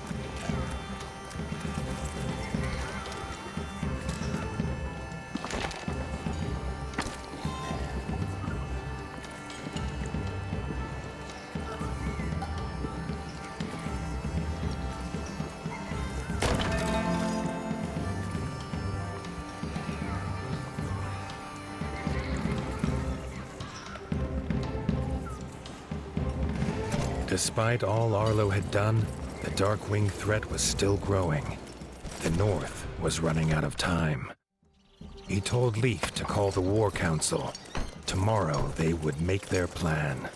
[SPEAKER 2] Despite all Arlo had done, the Darkwing threat was still growing. The North was running out of time. He told Leaf to call the War Council. Tomorrow they would make their plan.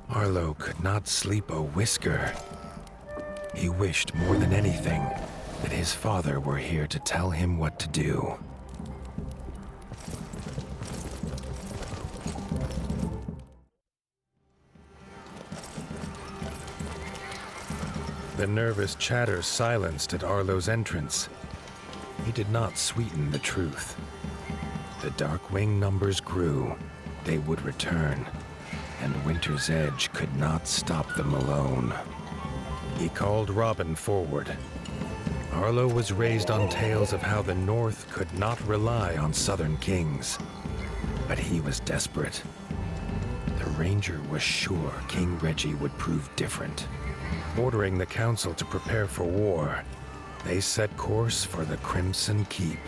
[SPEAKER 2] Arlo could not sleep a whisker. He wished more than anything that his father were here to tell him what to do. The nervous chatter silenced at Arlo's entrance. He did not sweeten the truth. The Darkwing numbers grew. They would return, and Winter's Edge could not stop them alone. He called Robin forward. Arlo was raised on tales of how the North could not rely on Southern kings. But he was desperate. The Ranger was sure King Reggie would prove different. Ordering the council to prepare for war, they set course for the Crimson Keep.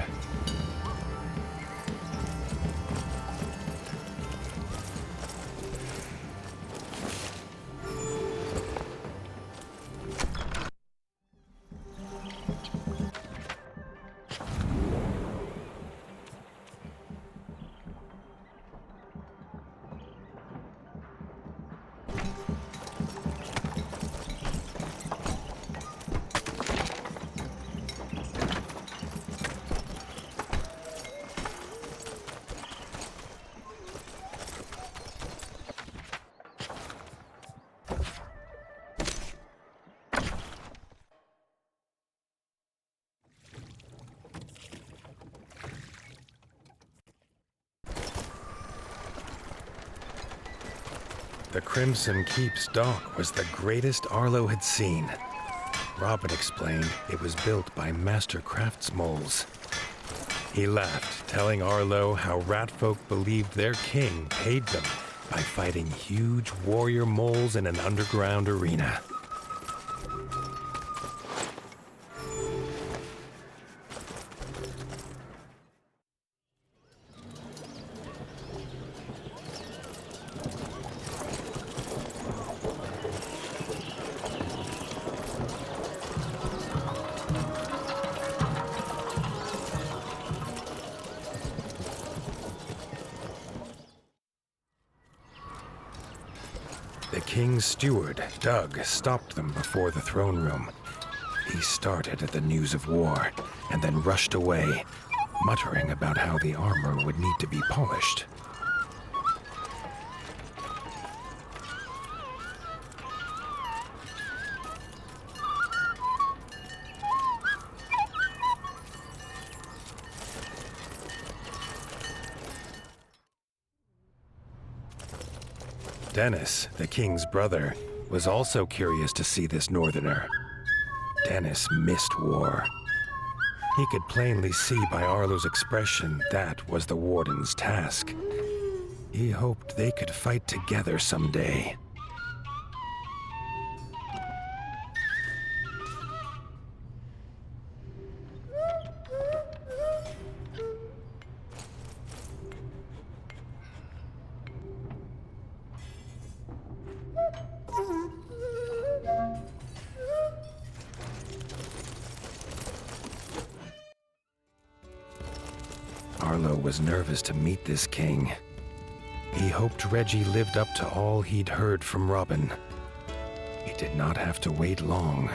[SPEAKER 2] The Crimson Keep's dock was the greatest Arlo had seen. Robin explained it was built by master craftsmoles. He laughed, telling Arlo how ratfolk believed their king paid them by fighting huge warrior moles in an underground arena. The king's steward, Doug, stopped them before the throne room. He started at the news of war and then rushed away, muttering about how the armor would need to be polished. Dennis, the king's brother, was also curious to see this northerner. Dennis missed war. He could plainly see by Arlo's expression that was the Warden's task. He hoped they could fight together someday. Arlo was nervous to meet this king. He hoped Reggie lived up to all he'd heard from Robin. He did not have to wait long.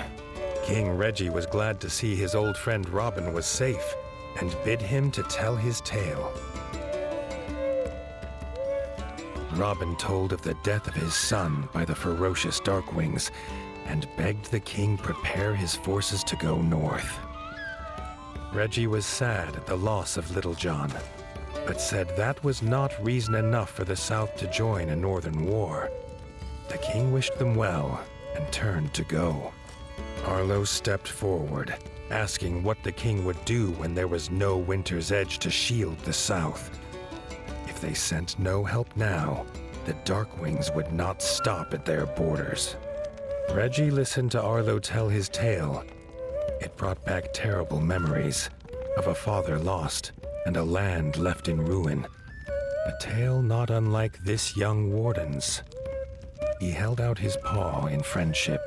[SPEAKER 2] King Reggie was glad to see his old friend Robin was safe and bid him to tell his tale. Robin told of the death of his son by the ferocious Darkwings and begged the king prepare his forces to go north. Reggie was sad at the loss of Little John, but said that was not reason enough for the South to join a northern war. The king wished them well and turned to go. Arlo stepped forward, asking what the king would do when there was no Winter's Edge to shield the South. If they sent no help now, the Darkwings would not stop at their borders. Reggie listened to Arlo tell his tale. It brought back terrible memories of a father lost and a land left in ruin. A tale not unlike this young Warden's. He held out his paw in friendship.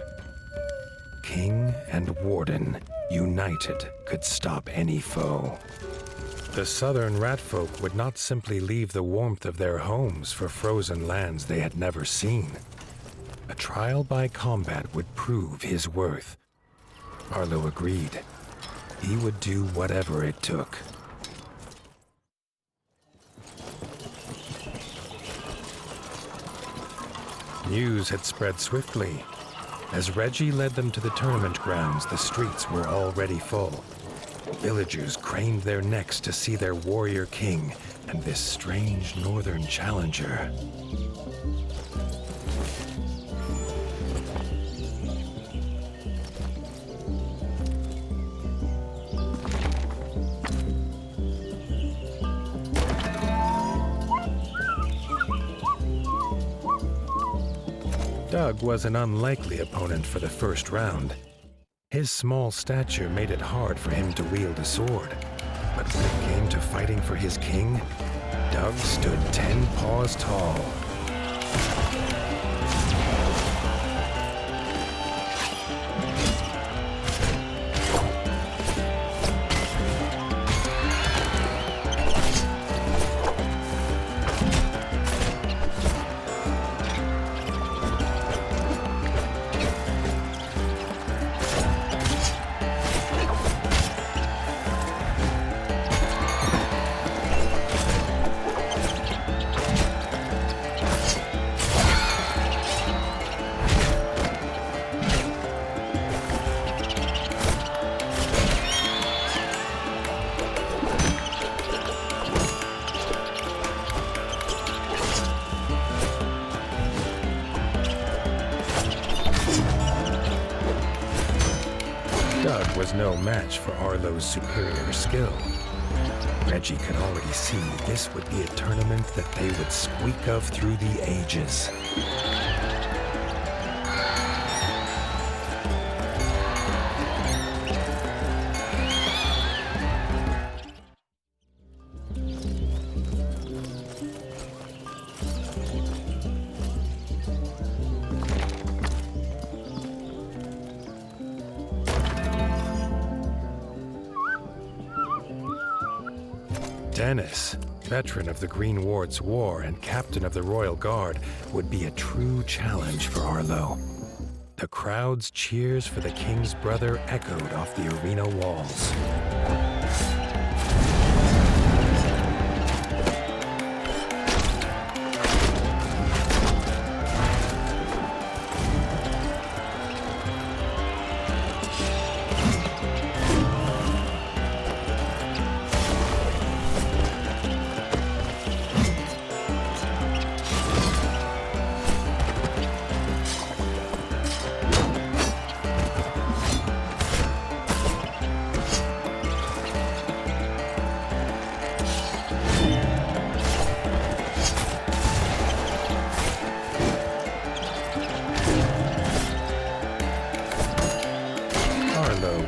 [SPEAKER 2] King and Warden, united, could stop any foe. The southern ratfolk would not simply leave the warmth of their homes for frozen lands they had never seen. A trial by combat would prove his worth. Arlo agreed. He would do whatever it took. News had spread swiftly. As Reggie led them to the tournament grounds, the streets were already full. Villagers craned their necks to see their warrior king and this strange northern challenger. Doug was an unlikely opponent for the first round. His small stature made it hard for him to wield a sword. But when it came to fighting for his king, Doug stood 10 paws tall. was no match for Arlo's superior skill. Reggie could already see this would be a tournament that they would squeak of through the ages. Dennis, veteran of the Green Ward's War and captain of the Royal Guard, would be a true challenge for Arlo. The crowd's cheers for the king's brother echoed off the arena walls.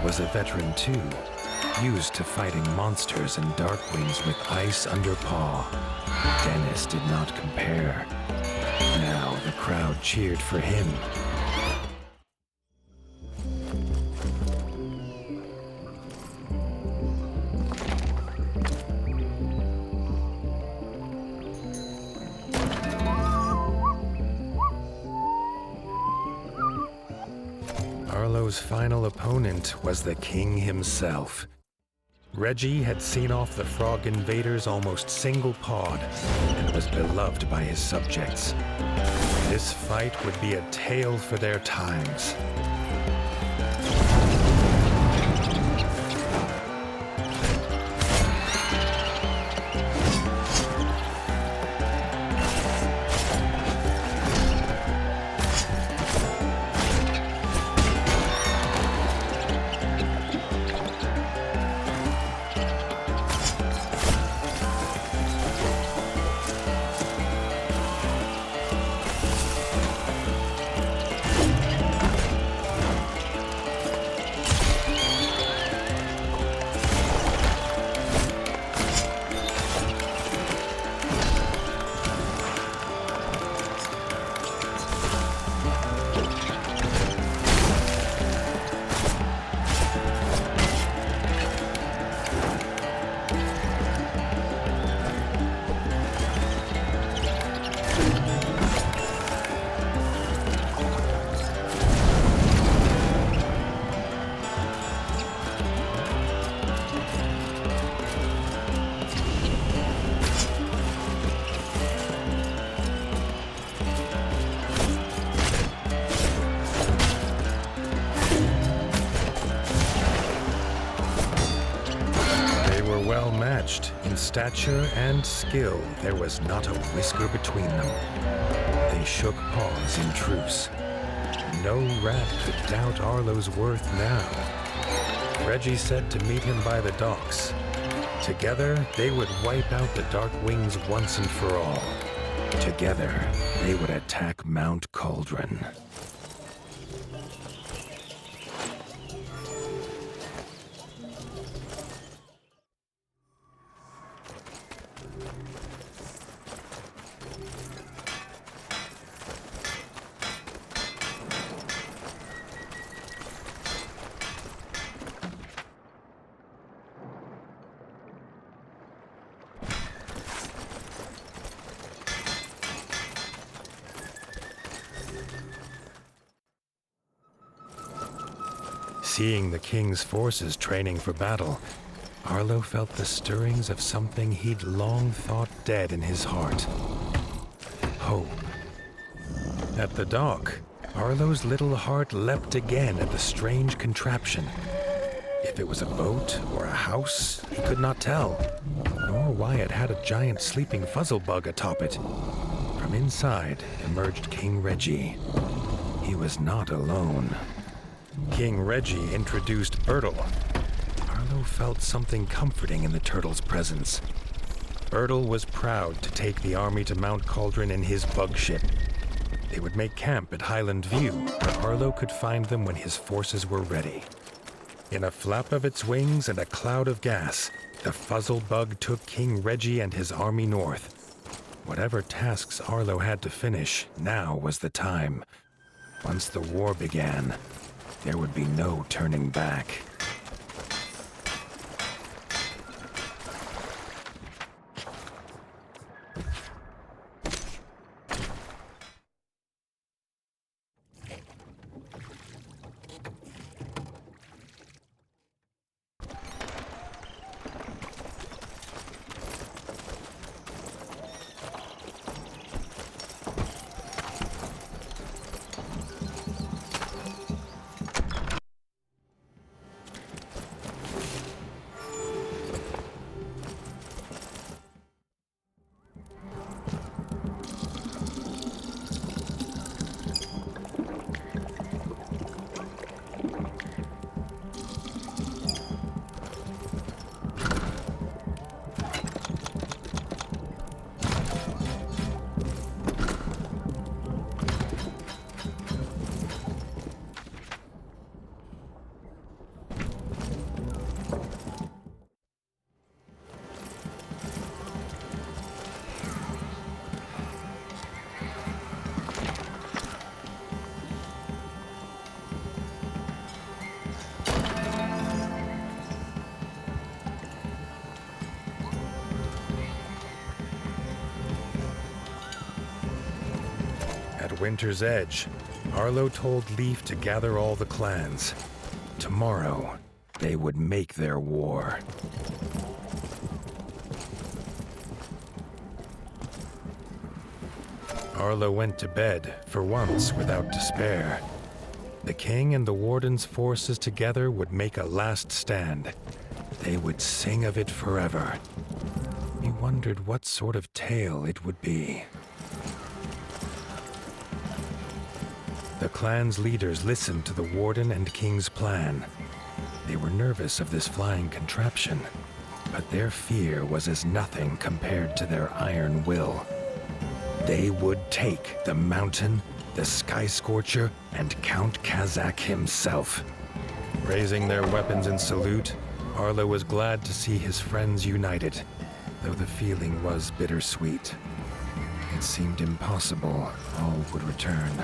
[SPEAKER 2] Was a veteran too, used to fighting monsters and darkwings with ice under paw. Dennis did not compare. Now the crowd cheered for him. Arlo's final opponent was the king himself. Reggie had seen off the frog invaders almost single-pawed and was beloved by his subjects. This fight would be a tale for their times. Well matched in stature and skill, there was not a whisker between them. They shook paws in truce. No rat could doubt Arlo's worth now. Reggie said to meet him by the docks. Together, they would wipe out the Dark Wings once and for all. Together, they would attack Mount Cauldron. Seeing the king's forces training for battle, Arlo felt the stirrings of something he'd long thought dead in his heart. Hope. At the dock, Arlo's little heart leapt again at the strange contraption. If it was a boat or a house, he could not tell, nor why it had a giant sleeping fuzzlebug atop it. From inside emerged King Reggie. He was not alone. King Reggie introduced Bertle. Arlo felt something comforting in the turtle's presence. Bertle was proud to take the army to Mount Cauldron in his bug ship. They would make camp at Highland View, where Arlo could find them when his forces were ready. In a flap of its wings and a cloud of gas, the fuzzle bug took King Reggie and his army north. Whatever tasks Arlo had to finish, now was the time. Once the war began, there would be no turning back. At Winter's Edge, Arlo told Leaf to gather all the clans. Tomorrow, they would make their war. Arlo went to bed, for once without despair. The king and the warden's forces together would make a last stand. They would sing of it forever. He wondered what sort of tale it would be. The clan's leaders listened to the warden and king's plan. They were nervous of this flying contraption, but their fear was as nothing compared to their iron will. They would take the mountain, the Sky Scorcher, and Count Kazak himself. Raising their weapons in salute, Arlo was glad to see his friends united, though the feeling was bittersweet. It seemed impossible all would return.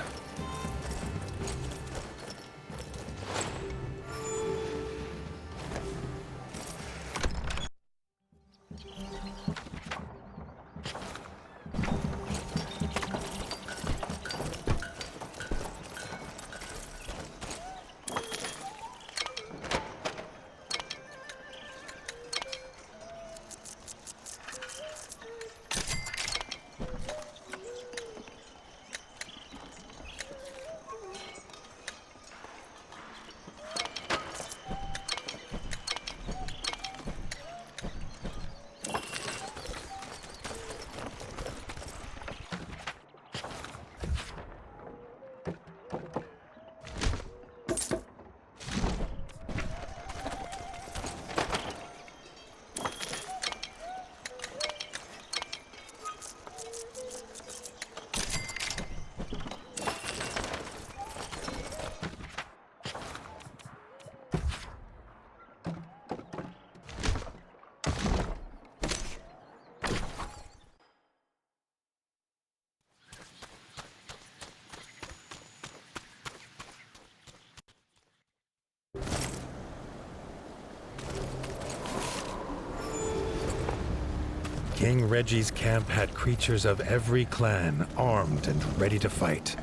[SPEAKER 2] King Reggie's camp had creatures of every clan, armed and ready to fight.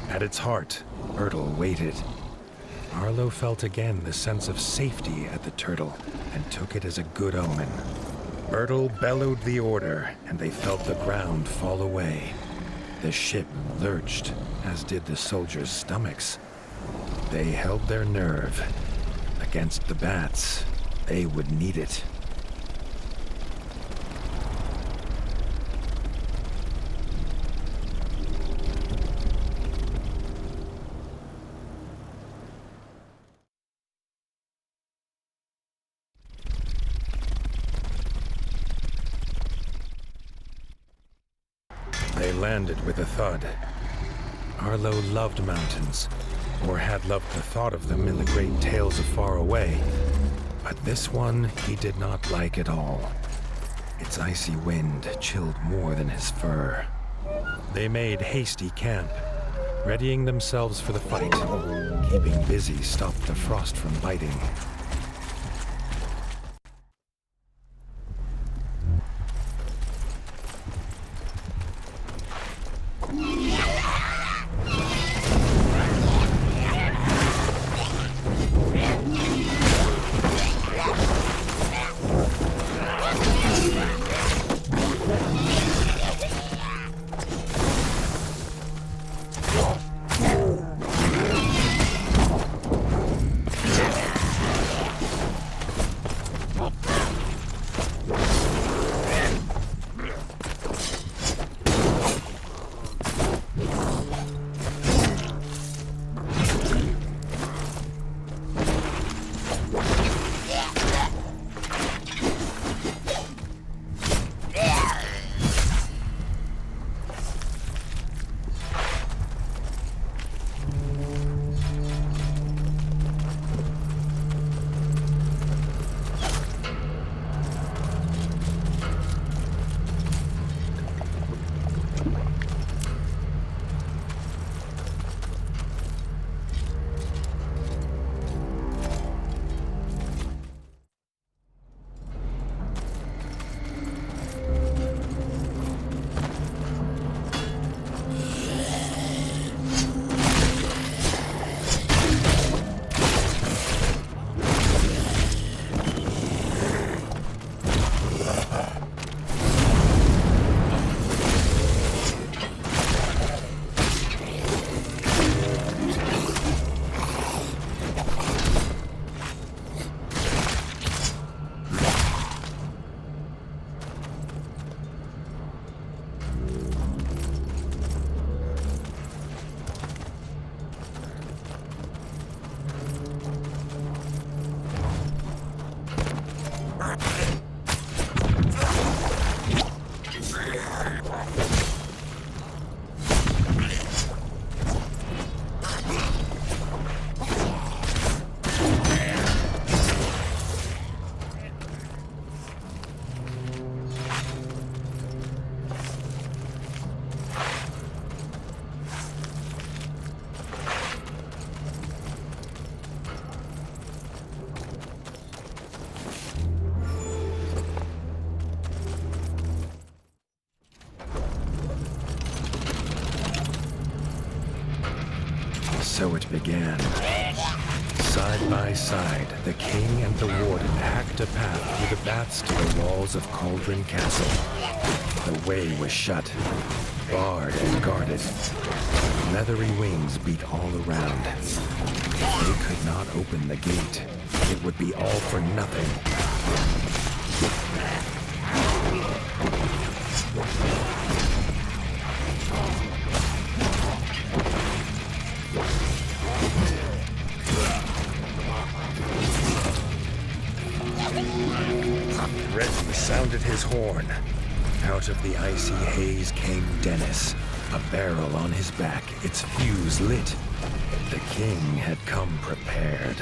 [SPEAKER 2] At its heart, Bertle waited. Arlo felt again the sense of safety at the turtle and took it as a good omen. Bertle bellowed the order, and they felt the ground fall away. The ship lurched, as did the soldiers' stomachs. They held their nerve. Against the bats, they would need it. landed with a thud. Arlo loved mountains, or had loved the thought of them in the great tales of far away. But this one he did not like at all. Its icy wind chilled more than his fur. They made hasty camp, readying themselves for the fight. Keeping busy stopped the frost from biting. So it began. Side by side, the king and the warden hacked a path through the baths to the walls of Cauldron Castle. The way was shut, barred and guarded. Leathery wings beat all around. If they could not open the gate, it would be all for nothing. Reggie sounded his horn. Out of the icy haze came Dennis, a barrel on his back, its fuse lit. The king had come prepared.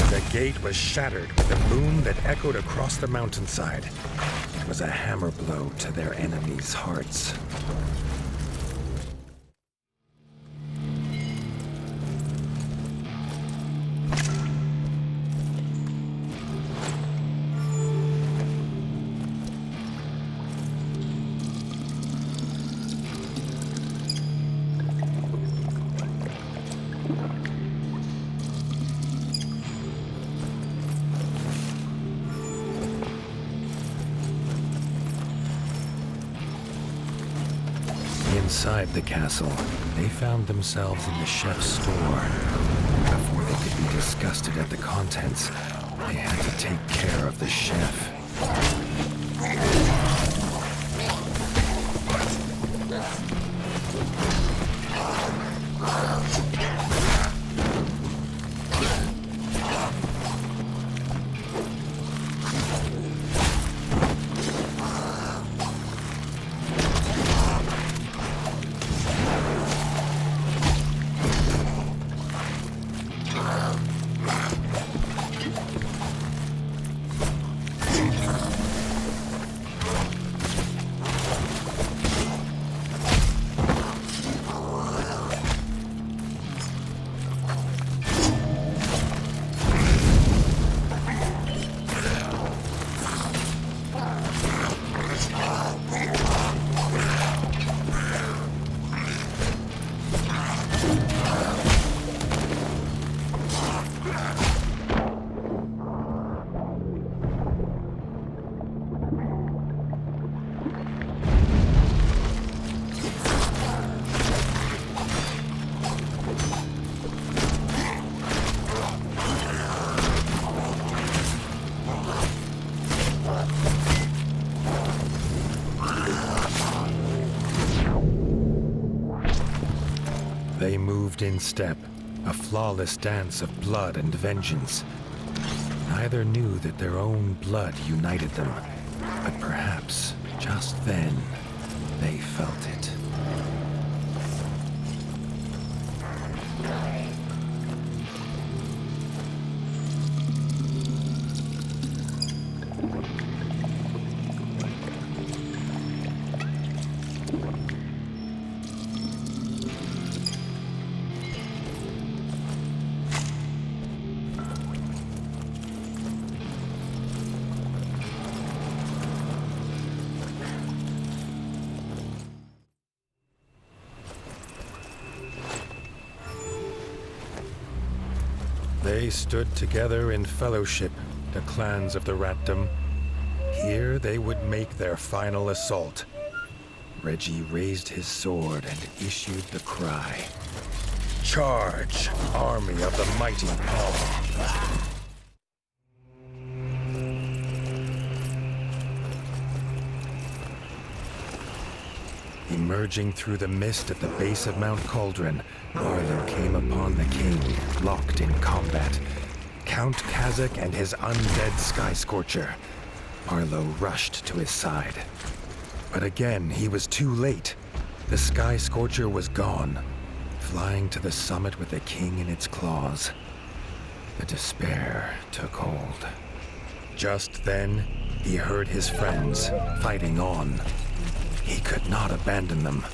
[SPEAKER 2] The gate was shattered with a boom that echoed across the mountainside. It was a hammer blow to their enemies' hearts. Inside the castle, they found themselves in the chef's store. Before they could be disgusted at the contents, they had to take care of the chef. They moved in step, a flawless dance of blood and vengeance. Neither knew that their own blood united them, but perhaps, just then, they felt it. They stood together in fellowship, the clans of the Ratdom. Here they would make their final assault. Reggie raised his sword and issued the cry. Charge, army of the mighty Paw! Emerging through the mist at the base of Mount Cauldron, Arlo came upon the king, locked in combat. Count Kazakh and his undead Sky Scorcher. Arlo rushed to his side. But again, he was too late. The Sky Scorcher was gone, flying to the summit with the king in its claws. The despair took hold. Just then, he heard his friends fighting on. He could not abandon them.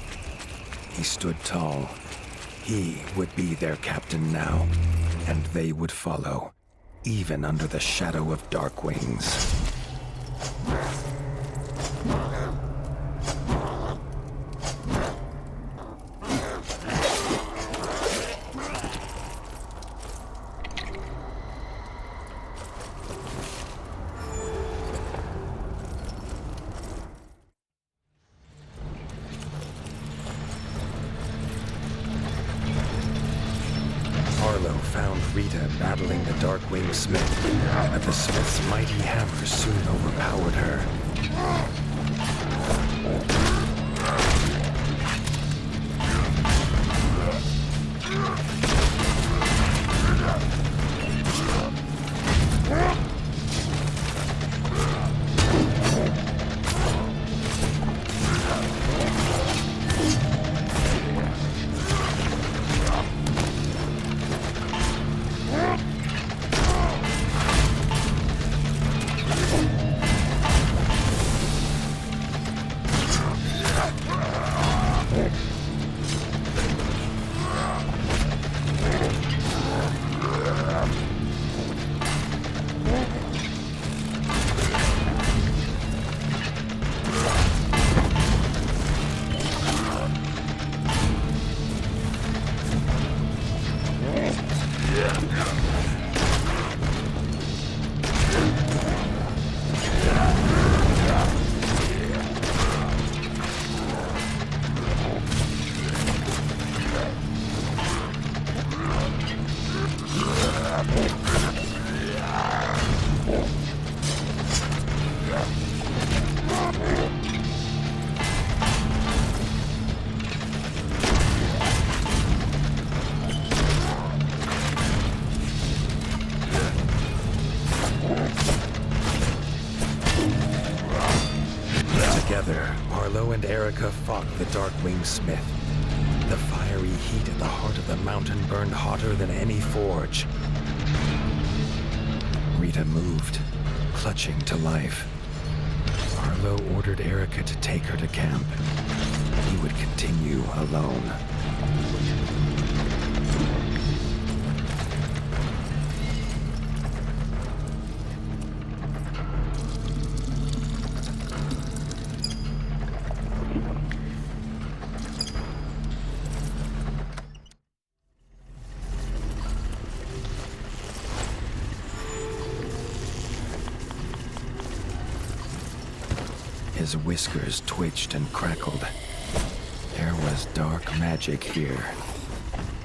[SPEAKER 2] He stood tall. He would be their captain now, and they would follow, even under the shadow of Dark Wings. Arlo found Rita battling the Darkwing Smith, but the Smith's mighty hammer soon overpowered her. together, Arlo and Erica fought the Darkwing Smith. The fiery heat at the heart of the mountain burned hotter than any forge. Rita moved, clutching to life. Arlo ordered Erica to take her to camp. He would continue alone. His whiskers twitched and crackled. There was dark magic here.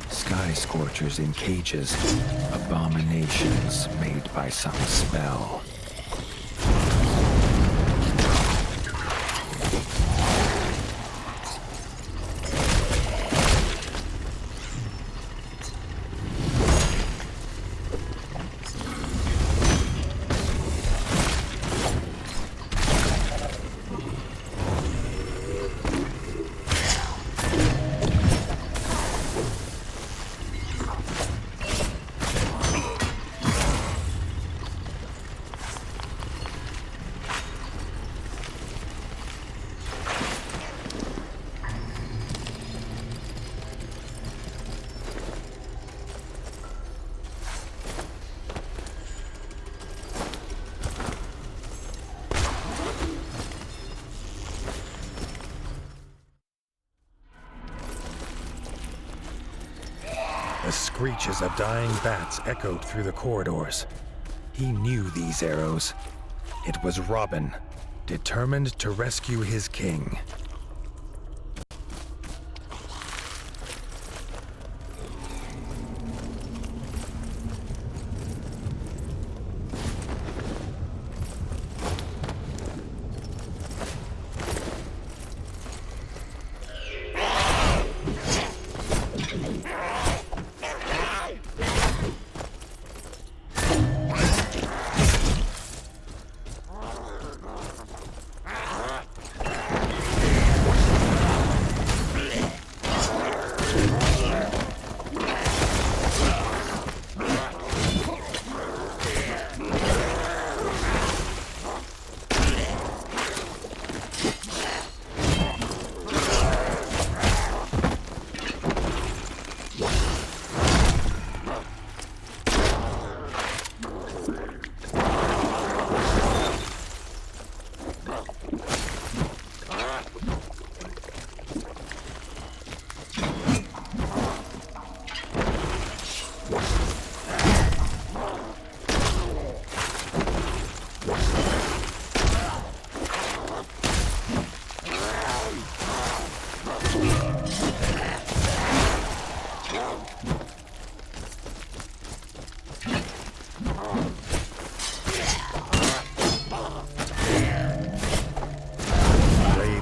[SPEAKER 2] Sky scorchers in cages, abominations made by some spell. The screeches of dying bats echoed through the corridors. He knew these arrows. It was Robin, determined to rescue his king.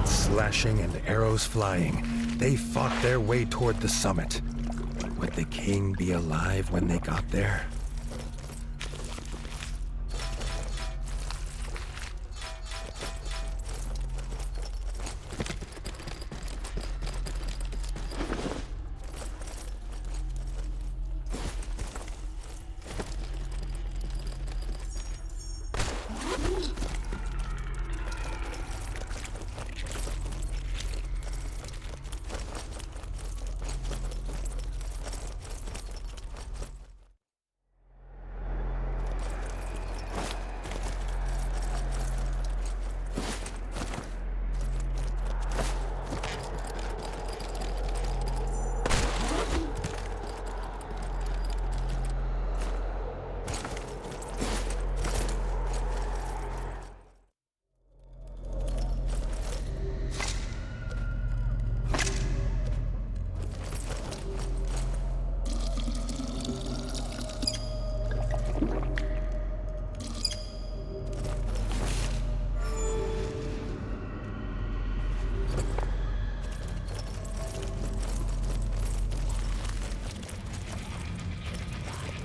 [SPEAKER 2] Slashing and arrows flying, they fought their way toward the summit. Would the king be alive when they got there?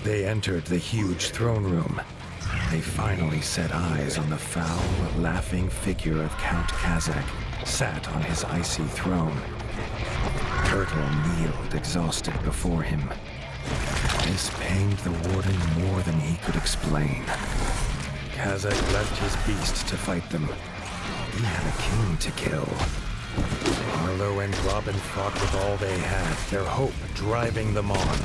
[SPEAKER 2] They entered the huge throne room. They finally set eyes on the foul, laughing figure of Count Kazakh, sat on his icy throne. Turtle kneeled exhausted before him. This pained the Warden more than he could explain. Kazakh left his beast to fight them. He had a king to kill. Arlo and Robin fought with all they had, their hope driving them on.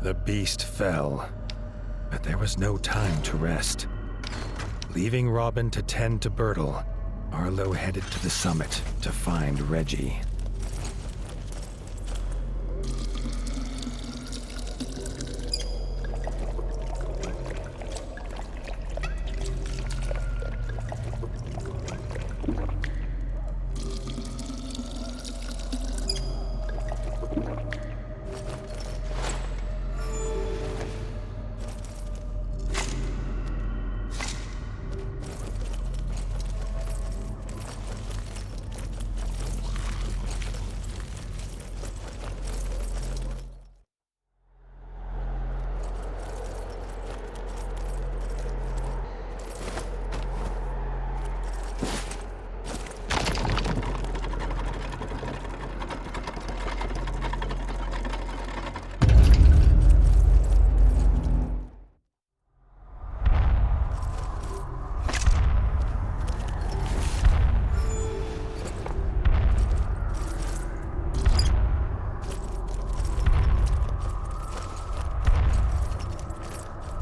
[SPEAKER 2] The beast fell, but there was no time to rest. Leaving Robin to tend to Bertle, Arlo headed to the summit to find Reggie.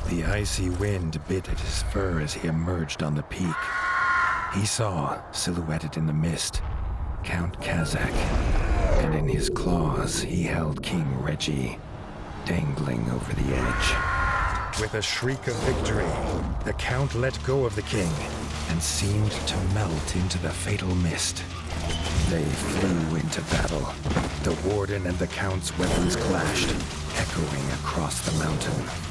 [SPEAKER 2] The icy wind bit at his fur as he emerged on the peak. He saw, silhouetted in the mist, Count Kazakh, and in his claws he held King Reggie, dangling over the edge. With a shriek of victory, the Count let go of the king and seemed to melt into the fatal mist. They flew into battle. The Warden and the Count's weapons clashed, echoing across the mountain.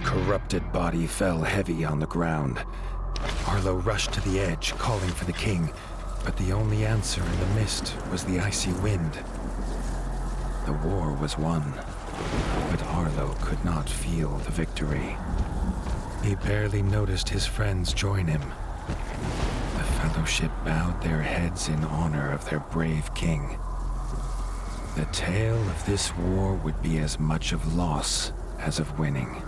[SPEAKER 2] Corrupted body fell heavy on the ground. Arlo rushed to the edge, calling for the king, but the only answer in the mist was the icy wind. The war was won, but Arlo could not feel the victory. He barely noticed his friends join him. The Fellowship bowed their heads in honor of their brave king. The tale of this war would be as much of loss as of winning.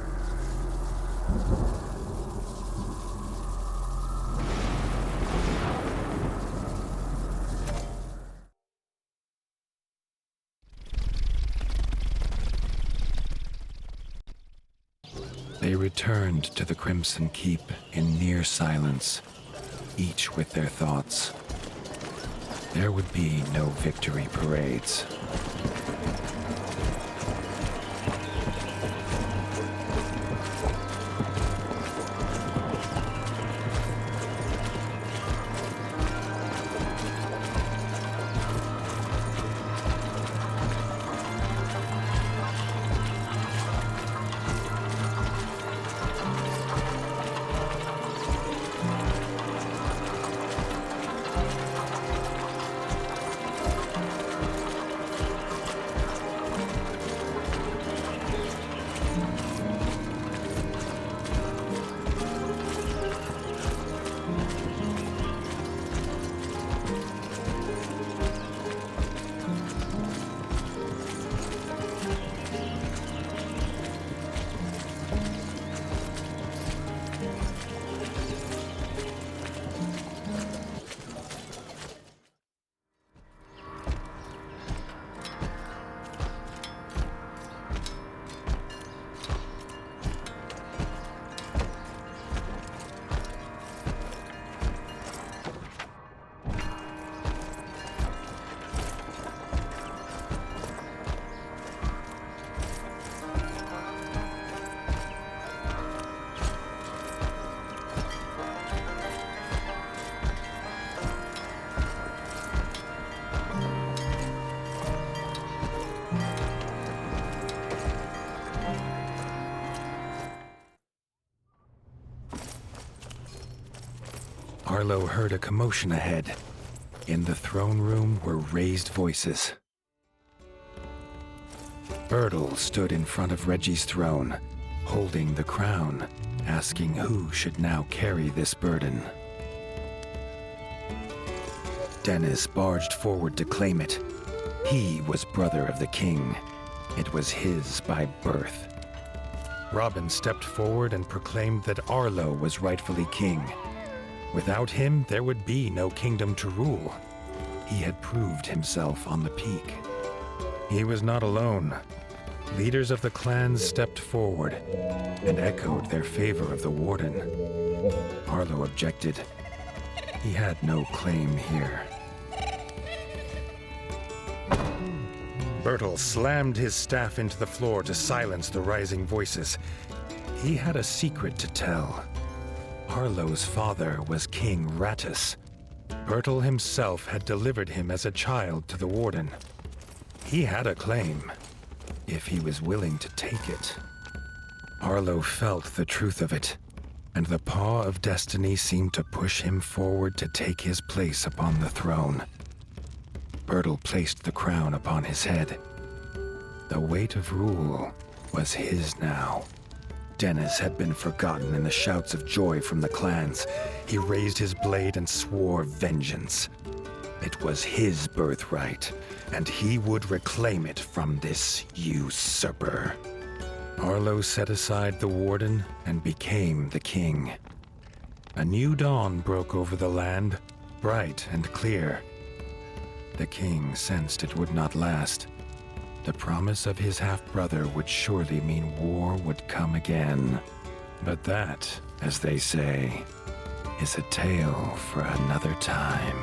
[SPEAKER 2] They returned to the Crimson Keep in near silence, each with their thoughts. There would be no victory parades. Arlo heard a commotion ahead. In the throne room were raised voices. Bertel stood in front of Reggie's throne, holding the crown, asking who should now carry this burden. Dennis barged forward to claim it. He was brother of the king. It was his by birth. Robin stepped forward and proclaimed that Arlo was rightfully king. Without him, there would be no kingdom to rule. He had proved himself on the peak. He was not alone. Leaders of the clans stepped forward and echoed their favor of the Warden. Arlo objected. He had no claim here. Bertel slammed his staff into the floor to silence the rising voices. He had a secret to tell. Arlo's father was King Rattus. Bertel himself had delivered him as a child to the Warden. He had a claim, if he was willing to take it. Arlo felt the truth of it, and the paw of destiny seemed to push him forward to take his place upon the throne. Bertel placed the crown upon his head. The weight of rule was his now. Dennis had been forgotten in the shouts of joy from the clans. He raised his blade and swore vengeance. It was his birthright, and he would reclaim it from this usurper. Arlo set aside the Warden and became the king. A new dawn broke over the land, bright and clear. The king sensed it would not last. The promise of his half-brother would surely mean war would come again. But that, as they say, is a tale for another time.